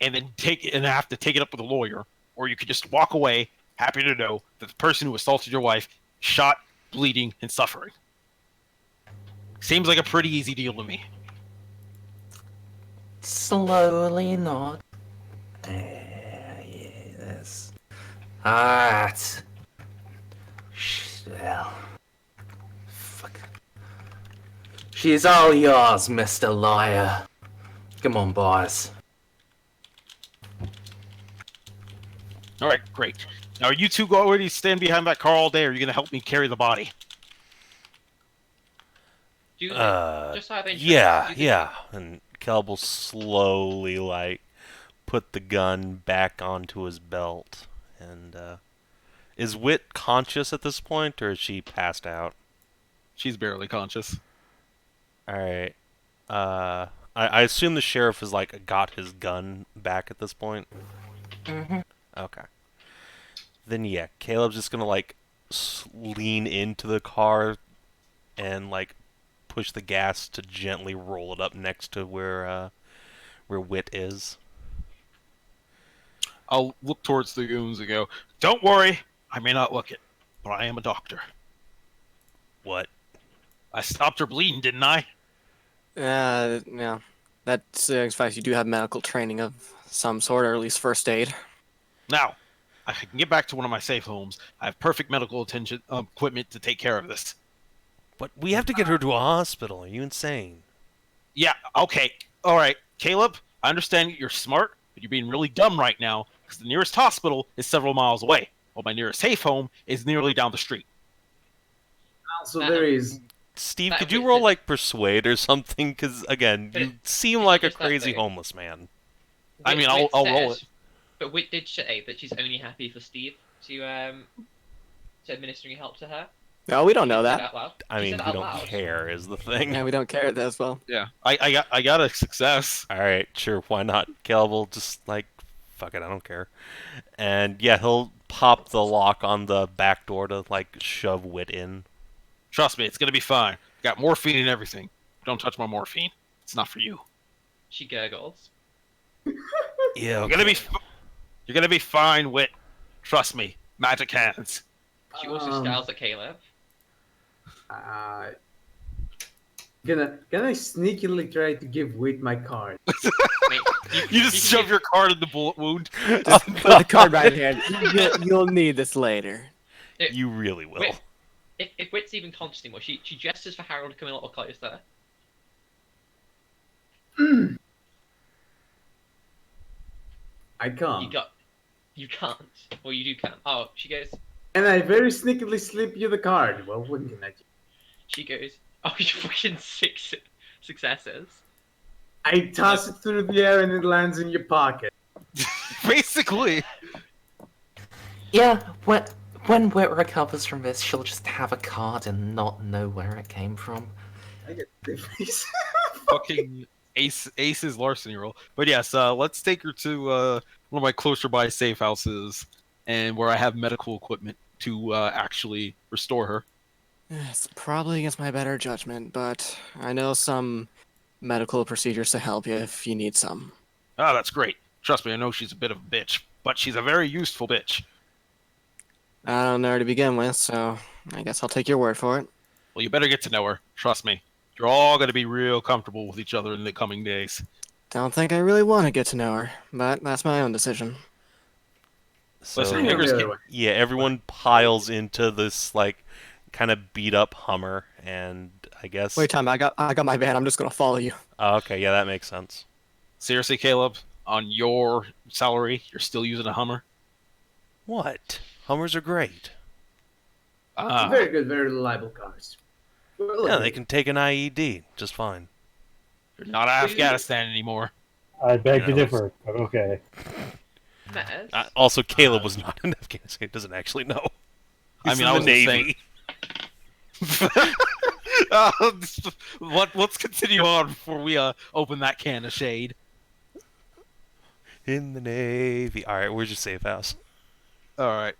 and then have to take it up with a lawyer, or you could just walk away, happy to know that the person who assaulted your wife is shot, bleeding, and suffering. Seems like a pretty easy deal to me. Slowly nod. Yes. Alright. Well. Fuck. She's all yours, Mr. Lawyer. Come on, boys. All right, great. Now, are you two already stand behind that car all day, or are you going to help me carry the body? Do you, just out of interest, yeah, do you think- yeah. And Caleb will slowly, like, put the gun back onto his belt. And, is Wit conscious at this point, or is she passed out? She's barely conscious. Alright. I assume the sheriff has, like, got his gun back at this point? Mm-hmm. Okay. Then, yeah, Caleb's just gonna, like, lean into the car and, like, push the gas to gently roll it up next to where Wit is. I'll look towards the goons and go, "Don't worry, I may not look it, but I am a doctor. What? I stopped her bleeding, didn't I?" Yeah. That signifies you do have medical training of some sort, or at least first aid. Now, I can get back to one of my safe homes. I have perfect medical attention equipment to take care of this. But we have to get her to a hospital. Are you insane? Yeah, okay. All right, Caleb, I understand you're smart, but you're being really dumb right now because the nearest hospital is several miles away, while my nearest safe home is nearly down the street. Also, there is. Steve, That could you was roll, it. like, persuade or something? Because, again, But you seem it's like a just that crazy though. homeless man. I mean, Whit I'll roll said- it. But Whit did say that she's only happy for Steve to administering help to her. No, we don't know She said that. out loud. I She mean, said we out don't loud. care is the thing. Yeah, we don't care as well. Yeah, I got a success. Alright, sure, why not? Caleb will just, like, fuck it, I don't care. And, yeah, he'll pop the lock on the back door to, like, shove Wit in. Trust me, it's gonna be fine. Got morphine and everything. Don't touch my morphine. It's not for you. She gurgles. Yeah, You're gonna be fine, Wit. Trust me. Magic hands. She also scowls at Caleb. Can I sneakily try to give Wit my card? Mate, You just can shove your card in the bullet wound. Just put the card right here. You'll need this later. You really will. Wit, if Wit's even conscious anymore, she gestures for Harold to come a little closer. I can't. You can't. Or you do can't. Oh, she goes. And I very sneakily slip you the card. Well, wouldn't I? She goes. Oh, you fucking six successes. I toss it through the air and it lands in your pocket. Basically. Yeah, when Wit recovers from this, she'll just have a card and not know where it came from. I get the face. Fucking Ace's larceny roll. But yes, let's take her to one of my closer by safe houses, and where I have medical equipment to actually restore her. It's probably against my better judgment, but I know some medical procedures to help you if you need some. Ah, that's great. Trust me, I know she's a bit of a bitch, but she's a very useful bitch. I don't know her to begin with, so I guess I'll take your word for it. Well, you better get to know her. Trust me. You're all going to be real comfortable with each other in the coming days. Don't think I really want to get to know her, but that's my own decision. So Listen, I know Niggers the can't- other way. yeah, everyone piles into this like kind of beat up Hummer, and I guess. Wait, time. I got my van. I'm just gonna follow you. Oh, okay, yeah, that makes sense. Seriously, Caleb, on your salary, you're still using a Hummer? What? Hummers are great. Ah, Very good, very reliable cars. Well, Yeah, they can take an IED just fine. you're not Afghanistan anymore. I beg to Yeah, differ, but okay. Mez, Also, Caleb was not in Afghanistan. He doesn't actually know. I He's mean, in I the was just Navy. Let's continue on before we open that can of shade. In the Navy. All right, where's your safe house? All right.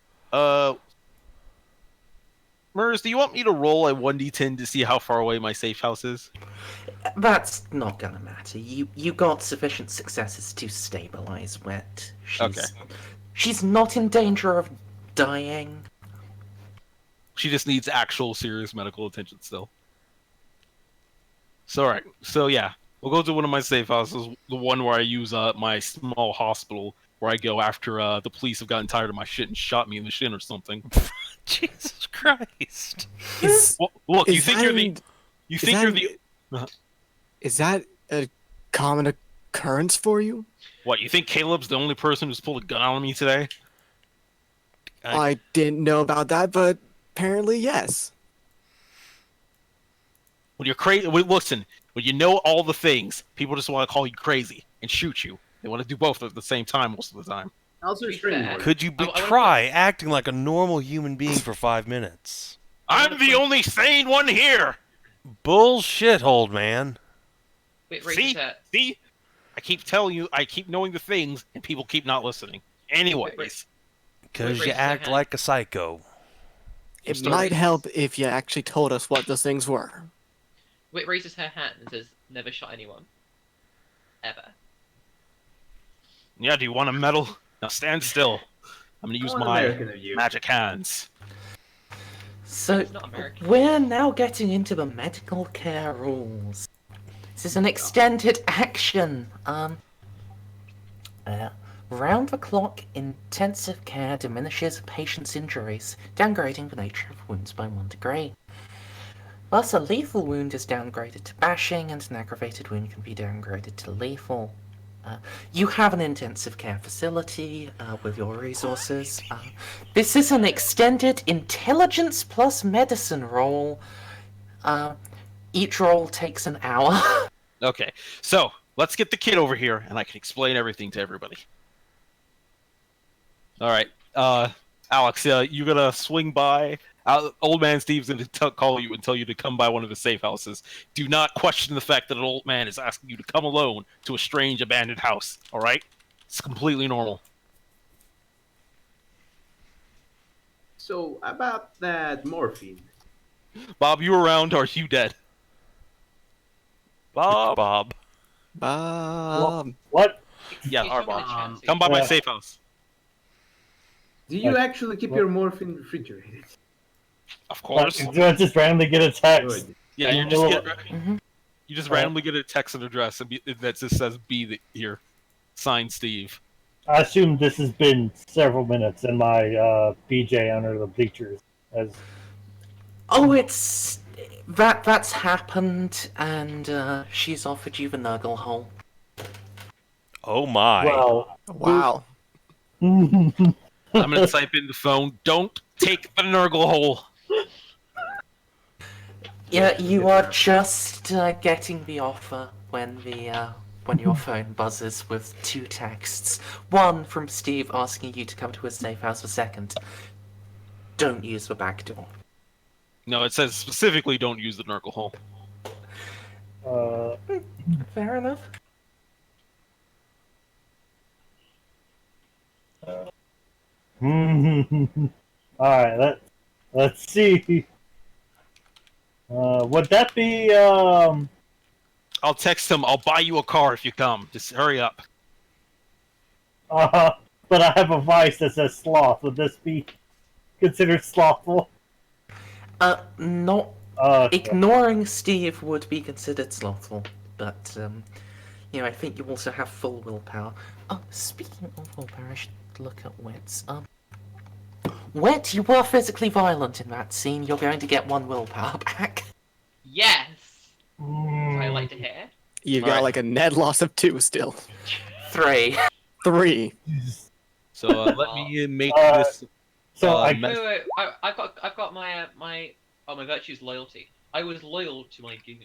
Mers, do you want me to roll a 1d10 to see how far away my safe house is? That's not gonna matter. You got sufficient successes to stabilize Wet. Okay. She's not in danger of dying. She just needs actual serious medical attention still. So, all right. So, yeah. We'll go to one of my safe houses, the one where I use my small hospital, where I go after the police have gotten tired of my shit and shot me in the shin or something. Jesus Christ. Is Well, look, you is think that you're the... an- You is think that you're an- the... is that a common occurrence for you? What, you think Caleb's the only person who's pulled a gun on me today? I didn't know about that, but apparently yes. When you're crazy... Listen, when you know all the things, people just want to call you crazy and shoot you. They want to do both at the same time most of the time. Also, To be restraining fair, order. Could you I wanna try acting like a normal human being for 5 minutes? I'm the only sane one here! Bullshit, old man. wait, See? See? I keep telling you, I keep knowing the things, and people keep not listening. Anyways. Because Wait, you raise act your hand. like a psycho. It still- might help if you actually told us what those things were. Wit raises her hand and says, "Never shot anyone, ever." Yeah, do you want a medal? Now stand still. I'm gonna use How my American of you. magic hands. So It's not American. we're now getting into the medical care rules. This is an extended action. Round the clock intensive care diminishes a patient's injuries, downgrading the nature of wounds by 1 degree. Thus, a lethal wound is downgraded to bashing, and an aggravated wound can be downgraded to lethal. You have an intensive care facility with your resources. This is an extended intelligence plus medicine roll. Each roll takes an hour. Okay, so let's get the kid over here, and I can explain everything to everybody. All right, Alex, you gonna swing by? Old man Steve's gonna call you and tell you to come by one of the safe houses. Do not question the fact that an old man is asking you to come alone to a strange abandoned house. All right, it's completely normal. So, about that morphine. Bob, you around? Or are you dead? Bob, Bob. What? yeah, He's our not gonna Bob. chance Come by you. my Yeah. safe house. Do you What? actually keep What? your morphine refrigerated? Of course. Do I just randomly get a text? Good. Yeah, you Well, just Mhm. you just randomly get a text and address and that just says "B" here, signed Steve. I assume this has been several minutes in my BJ under the bleachers. As Oh, that's happened, and she's offered you the nuggle hole. Oh my. well, Wow. I'm gonna type in the phone. Don't take the Nurgle hole. Yeah, you are just getting the offer when your phone buzzes with 2 texts. One from Steve asking you to come to his safe house. The second, don't use the back door. No, it says specifically don't use the Nurgle hole. Uh, Fair enough. Alright, let's see. Would that be, I'll text him. I'll buy you a car if you come. Just hurry up. uh, but I have a vice that says sloth. Would this be considered slothful? Not Okay. ignoring Steve would be considered slothful, but I think you also have full willpower. Speaking of willpower, I should look at wits. Wit, you were physically violent in that scene. You're going to get 1 willpower back. Yes! I like to hear. You've got Alright. like a net loss of 2 still. 3. 3. So let me make Uh, this. So I Wait. I've got my my virtue's loyalty. I was loyal to my goons.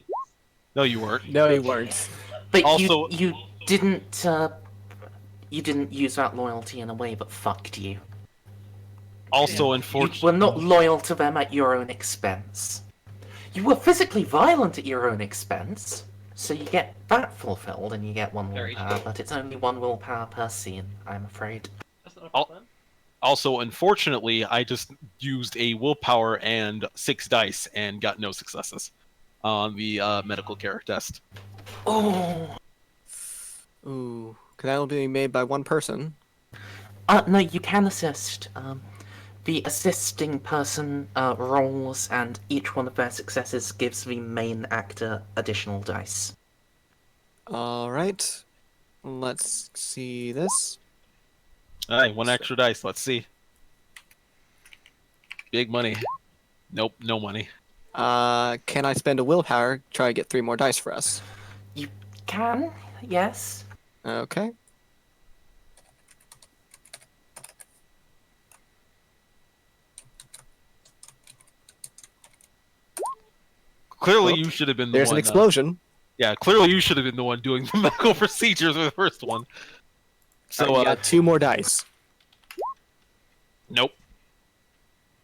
No, you weren't. No, you weren't. But Also- you didn't use that loyalty in a way that fucked you. Also, You unfortunately, were not loyal to them at your own expense. You were physically violent at your own expense, so you get that fulfilled and you get 1 Very willpower, true. but it's only 1 willpower per scene, I'm afraid. That's not a I'll- problem. unfortunately, I just used a willpower and 6 dice and got no successes on the medical care test. Oh! Ooh. Can that only be made by one person? No, you can assist. The assisting person rolls, and each one of their successes gives the main actor additional dice. Alright. Let's see this. All right, 1 extra dice. Let's see. Big money. Nope, no money. Can I spend a willpower, try to get 3 more dice for us? You can, yes. Okay. Clearly, Oh, you should have been the There's one. an explosion. Yeah, clearly you should have been the one doing the medical procedures with the first one. So, Alright, you got 2 more dice. nope.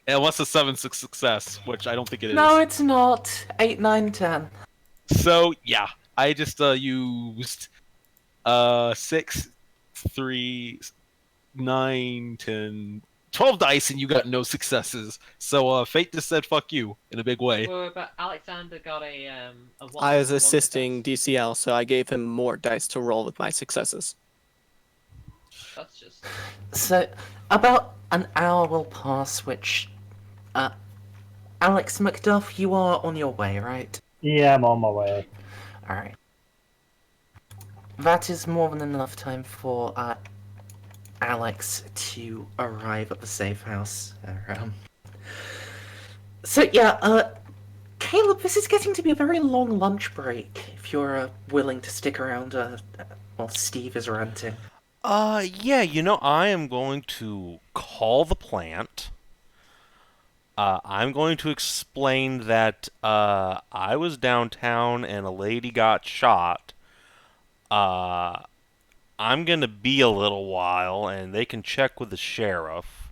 Unless it's 7 success, which I don't think it is. No, it's not. 8, 9, 10. So yeah, I just used 6, 3, 9, 10, 12 dice, and you got no successes. So fate just said "fuck you" in a big way. Well, but Alexander got a one. I was one assisting success. DCL, so I gave him more dice to roll with my successes. That's just. So, about an hour will pass, which... Alex Macduff, you are on your way, right? yeah, I'm on my way. Alright. That is more than enough time for Alex to arrive at the safe house. So yeah, Caleb, this is getting to be a very long lunch break, if you're willing to stick around while Steve is ranting. Yeah, I am going to call the plant. I'm going to explain that I was downtown and a lady got shot. I'm going to be a little while, and they can check with the sheriff.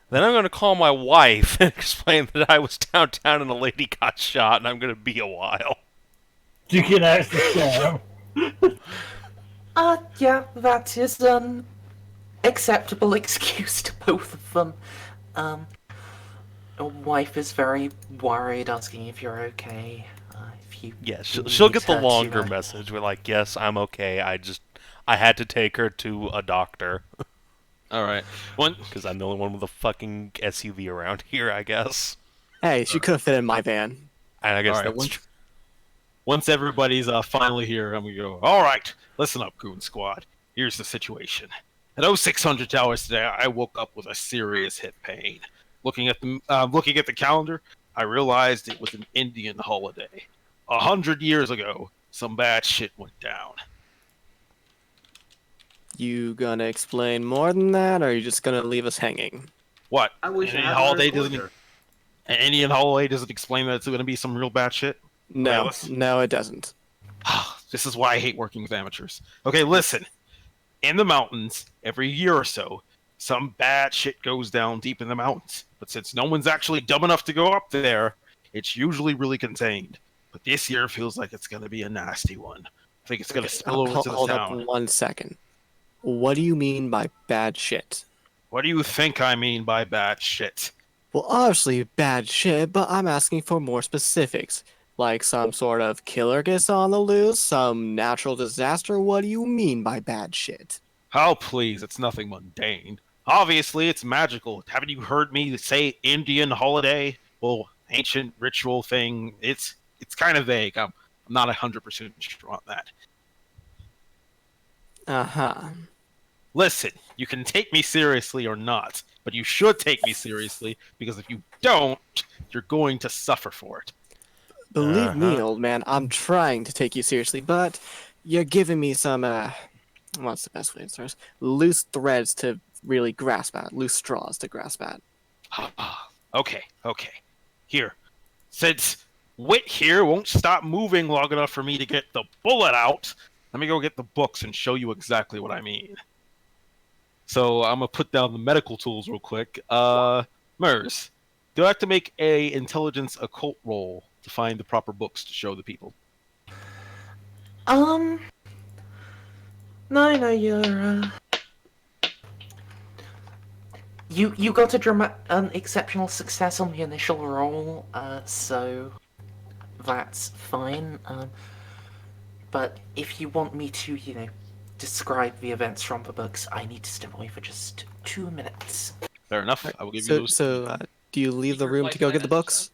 Then I'm going to call my wife and explain that I was downtown and a lady got shot, and I'm going to be a while. You can ask the sheriff. Yeah, that is an acceptable excuse to both of them. Your wife is very worried, asking if you're okay. If you Yeah, she'll need get the her to, longer message. We're like, yes, I'm okay. I had to take her to a doctor All right, one. because I'm the only one with a fucking SUV around here, I guess. Hey, she could have fit in my van. And I guess All right, that's true. Once everybody's finally here, I'm gonna go. All right, listen up, Goon Squad. Here's the situation. At 0600 hours today, I woke up with a serious hip pain. Looking at the calendar, I realized it was an Indian holiday. 100 years ago, some bad shit went down. You gonna explain more than that, or are you just gonna leave us hanging? What? I wish I Indian had holiday a doesn't. recorder. An Indian holiday doesn't explain that it's going to be some real bad shit. No, listen. no, it doesn't. This is why I hate working with amateurs. Okay, listen. In the mountains, every year or so, some bad shit goes down deep in the mountains. But since no one's actually dumb enough to go up there, it's usually really contained. But But this year feels like it's going to be a nasty one. I think it's going to spill over to the Hold up town. 1 second. What do you mean by bad shit? What do you think I mean by bad shit? Well, obviously bad shit, but I'm asking for more specifics. Like some sort of killer gets on the loose, some natural disaster. What do you mean by bad shit? Oh, please, it's nothing mundane. Obviously, it's magical. Haven't you heard me say Indian holiday? Well, ancient ritual thing. It's kind of vague. I'm not 100% sure on that. Uh-huh. Listen, you can take me seriously or not, but you should take me seriously because if you don't, you're going to suffer for it. Believe me, Uh-huh. old man, I'm trying to take you seriously, but you're giving me some, what's the best way to start? Loose threads to really grasp at, loose straws to grasp at. Okay. Here, since Wit here won't stop moving long enough for me to get the bullet out, let me go get the books and show you exactly what I mean. So I'm gonna put down the medical tools real quick. Mers, do I have to make a intelligence occult roll to find the proper books to show the people? No, you're you got an exceptional success on the initial roll, so that's fine. But if you want me to, describe the events from the books, I need to step away for just 2 minutes. Fair enough. Alright, I will give you so, those. do you leave You can the room reply to to go my get the message, books?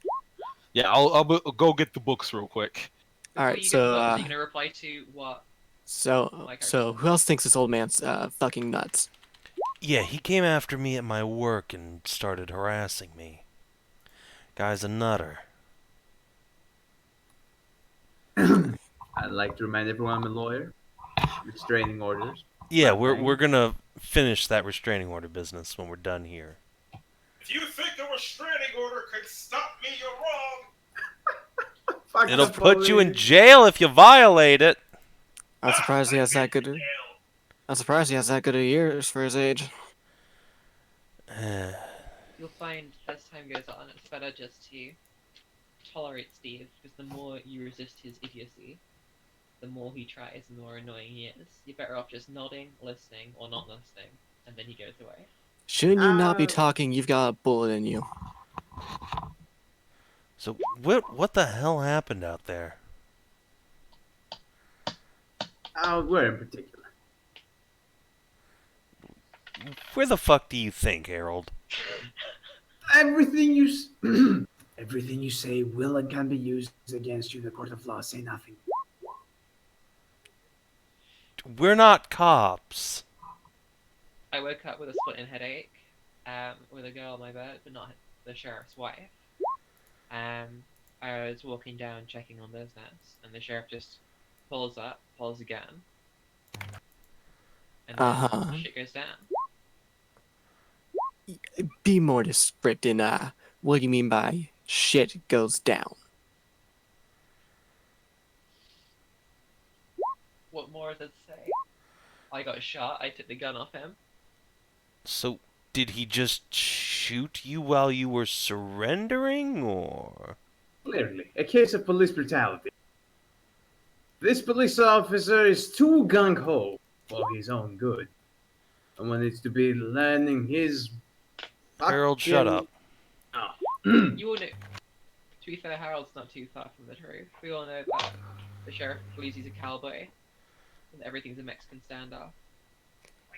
Yeah, I'll go get the books real quick. Before Alright, you get the so, books, are you gonna reply to what? So who else thinks this old man's, fucking nuts? Yeah, he came after me at my work and started harassing me. Guy's a nutter. I'd like to remind everyone I'm a lawyer. Restraining orders. Yeah, Bang, we're bang. we're gonna finish that restraining order business when we're done here. If you think a restraining order could stop me, you're wrong. Fuck It'll the put you in police. jail if you violate it. I'm surprised he has that good. I'm surprised he has that good of years for his age. You'll find as time goes on, it's better just to tolerate Steve, because the more you resist his idiocy, the more he tries, the more annoying he is. You're better off just nodding, listening, or not listening, and then he goes away. Shouldn't you not be Uh, talking? You've got a bullet in you. So what the hell happened out there? where in particular? Where the fuck do you think, Harold? Everything you everything you say will and can be used against you in the court of law. Say nothing. We're not cops. I woke up with a splitting headache, with a girl on my bed, but not the sheriff's wife. I was walking down checking on business, and the sheriff just pulls up, pulls again, and then shit goes down. Be more descriptive in what do you mean by shit goes down? What more is there to say? I got shot, I took the gun off him. So did he just shoot you while you were surrendering, or? Clearly, a case of police brutality. This police officer is too gung ho for his own good, and when it's to be landing his Harold, shut up. Oh. You all know. To be fair, Harold's not too far from the truth. We all know that the sheriff believes he's a cowboy, and everything's a Mexican standoff.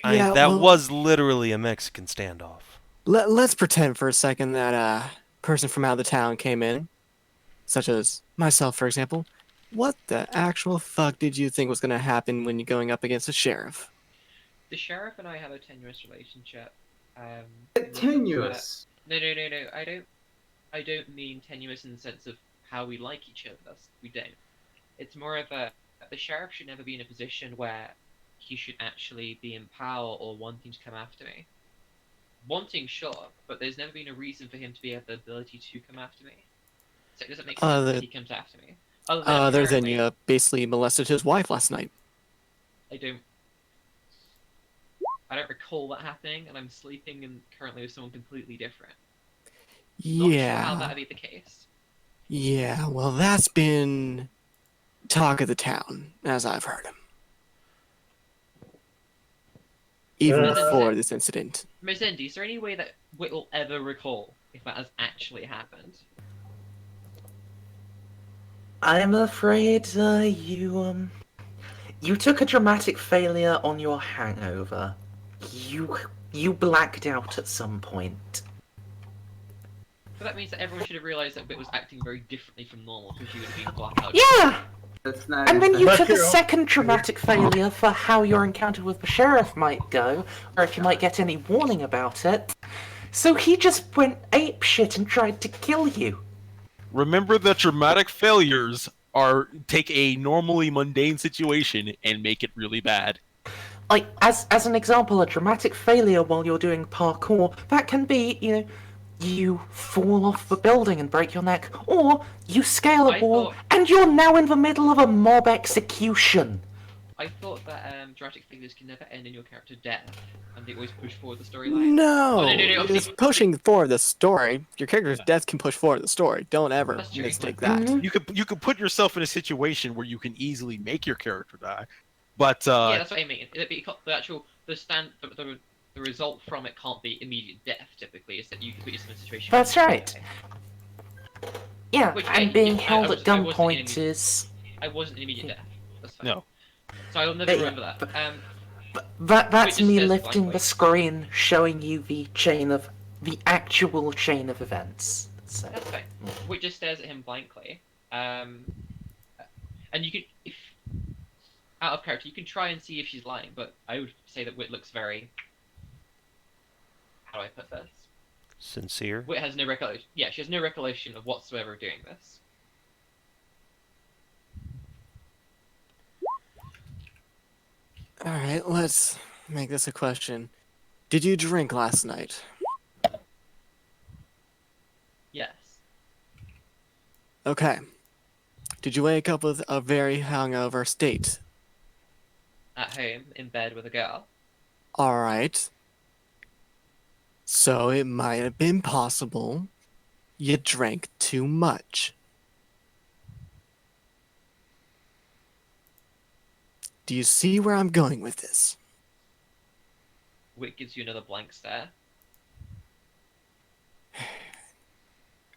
That was literally a Mexican standoff. Let's pretend for a second that a person from out of the town came in, such as myself, for example. What the actual fuck did you think was going to happen when you're going up against a sheriff? The sheriff and I have a tenuous relationship. Tenuous. No. I don't mean tenuous in the sense of how we like each other. We don't. It's more of the sheriff should never be in a position where he should actually be in power or wanting to come after me. Wanting, sure, but there's never been a reason for him to be have the ability to come after me. So it doesn't make sense that he comes after me. Other than you basically molested his wife last night. I don't recall that happening, and I'm sleeping and currently with someone completely different. Not sure how Yeah. that'd be the case. Yeah, well, that's been talk of the town, as I've heard. Even Uh, before this incident. Mozendi, is there any way that Wit will ever recall if that has actually happened? I'm afraid you took a dramatic failure on your hangover. You blacked out at some point. But that means that everyone should have realised that Wit was acting very differently from normal because you would have been blackout. Yeah! That's not And then you But took a you're- second dramatic failure for how your encounter with the sheriff might go, or if you might get any warning about it. So he just went apeshit and tried to kill you. Remember that dramatic failures are take a normally mundane situation and make it really bad. Like, as an example, a dramatic failure while you're doing parkour, that can be, you fall off the building and break your neck, or you scale a I wall thought- and you're now in the middle of a mob execution. I thought that dramatic failures can never end in your character death, and they always push forward the storyline. No, Oh, no, it's obviously- pushing forward the story. Your character's death can push forward the story. Don't ever That's true. mistake that. Mhm. You could put yourself in a situation where you can easily make your character die, but Yeah, that's what I mean. The result from it can't be immediate death. Typically, is that you can put yourself in a situation. That's where you right. die. Yeah, Which, and yeah, being I held was- at I wasn't gunpoint in is... I wasn't in immediate death. That's fine. no. So I'll never Yeah, remember but- that. That's just me says lifting blankly. the screen, showing you the actual chain of events. So, That's fine. Wit just stares at him blankly. And you can, if out of character, you can try and see if she's lying, but I would say that Wit looks very. How do I put this? Sincere. Wit has no recollection. Yeah, she has no recollection of whatsoever of doing this. Alright, let's make this a question. Did you drink last night? Yes. Okay. Did you wake up with a very hungover state? At home, in bed with a girl. Alright. So it might have been possible you drank too much. Do you see where I'm going with this? Wit gives you another blank stare.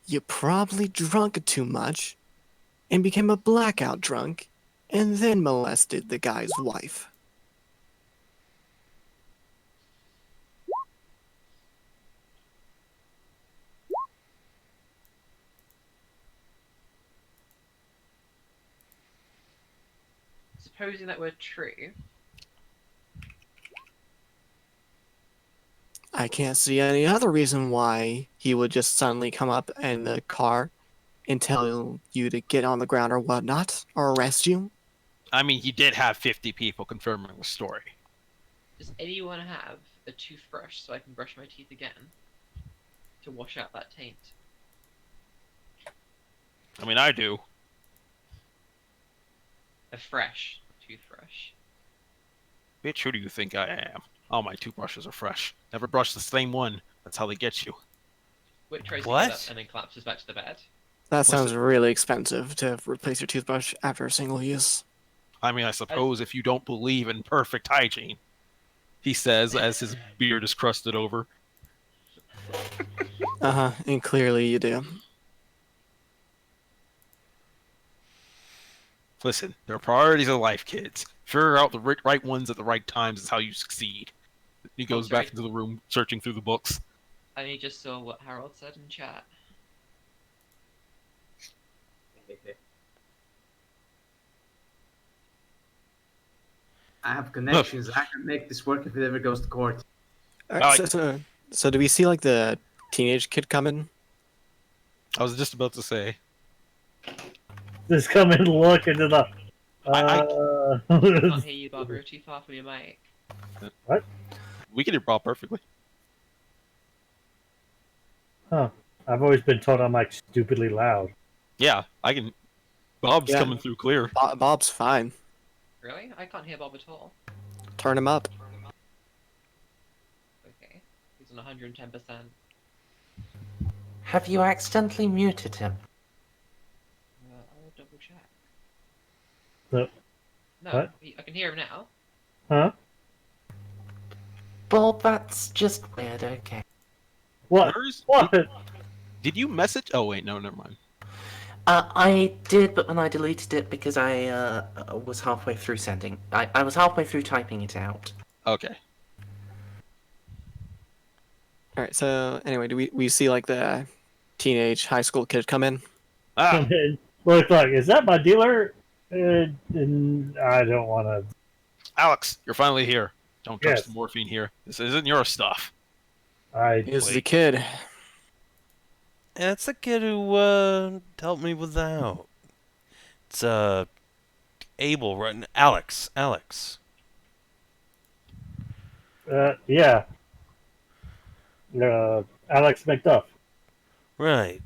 You probably drunk too much and became a blackout drunk and then molested the guy's wife. Supposing that were true, I can't see any other reason why he would just suddenly come up in the car and tell you to get on the ground or whatnot, or arrest you. I mean, he did have 50 people confirming the story. does anyone have a toothbrush so I can brush my teeth again to wash out that taint? I mean, I do. A fresh toothbrush. Bitch, who do you think I am? All my toothbrushes are fresh. Never brush the same one. That's how they get you. Wit tries to What? get up and then collapses back to the bed. That sounds really expensive to replace your toothbrush after a single use. I mean, I suppose if you don't believe in perfect hygiene, he says as his beard is crusted over. Uh-huh, and clearly you do. Listen, there are priorities of life, kids. Figure out the right ones at the right times is how you succeed. He goes sorry. back into the room, searching through the books. I only just saw what Harold said in chat. I have connections. I can make this work if it ever goes to court. Alright, so do we see like the teenage kid coming? I was just about to say. Just come and look into the. I can't hear you, Barbara. You're too far from your mic. We can hear Bob perfectly. Huh. I've always been told I'm like stupidly loud. Yeah, I can. Bob's Yeah. coming through clear. Bob's fine. Really? I can't hear Bob at all. Turn him up. Okay. He's on 110%. have you accidentally muted him? So, No, What? I can hear him now. huh? Well, that's just weird, okay. What? Where's What? did you message? Oh wait, no, never mind. I did, but then I deleted it because I was halfway through sending. I was halfway through typing it out. Okay. All right. So anyway, do we see like the teenage high school kid come in? Ah, And then, look, is that my dealer? And I don't want to. Alex, you're finally here. Don't touch Yes. the morphine here. This isn't your stuff. Here's the Wait. kid. It's the kid who helped me with the out. It's Abel, right? Alex. Yeah. Alex McDuff. Right.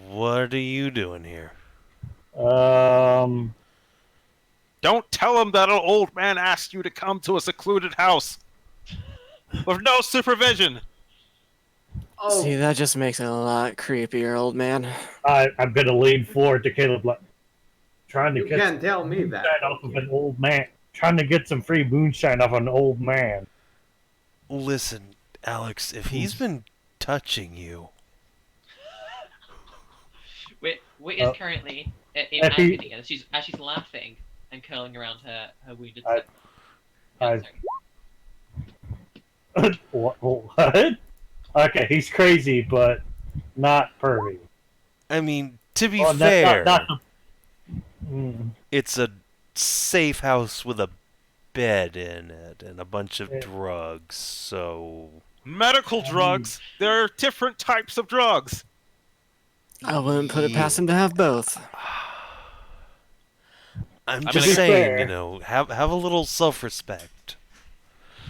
What are you doing here? Um, Don't tell him that an old man asked you to come to a secluded house with no supervision. Oh, See, that just makes it a lot creepier, old man. I'm gonna lean forward to Caleb, trying to you get can't tell me that. moonshine off of an old man. Trying to get some free moonshine off an old man. Listen, Alex, if he's been touching you, Wit is Oh. currently in If he- agony, and she's laughing and curling around her wounded. I- side. Yeah, I- sorry. What? Okay, he's crazy, but not pervy. I mean, to be Well, fair, not the- Mm, it's a safe house with a bed in it and a bunch of Yeah. drugs, so Medical drugs. There are different types of drugs. I wouldn't put it past him to have both. I'm I just mean, saying, fair. you know, have a little self-respect.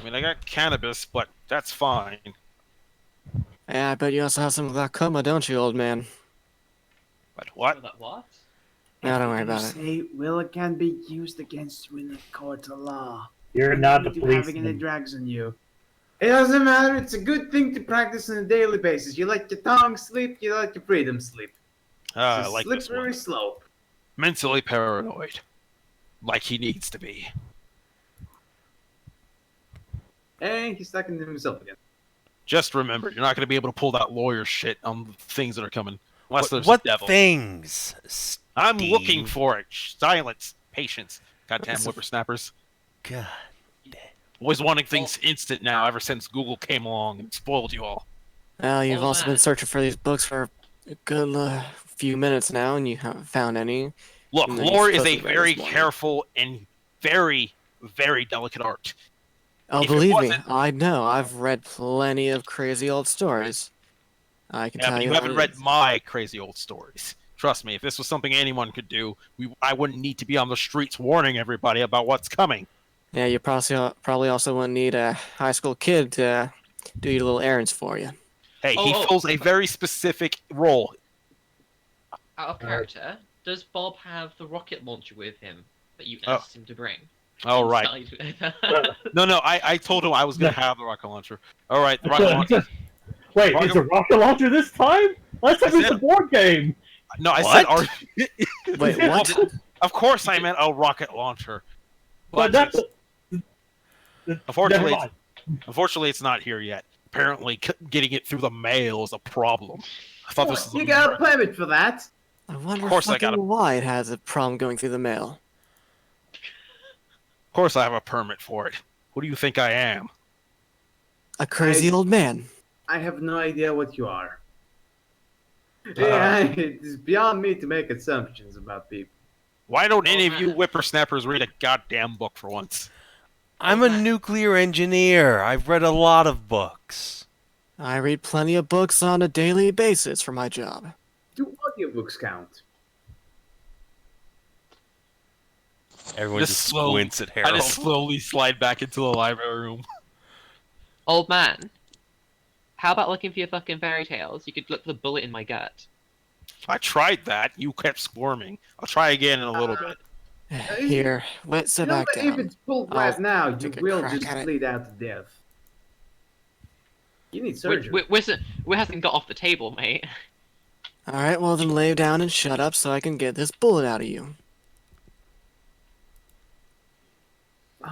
I mean, I got cannabis, but that's fine. Yeah, I bet you also have some glaucoma, don't you, old man? But Oh, what? that what? No, don't worry You about it. say will can be used against you in the court of law. You're not the You having any policeman. drugs on you. It doesn't matter. It's a good thing to practice on a daily basis. You let your tongue sleep. You let your freedom sleep. I It's a like this slippery one. slope. Mentally paranoid. Like he needs to be. And he's stuck into himself again. Just remember, you're not going to be able to pull that lawyer shit on the things that are coming. Unless there's What a devil. things? I'm Steve? looking for it. Silence. Patience. Goddamn What's the- whippersnappers. God. Always wanting things instant now ever since Google came along and spoiled you all. Well, you've Old also man. been searching for these books for a good few minutes now, and you haven't found any. Look, And then you lore is a supposedly read very this morning. careful and very, very delicate art. Oh, If it believe me, wasn't- I know. I've read plenty of crazy old stories. I can Yeah, tell but you you how haven't it read is. my crazy old stories. Trust me, if this was something anyone could do, I wouldn't need to be on the streets warning everybody about what's coming. Yeah, you probably also wouldn't need a high school kid to do your little errands for you. Hey, he Oh, fills a very specific role. Out of character, does Bob have the rocket launcher with him that you Oh. asked him to bring? Oh, right. No, I told him I was going to have the rocket launcher. All right, the rocket launcher. Wait, Rocket- it's a rocket launcher this time? Last time I it was said- a board game. No, I What? said... Wait, what? Of course I meant a rocket launcher. But But that's Unfortunately, never mind. unfortunately, it's not here yet. Apparently, getting it through the mail is a problem. I thought this was You got a permit for that. I wonder Of course I fucking gotta- why it has a problem going through the mail. Of course, I have a permit for it. Who do you think I am? A crazy old man. I have no idea what you are. Yeah, it's beyond me to make assumptions about people. Why don't any of you whippersnappers read a goddamn book for once? I'm a nuclear engineer. I've read a lot of books. I read plenty of books on a daily basis for my job. Do audiobooks count? Everyone Just just slow- squints at I Harold. just slowly slide back into the library room. Old man, how about looking for your fucking fairy tales? You could look for the bullet in my gut. I tried that. You kept squirming. I'll try again in a little bit. Here, wait, sit You know, back but if down. it's pulled I'll right now, you take a will crack just at it. bleed out to death. You need surgery. We hasn't got off the table, mate. Alright, well then lay down and shut up so I can get this bullet out of you.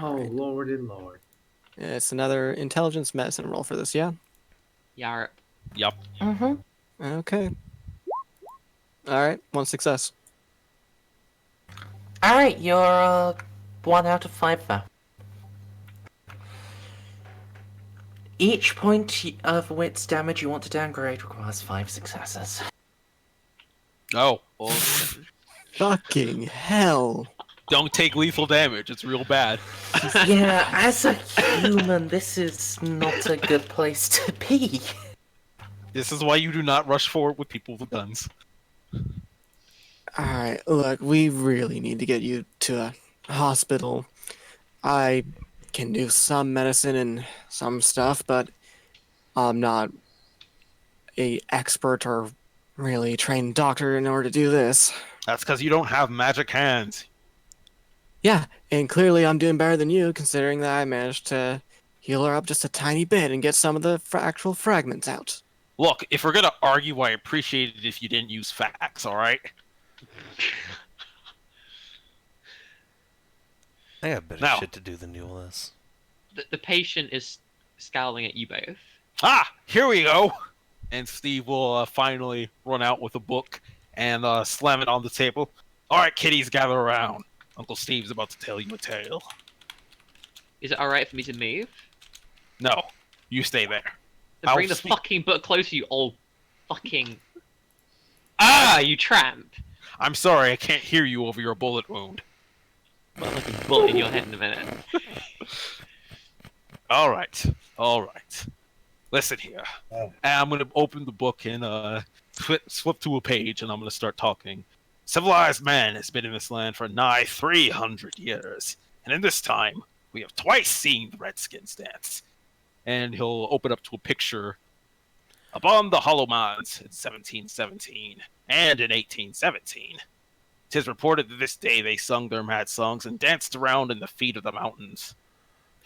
Oh, Alright. lordy lord. It's another intelligence medicine roll for this, yeah? Yarp. Yup. Mm-hmm. Okay. Alright, one success. Alright, you're 1 out of 5 there. Each point of wits damage you want to downgrade requires 5 successes. Oh, well, Fucking hell. don't take lethal damage. It's real bad. Yeah, as a human, this is not a good place to be. This is why you do not rush forward with people with guns. Alright, look, we really need to get you to a hospital. I can do some medicine and some stuff, but I'm not a expert or really trained doctor in order to do this. That's because you don't have magic hands. Yeah, and clearly I'm doing better than you, considering that I managed to heal her up just a tiny bit and get some of the actual fragments out. Look, if we're gonna argue, I appreciate it if you didn't use facts, alright? I got better Now. shit to do than do all this. The patient is scowling at you both. Ah, here we go! And Steve will finally run out with a book and slam it on the table. Alright, kiddies, gather around. Uncle Steve's about to tell you a tale. Is it alright for me to move? No, you stay there. Then bring I'll the speak- fucking book closer, you old fucking... Ah, you tramp! I'm sorry, I can't hear you over your bullet wound. Well, like a bullet in your head in a minute. Alright. Listen here. Oh. And I'm gonna open the book and flip to a page and I'm gonna start talking. Civilized man has been in this land for nigh 300 years, and in this time we have twice seen the Redskins dance. And he'll open up to a picture upon the Hollow Mines in 1717 and in 1817. 'Tis reported that this day they sung their mad songs and danced around in the feet of the mountains.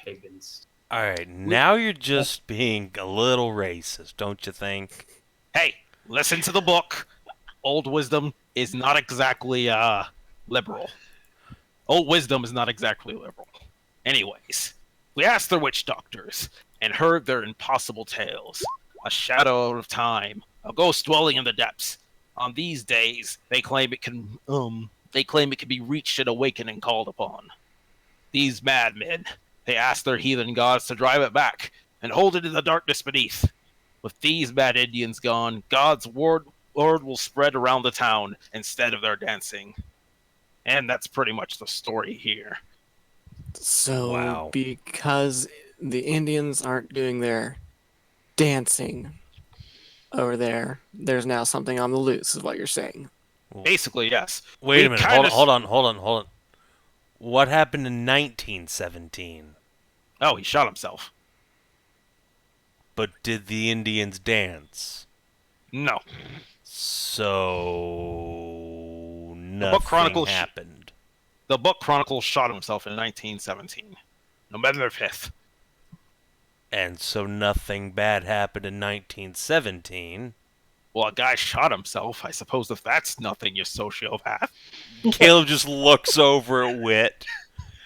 Pagans. Alright, now you're just being a little racist, don't you think? Hey, listen to the book. Old wisdom is not exactly liberal. Old wisdom is not exactly liberal. Anyways, we asked their witch doctors and heard their impossible tales. A shadow out of time, a ghost dwelling in the depths. On these days, they claim it can be reached and awakened and called upon. These madmen, they ask their heathen gods to drive it back and hold it in the darkness beneath. With these mad Indians gone, God's word will spread around the town instead of their dancing. And that's pretty much the story here. So, Wow. because the Indians aren't doing their dancing over there, there's now something on the loose, is what you're saying. Basically, yes. Wait We a minute, kinda hold on. What happened in 1917? Oh, he shot himself. But did the Indians dance? No. So book nothing chronicles happened. The book Chronicles shot himself in 1917. November 5th. And so nothing bad happened in 1917. Well, a guy shot himself. I suppose if that's nothing, you sociopath. Caleb just looks over at Wit.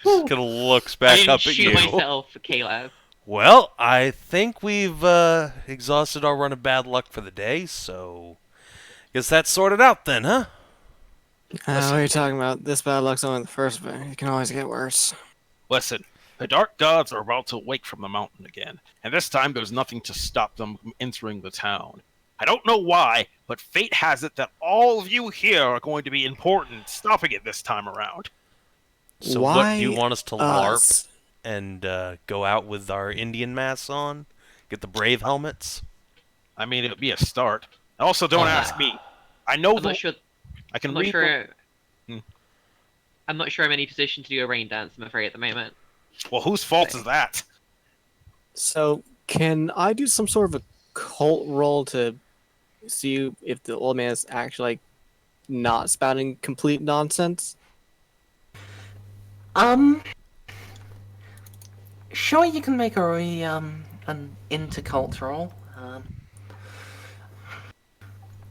Just kind of looks I back didn't up at shoot you. myself, Caleb. Well, I think we've exhausted our run of bad luck for the day, so guess that's sorted out then, huh? What are you talking about? This bad luck's only the first bit. It can always get worse. Listen, the dark gods are about to wake from the mountain again, and this time there's nothing to stop them from entering the town. I don't know why, but fate has it that all of you here are going to be important stopping it this time around. So Why what, do you want us to LARP us? and go out with our Indian masks on? Get the brave helmets? I mean, it would be a start. Also, don't ask me. I know I'm not sure. I can I'm not read. sure. Hmm. I'm not sure I'm in any position to do a rain dance. I'm afraid at the moment. Well, whose fault is that? So, can I do some sort of a cult roll to see if the old man is actually like not spouting complete nonsense? Sure, you can make an intercultural.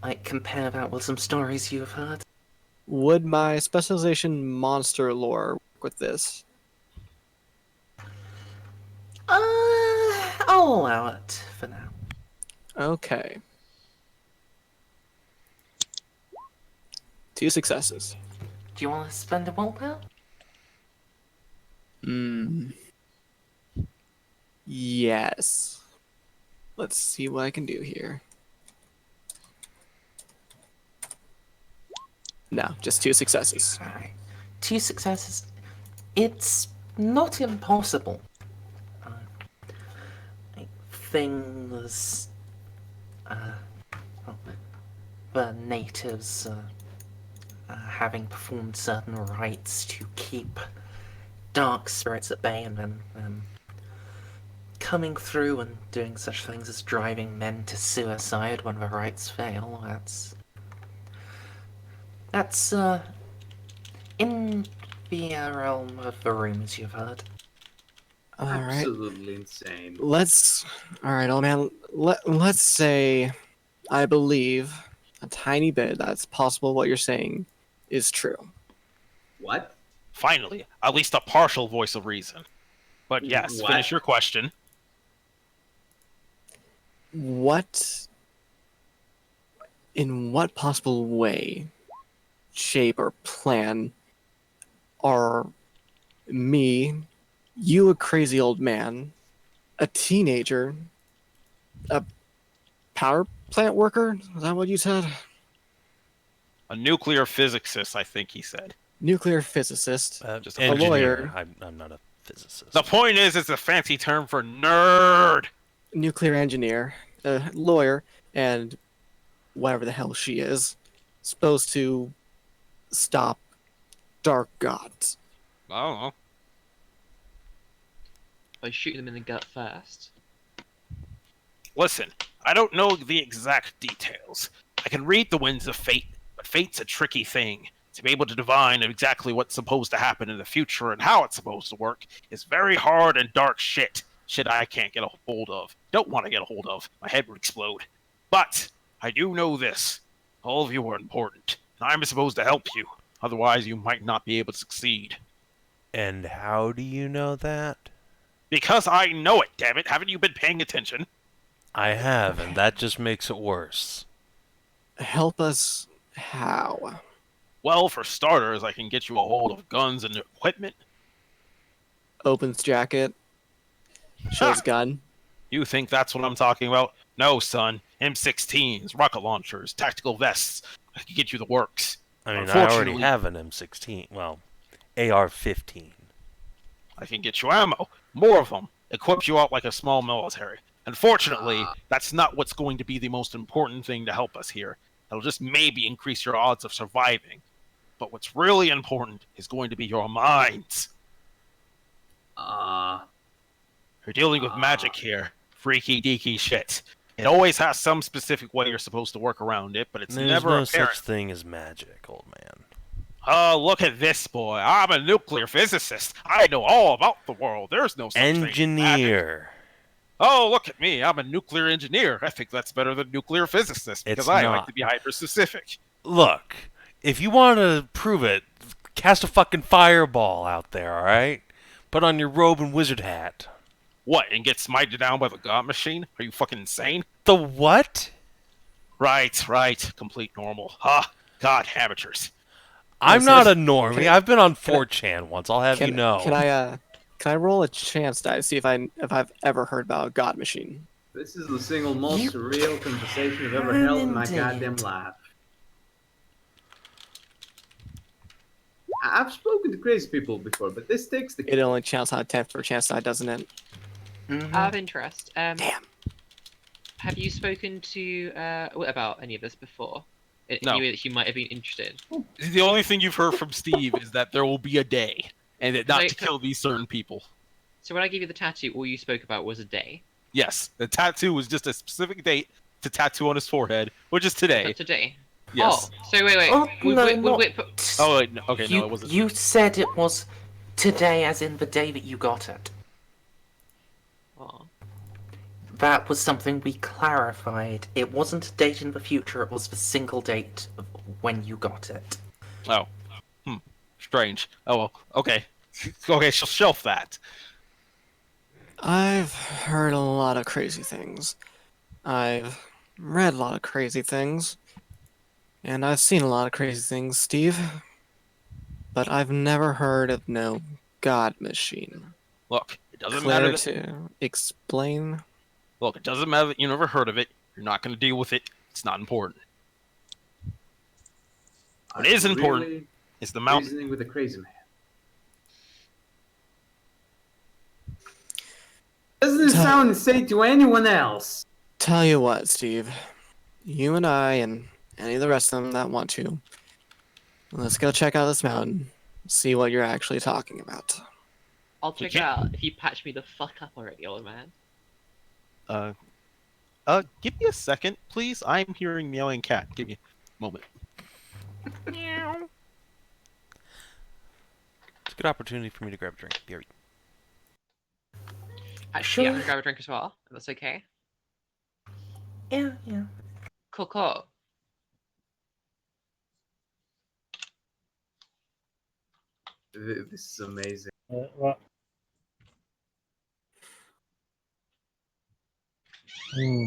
Like compare that with some stories you have heard. Would my specialization monster lore work with this? I'll allow it for now. Okay. 2 successes. Do you want to spend a willpower? Yes. Let's see what I can do here. No, just 2 successes. Alright. 2 successes. It's not impossible. Things. Well, the natives having performed certain rites to keep dark spirits at bay, and then coming through and doing such things as driving men to suicide when the rites fail. That's in the realm of the rumors you've heard. All right. Absolutely insane. All right, old man. Let's say I believe a tiny bit that's possible what you're saying is true. What? Finally, at least a partial voice of reason. But yes, What? finish your question. In what possible way, shape, or plan are me, you a crazy old man, a teenager, a power plant worker? Is that what you said? A nuclear physicist, I think he said. Nuclear physicist. Just a Engineer. lawyer. I'm not a physicist. The point is, it's a fancy term for nerd. Nuclear engineer, a lawyer, and whatever the hell she is, supposed to stop dark gods. I don't know. By shooting them in the gut first. Listen, I don't know the exact details. I can read the winds of fate, but fate's a tricky thing. To be able to divine exactly what's supposed to happen in the future and how it's supposed to work is very hard and dark shit. Shit I can't get a hold of. Don't want to get a hold of. My head would explode. But I do know this. All of you are important, and I'm supposed to help you. Otherwise, you might not be able to succeed. And how do you know that? Because I know it, damn it. Haven't you been paying attention? I have, and that just makes it worse. Help us how? Well, for starters, I can get you a hold of guns and equipment. Opens jacket, shows gun. You think that's what I'm talking about? No, son. M16s, rocket launchers, tactical vests. I can get you the works. I mean, I already Unfortunately- have an M16. Well, AR-15. I can get you ammo. More of them. Equip you out like a small military. Unfortunately, that's not what's going to be the most important thing to help us here. It'll just maybe increase your odds of surviving. But what's really important is going to be your minds. You're dealing with magic here. Freaky deaky shit. It always has some specific way you're supposed to work around it, but it's There's never no apparent. such thing as magic, old man. Oh, look at this boy. I'm a nuclear physicist. I know all about the world. There's no such thing as magic. Engineer. Oh, look at me. I'm a nuclear engineer. I think that's better than nuclear physicist because It's I not. like to be hyper-specific. Look, if you want to prove it, cast a fucking fireball out there, alright? Put on your robe and wizard hat. What, and get smited down by the god machine? Are you fucking insane? The what? Right. Complete normal. Ha! God, amateurs. I'm Yes, not yes. a normie. I've been on 4chan once, I'll have you know. Can I roll a chance die to see if I've ever heard about a god machine? This is the single most You surreal conversation I've ever held in my indeed. goddamn life. I've spoken to crazy people before, but this takes the. It only counts on a 10 for a chance die, doesn't it? Mhm. Out of interest, Damn. have you spoken to about any of this before? In No. any way that you might have been interested? The only thing you've heard from Steve is that there will be a day, and that not Wait, to kill these certain people. So when I gave you the tattoo, all you spoke about was a day. Yes, the tattoo was just a specific date to tattoo on his forehead, which is today. That's today. Yes. Oh, so wait. Oh, no, Wait, Oh, wait, no, okay, you, no, it wasn't. You said it was today, as in the day that you got it. oh. That was something we clarified. It wasn't a date in the future, it was the single date of when you got it. Oh. Strange. Oh, well, okay. Okay, she'll shelf that. I've heard a lot of crazy things. I've read a lot of crazy things. And I've seen a lot of crazy things, Steve. But I've never heard of no God machine. Look, it doesn't matter Claire that. to explain? Look, it doesn't matter that you never heard of it. You're not going to deal with it. It's not important. What is important Really is the mountain. reasoning with a crazy man. Doesn't it sound insane to anyone else? Tell you what, Steve. You and I and any of the rest of them that want to. Let's go check out this mountain. See what you're actually talking about. I'll check it out if you patch me the fuck up already, old man. Give me a second, please. I'm hearing meowing cat. Give me a moment. Meow. It's a good opportunity for me to grab a drink. Be right. Actually, I'm Sure. gonna grab a drink as well, if that's okay. Yeah. Cool. This is amazing. Well, hmm.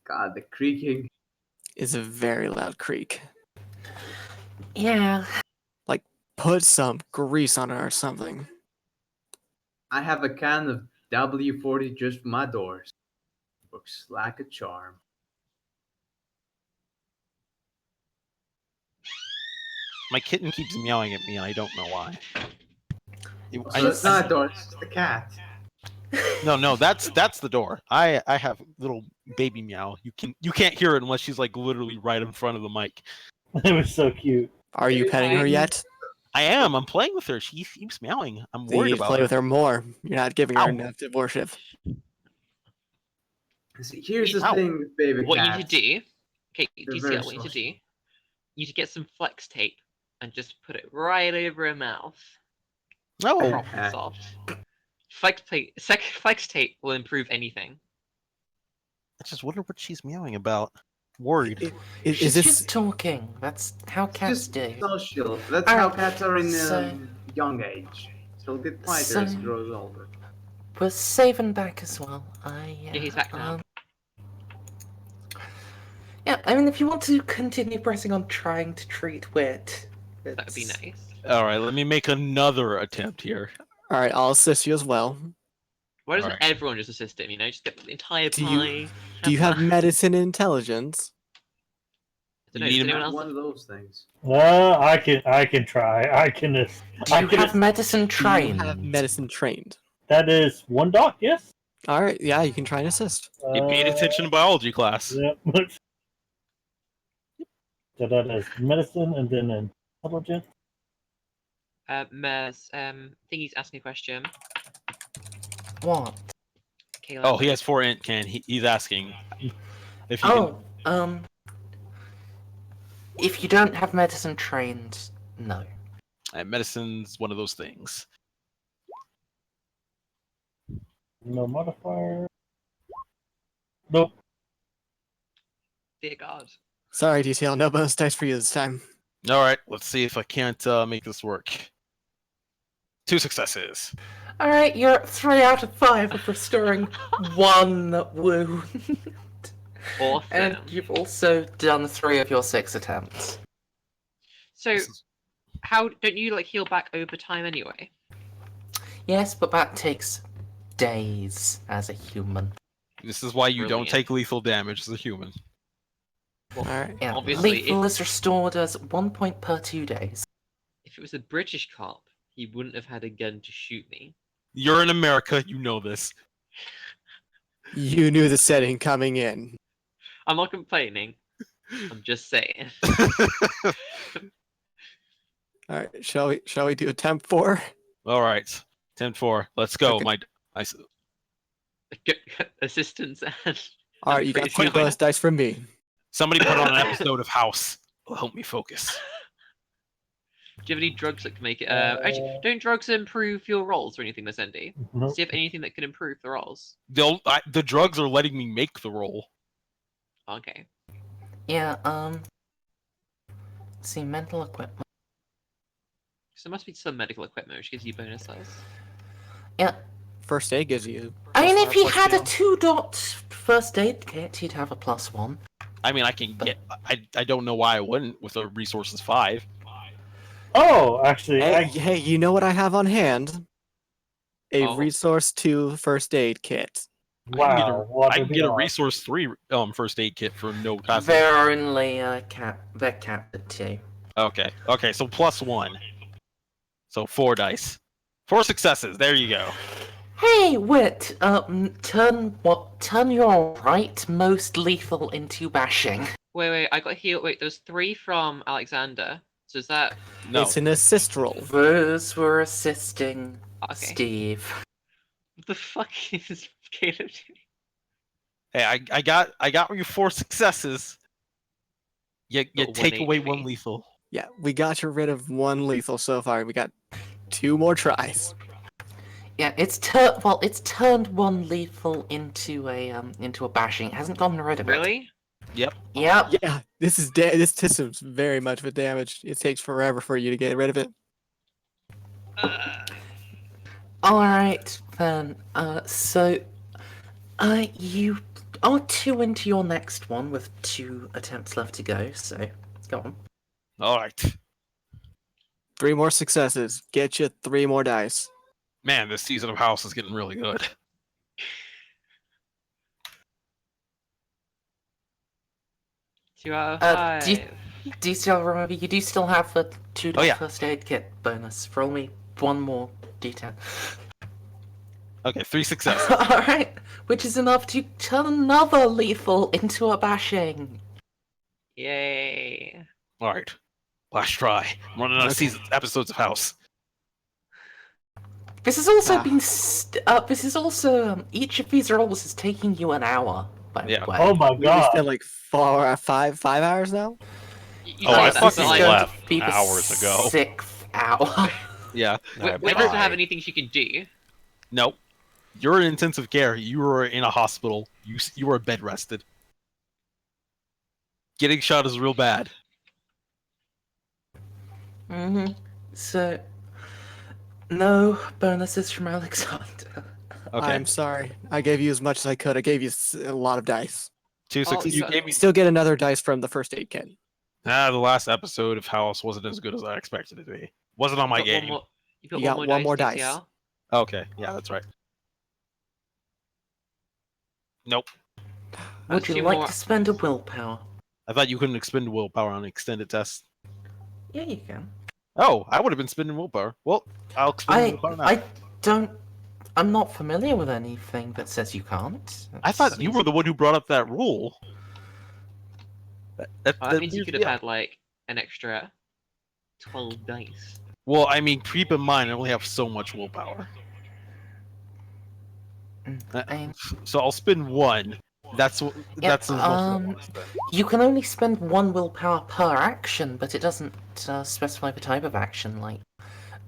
God, the creaking. Is a very loud creak. Yeah. Put some grease on it or something. I have a can of W40 just for my doors. Looks like a charm. My kitten keeps meowing at me, and I don't know why. So it's not a door, it's just a cat. No, that's the door. I have little baby meow. You can't hear it unless she's like literally right in front of the mic. It was so cute. Are you petting her yet? I am. I'm playing with her. She keeps meowing. I'm You worried need to about play her. with her more. You're not giving her Ow. enough to worship. See, here's the Ow. thing with baby What you cats. need to do, okay, They're DCL, very what you need to social. do, you need to get some flex tape and just put it right over her mouth. No. Proper soft. Flex tape will improve anything. I just wonder what she's meowing about. Worried. Is She's this just talking. That's how cats Just do. social. That's how Alright, cats are in so- young age. She'll get quieter as she So- grows older. We're saving back as well. Yeah, he's back now. Yeah, I mean, if you want to continue pressing on trying to treat wit, That would be it's- nice. All right, let me make another attempt here. alright? I'll assist you as well. Why doesn't Alright. everyone just assist him? You know, just get the entire Do you- pie. Do you have fun. medicine intelligence? I don't know, You does need anyone Not else? one of those things. I can try. Do you have medicine Do trained? you have medicine trained? That is one doc, yes. Alright, yeah, you can try and assist. You paid attention in biology class. Yep. So that is medicine and then intelligence. Mez, I think he's asking a question. What? Caleb. Oh, he has 4 int can. He's asking if he can. Oh, if you don't have medicine trained, no. Medicine's one of those things. No modifier. Nope. Dear God. Sorry, DTL, no bonus dice for you this time. All right, let's see if I can't make this work. 2 successes. Alright, you're at 3 out of 5 of restoring 1 wound. Awesome. And you've also done 3 of your 6 attempts. So, how don't you like heal back over time anyway? Yes, but that takes days as a human. This is why you don't Brilliant. take lethal damage as a human. Alright. Yeah, Obviously, lethal is restored as 1 point per 2 days. If it was a British cop, he wouldn't have had a gun to shoot me. You're in America, you know this. You knew the setting coming in. I'm not complaining. I'm just saying. Alright, shall we do attempt 4? All right, 10-4. Let's go. Okay. Assistance and Alright, you got Crazy 2 bonus dice from me. Somebody put on an episode of House. It'll help me focus. do you have any drugs that can make it? Actually, don't drugs improve your rolls or anything, Ascendi? Nope. Do you have anything that can improve the rolls? The drugs are letting me make the roll. Okay. Yeah, see, mental equipment. Because there must be some medical equipment which gives you bonuses. Yeah. First aid gives you. I mean, +1 if you plus had a skill. 2-dot first aid kit, you'd have a +1. I mean, I can get. I don't know why I wouldn't with a resources 5. Oh, actually, Hey, you know what I have on hand? A Oh. resource 2 first aid kit. wow, I can get a on? resource 3 first aid kit for no cost. They're only they're capped at 2. Okay, so +1. So 4 dice. 4 successes. There you go. Hey, Wit, turn your right-most lethal into bashing. Wait, I got healed. Wait, there's 3 from Alexander. So is that... No. It's an assist roll. Those were assisting Okay. Steve. What the fuck is Caleb doing? Hey, I got you 4 successes. You Got take 1 away HP. 1 lethal. Yeah, we got rid of 1 lethal so far. We got 2 more tries. Yeah, it's turned 1 lethal into a bashing. It hasn't gotten rid of it. Really? Yep. Yep. Yeah, this system's very much with damage. It takes forever for you to get rid of it. Alright, then. You are 2 into your next one with 2 attempts left to go, so go on. All right. 3 more successes. Get you 3 more dice. Man, this season of House is getting really good. Two out of 5. Do you still remember? You do still have the 2 Oh, yeah. first aid kit bonus. Roll me 1 more d10. Okay, 3 successes. Alright, which is enough to turn another lethal into a bashing. Yay. All right. Last try. I'm running out of episodes of House. This has also been. This is also. Each of these rolls is taking you an hour, by the way. Oh my We god. spent like 5 hours now? You Oh, know I that, fucking but, like, left Be the hours ago. 6th hour. Yeah. Wit doesn't have anything she can do. Nope. You're in intensive care. You are in a hospital. You are bed rested. Getting shot is real bad. So. No bonuses from Alexander. Okay. I'm sorry. I gave you as much as I could. I gave you a lot of dice. 2 Oh, You gave me. Still get another dice from the first aid kit. The last episode of House wasn't as good as I expected it to be. Wasn't on my Got game. You You got one more dice. DCL? Okay, yeah, that's right. Nope. Would That's you 2 like more. to spend a willpower? I thought you couldn't expend willpower on extended tests. Yeah, you can. Oh, I would have been spending willpower. Well, I'll expend willpower now. I'm not familiar with anything that says you can't. I thought you were the one who brought up that rule. That means you could have had, like, an extra 12 dice. Well, I mean, keep in mind, I only have so much willpower. So I'll spend 1. That's as much as I want to spend. You can only spend 1 willpower per action, but it doesn't specify the type of action. Like,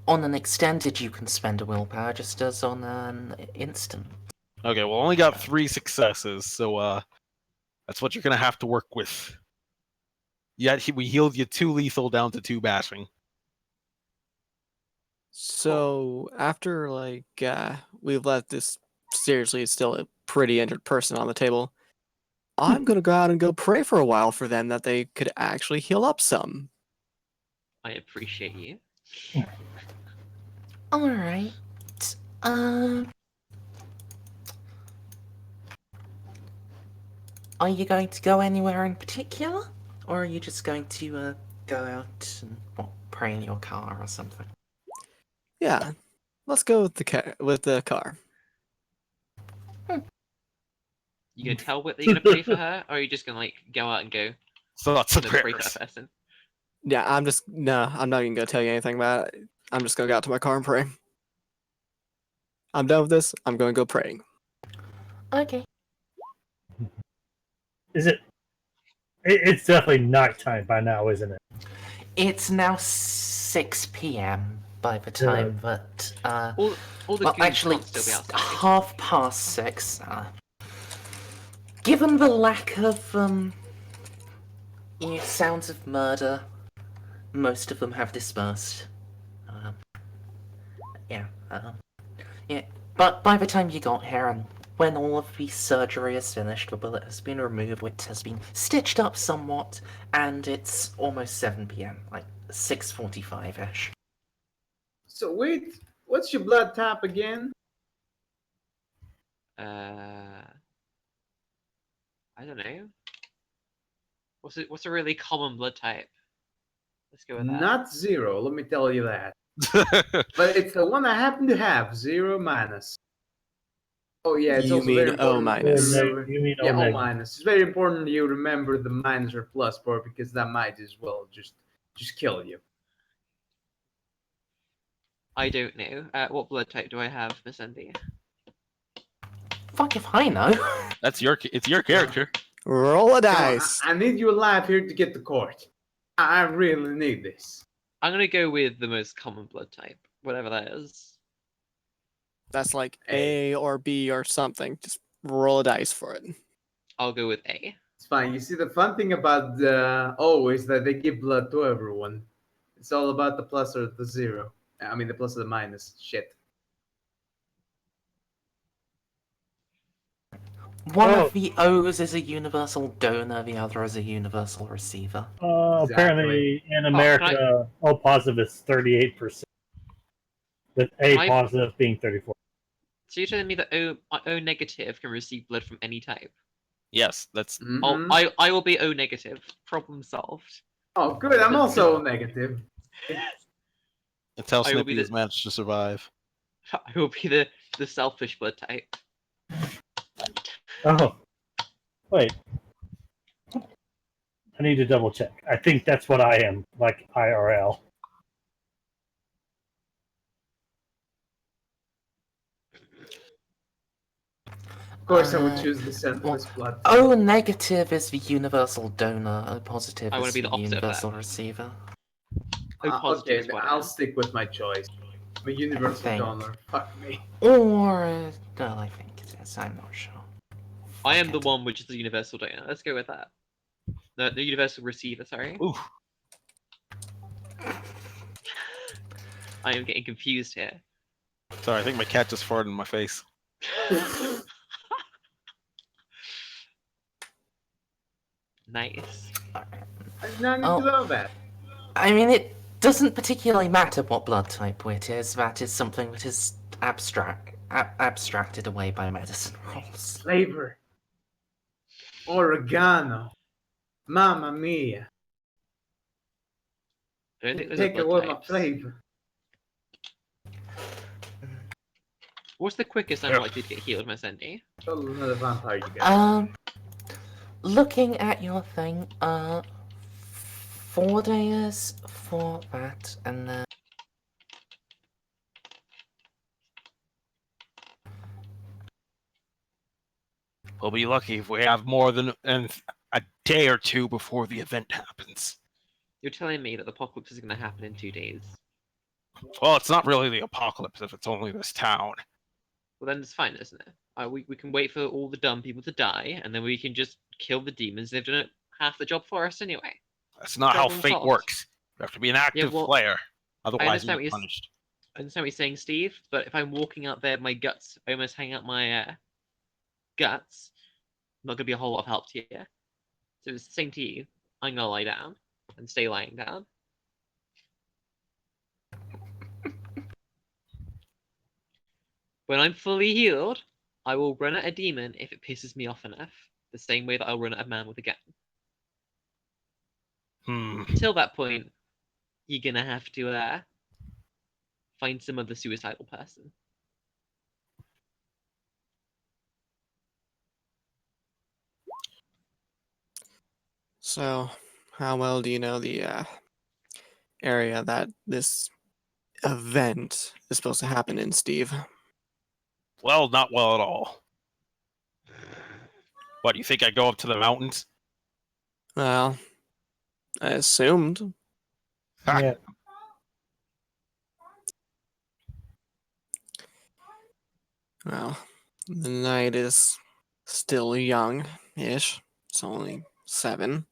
on an extended, you can spend a willpower, just as on an instant. Okay, well, I only got 3 successes, so that's what you're gonna have to work with. Yeah, we healed you 2 lethal down to 2 bashing. So after we've let this seriously, it's still a pretty injured person on the table. I'm gonna go out and go pray for a while for them that they could actually heal up some. I appreciate you. Alright. Are you going to go anywhere in particular? Or are you just going to go out and pray in your car or something? Yeah, let's go with the car. You gonna tell Whit that you're gonna pray for her, or are you just gonna like go out and go So that's the and pray for prayers. that person? Yeah, I'm not even gonna tell you anything about it. I'm just gonna go out to my car and pray. I'm done with this. I'm gonna go praying. Okay. Is it? It's definitely nighttime by now, isn't it? It's now 6 p.m. by the time that All the well, goons actually, can't still be outside. 6:30. Given the lack of sounds of murder, most of them have dispersed. Yeah. Yeah. But by the time you got here, and when all of the surgery is finished, the bullet has been removed, it has been stitched up somewhat, and it's almost 7 p.m., like 6:45-ish. So wait, what's your blood type again? I don't know. What's a really common blood type? Let's go with that. Not 0, let me tell you that. But it's the one I happen to have, 0 minus. Oh yeah, it's You also very mean O important to minus. remember. You mean Yeah, O O negative. minus. It's very important you remember the minus or plus part because that might as well just kill you. I don't know. What blood type do I have, Miss Andy? Fuck if I know. It's your character. Roll a Come on, dice. I need you alive here to get the court. I really need this. I'm gonna go with the most common blood type, whatever that is. That's like A. A or B or something. Just roll a dice for it. I'll go with A. It's fine. You see, the fun thing about the O is that they give blood to everyone. It's all about the plus or the 0. I mean, the plus or the minus. Shit. One Oh. of the O's is a universal donor, the other is a universal receiver. Exactly. Apparently, in America, O positive is 38%, with A Can I- positive being 34%. So you're telling me that O negative can receive blood from any type? Yes, that's Mhm. I will be O negative. Problem solved. Oh, good. I'm also negative. that's how I will be Snippy has the- managed to survive. I will be the selfish blood type. Oh, wait. I need to double check. I think that's what I am, like IRL. Of course, I would choose the senseless blood. O negative is the universal donor, O positive I wanna is be the the opposite of that. universal receiver. O positive Okay, is what I I'll am. stick with my choice. I'm a universal Thank- donor. Fuck me. Or, no, I think it is, I'm not sure. I am Fuck the it. one which is the universal donor. Let's go with that. The universal receiver, sorry. Ooh, I am getting confused here. sorry, I think my cat just farted in my face. Nice. I did not need Oh. to know that. I mean, it doesn't particularly matter what blood type it is, that is something that is abstracted away by medicine rules. Flavor. Oregano. Mamma mia. I don't think those Take are away blood my types. flavor. What's the quickest I'm Yeah. likely to get healed, Miss Andy? Oh, another vampire, you guys. Looking at your thing, 4 days for that, and then We'll be lucky if we have more than a day or two before the event happens. You're telling me that the apocalypse is going to happen in 2 days. Well, it's not really the apocalypse if it's only this town. Well, then it's fine, isn't it? We can wait for all the dumb people to die, and then we can just kill the demons. They've done half the job for us anyway. That's not how Problem fate solved. works. You have to be an active well, player, I otherwise understand you're what punished. I understand what you're saying, Steve, but if I'm walking out there, my guts almost hang out my guts, not going to be a whole lot of help to you. So it's the same to you. I'm going to lie down and stay lying down. When I'm fully healed, I will run at a demon if it pisses me off enough, the same way that I'll run at a man with a gun. Until that point, you're going to have to find some other suicidal person. So, how well do you know the area that this event is supposed to happen in, Steve? Well, not well at all. What, do you think I go up to the mountains? Well, I assumed. Ha! Yeah. Well, the night is still young-ish. It's only 7.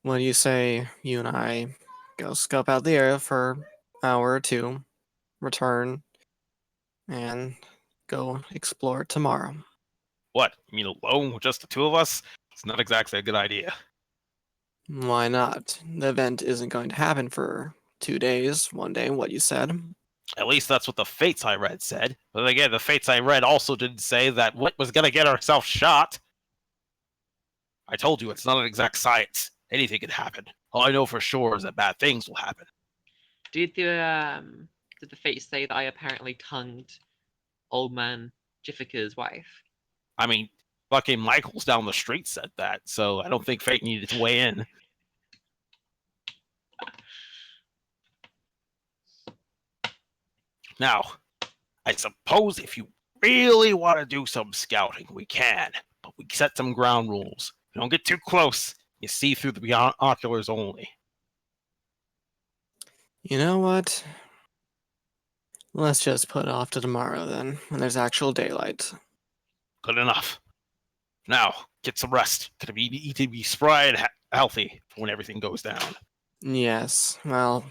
What do you say you and I go scope out the area for an hour or two, return and go explore tomorrow. What? You mean alone with just the two of us? It's not exactly a good idea. Why not? The event isn't going to happen for 2 days, one day, what you said. At least that's what the fates I read said. But again, the fates I read also didn't say that Wit was gonna get herself shot. I told you it's not an exact science. Anything can happen. All I know for sure is that bad things will happen. Did the fates say that I apparently tongued old man Jifika's wife? I mean, fucking Michaels down the street said that, so I don't think fate needed to weigh in. Now, I suppose if you really want to do some scouting, we can, but we set some ground rules. Don't get too close. You see through the binoculars only. You know what? Let's just put it off to tomorrow then, when there's actual daylight. Good enough. Now, get some rest. Gonna be need to be spry and healthy when everything goes down. Yes, well,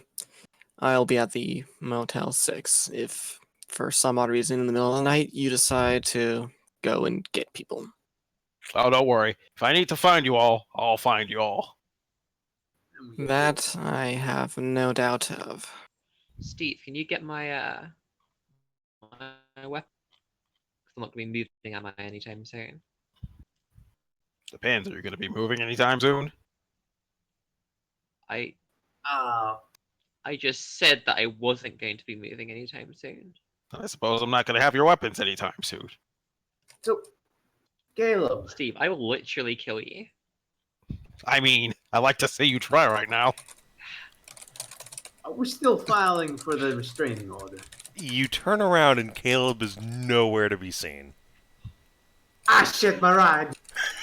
I'll be at the Motel 6 if, for some odd reason, in the middle of the night, you decide to go and get people. Oh, don't worry. If I need to find you all, I'll find you all. That I have no doubt of. Steve, can you get my weapon? 'Cause I'm not gonna be moving am I anytime soon. Depends. Are you gonna be moving anytime soon? I Uh, I just said that I wasn't going to be moving anytime soon. I suppose I'm not gonna have your weapons anytime soon. so, Caleb, Steve, I will literally kill you. I mean, I like to see you try right now. we're still filing for the restraining order. You turn around and Caleb is nowhere to be seen. Ah, shit, my ride.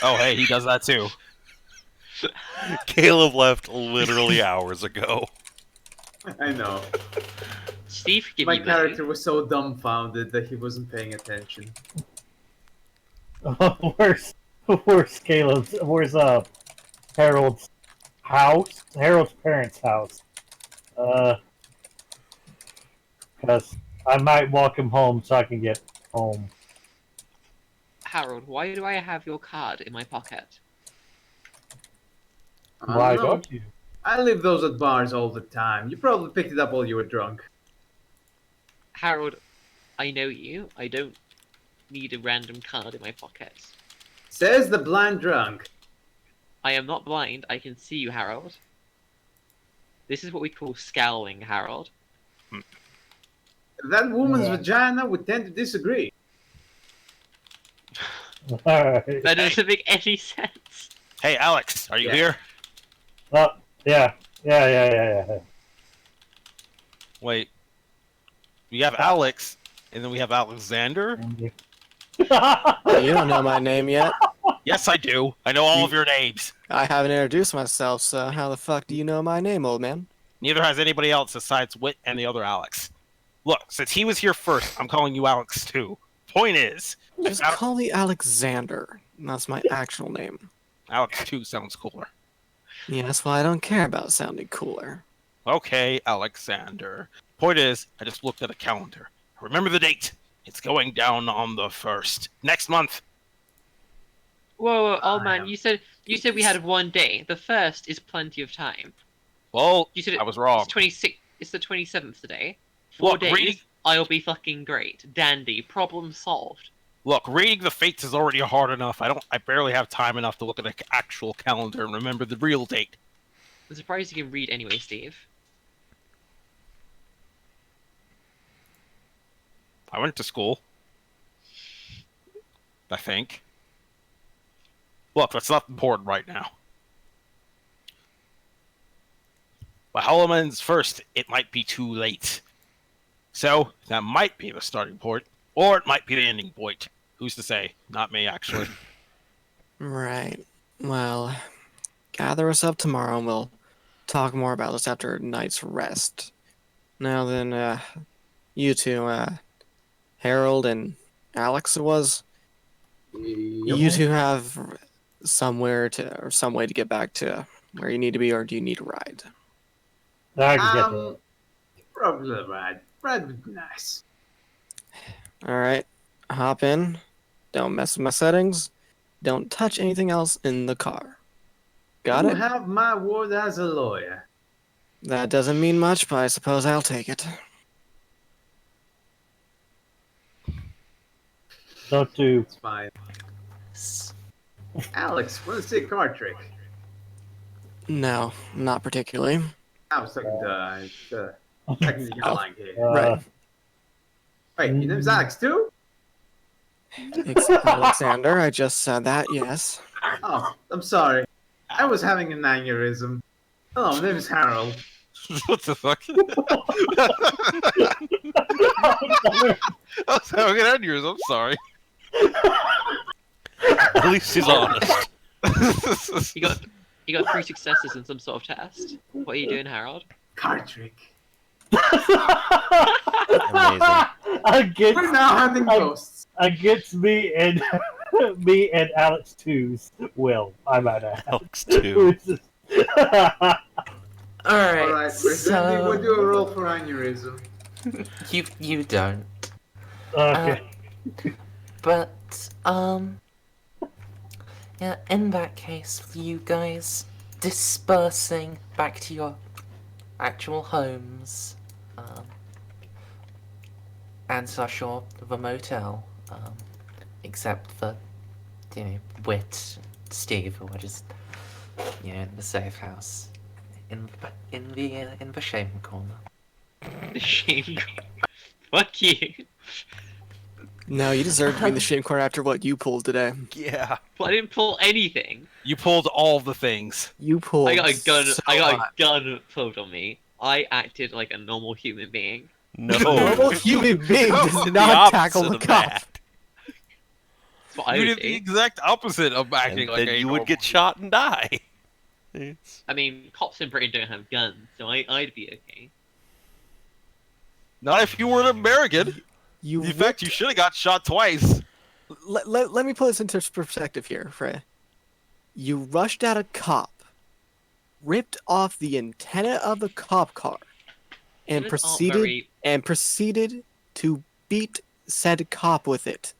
Oh, hey, he does that too. Caleb left literally hours ago. I know. Steve, give My you character was so dumbfounded that he wasn't paying attention. Where's Caleb's? Where's Harold's house? Harold's parents' house. Because I might walk him home so I can get home. Harold, why do I have your card in my pocket? I Why don't know. don't you? I leave those at bars all the time. You probably picked it up while you were drunk. Harold, I know you. I don't need a random card in my pocket. Says the blind drunk. I am not blind. I can see you, Harold. This is what we call scowling, Harold. That woman's Yeah. vagina would tend to disagree. Alright. That doesn't make any sense. Hey, Alex, are you Yeah. here? Yeah. Wait. We have Alex, and then we have Alexander. You don't know my name yet. Yes, I do. I know all of your names. I haven't introduced myself, so how the fuck do you know my name, old man? Neither has anybody else besides Wit and the other Alex. Look, since he was here first, I'm calling you Alex too. Point is, Just call me Alexander. That's my actual name. Alex 2 sounds cooler. Yes, well, I don't care about sounding cooler. Okay, Alexander. Point is, I just looked at a calendar. Remember the date. It's going down on the 1st. Next month. Whoa, old man, you said we had 1 day. The 1st is plenty of time. Well, You said I was wrong. It's 26. It's the 27th today. 4 Look, days. reading, I'll be fucking great. Dandy. Problem solved. reading the fates is already hard enough. I barely have time enough to look at an actual calendar and remember the real date. I'm surprised you can read anyway, Steve. I went to school. I think. Look, that's not important right now. By Halloween's 1st, it might be too late. So, that might be the starting point, or it might be the ending point. Who's to say? Not me, actually. Right. Well, gather us up tomorrow and we'll talk more about this after a night's rest. Now then, you two, Harold and Alex it was, you two have somewhere to, or some way to get back to where you need to be, or do you need a ride? I can get there. Probably right. Bread would be nice. All right, hop in. Don't mess with my settings. Don't touch anything else in the car. Got You it? have my word as a lawyer. That doesn't mean much, but I suppose I'll take it. Don't do. It's fine. S- Alex, want to see a card trick? No, not particularly. I was talking to second Oh, line here. Right. Wait, your name's Alex too? Alexander, I just said that, yes. Oh, I'm sorry. I was having an aneurysm. Hello, my name is Harold. What the fuck? I was having an aneurysm. I'm sorry. At least he's honest. You got 3 successes in some sort of test. What are you doing, Harold? Card trick. Amazing. Against, We're now hunting ghosts. against me and me and Alex 2's will, I might add. Alex too. Which is- Alright, Alright, so we'll do a roll for aneurysm. you don't. okay. But yeah, in that case, you guys dispersing back to your actual homes, and such your the motel, except for Wit, and Steve, who are just in the safe house, in the shame corner. The shame. Fuck you. No, you deserve to be in the shame corner after what you pulled today. Yeah. Well, I didn't pull anything. You pulled all the things. You pulled. I got a gun. so I got much. a gun pulled on me. I acted like a normal human being. No. Normal human being No, does the not tackle opposite the of cop. that. That's what I You would did the do. exact opposite of And acting like then a you would normal get shot and die. It's... I mean, cops in Britain don't have guns, so I'd be okay. Not if you were an American. You In fact, you should have got shot twice. let me put this into perspective here, Frey. You rushed at a cop, ripped off the antenna of the cop car, and Humans aren't proceeded to beat said cop with it.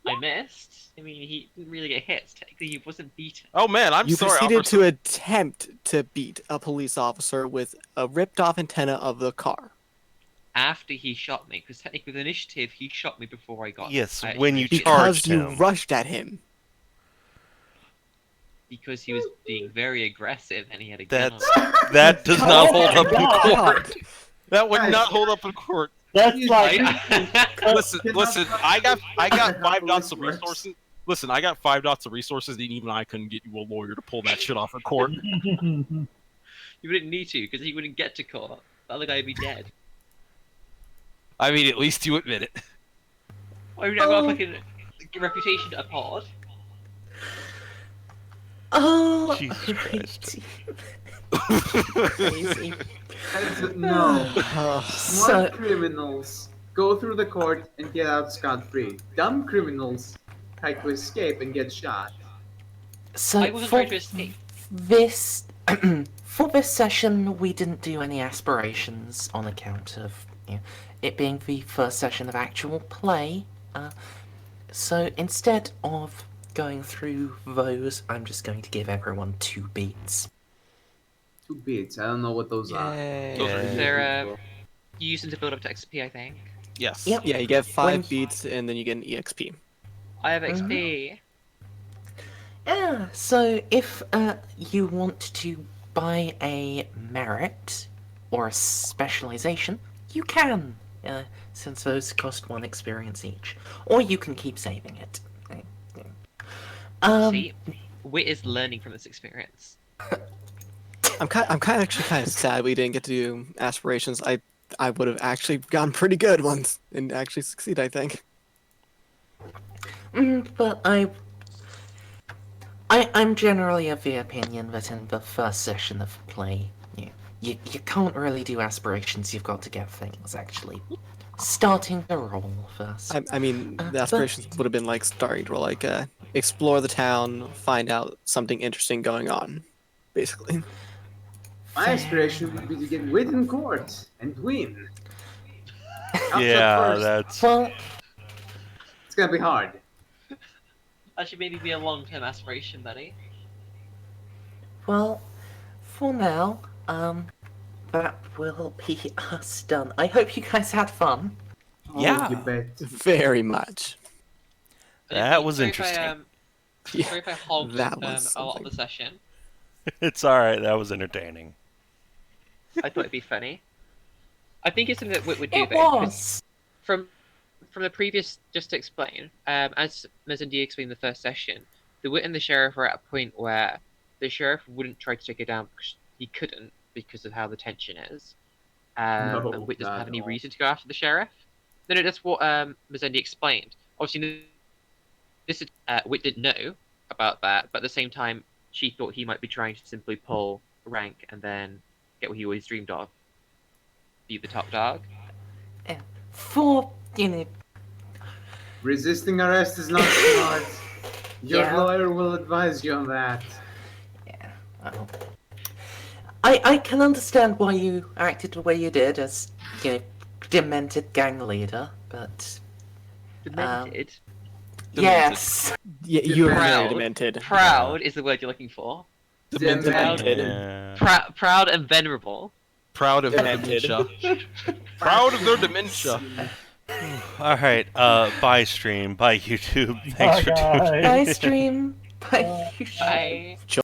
I missed. I mean, he didn't really get hit. Technically, he wasn't beaten. Oh man, I'm You sorry. proceeded officer. to attempt to beat a police officer with a ripped off antenna of the car. After he shot me, because technically with initiative, he shot me before I got. Yes, I actually when you initiated Because charged you him. rushed at him. because he was being very aggressive and he had a That's gun. that does not hold up in God. court. That would Guys. not hold up in court. That's like Listen, I got 5 dots of Works. resources. Listen, I got 5 dots of resources, and even I couldn't get you a lawyer to pull that shit off in court. You wouldn't need to, because he wouldn't get to court. The other guy would be dead. I mean, at least you admit it. I mean, I've got a fucking reputation to uphold. Oh, Jesus Christ. crazy. No. Ugh. Smart criminals go through the court and get out scot-free. Dumb criminals try to escape and get shot. So I wasn't for trying to escape. this for this session, we didn't do any aspirations on account of it being the first session of actual play. So instead of going through those, I'm just going to give everyone 2 beats. 2 beats. I don't know what those are. They're you use them to build up to XP, I think. Yes. Yep. Yeah, you get 5 When- beats and then you get an EXP. I have XP. Yeah, so if you want to buy a merit or a specialization, you can, since those cost 1 experience each. Or you can keep saving it. See, Wit is learning from this experience. I'm actually kind of sad we didn't get to do aspirations. I would have actually gotten pretty good ones and actually succeed, I think. But I'm generally of the opinion that in the first session of play, you can't really do aspirations. You've got to get things actually starting to roll first. I mean, but- the aspirations would have been like starting to like explore the town, find out something interesting going on, basically. My aspiration would be to get Wit in court and win. Cops up Yeah, first. that's Well, It's gonna be hard. That should maybe be a long-term aspiration, buddy. well, for now, that will be us done. I hope you guys had fun. Oh, Yeah. you bet. Very much. That was Sorry interesting. Yeah, Sorry if I hogged that was a lot of something. the session. It's all right. That was entertaining. I thought it'd be funny. I think it's something that Wit would do It though. 'cause was. From the previous, just to explain, as Mezindi explained in the first session, the Wit and the Sheriff are at a point where the Sheriff wouldn't try to take it down because he couldn't because of how the tension is. No, And Wit doesn't not have at any all. reason to go after the Sheriff. No, that's what Mezindi explained. Obviously, this Wit didn't know about that, but at the same time, she thought he might be trying to simply pull rank and then get what he always dreamed of, be the top dog. For, you know, Resisting arrest is not smart. Your Yeah. lawyer will advise you on that. well, I can understand why you acted the way you did as, you know, demented gang leader, but Demented. yes. Yeah, you're very Proud. demented. Proud is the word you're looking for. Demented. Yeah. Proud and venerable. Proud of their Demented. dementia. Proud of their dementia. All right. Bye, stream. Bye, YouTube. Thanks Bye, for tuning guys. in. Bye, stream. Bye. I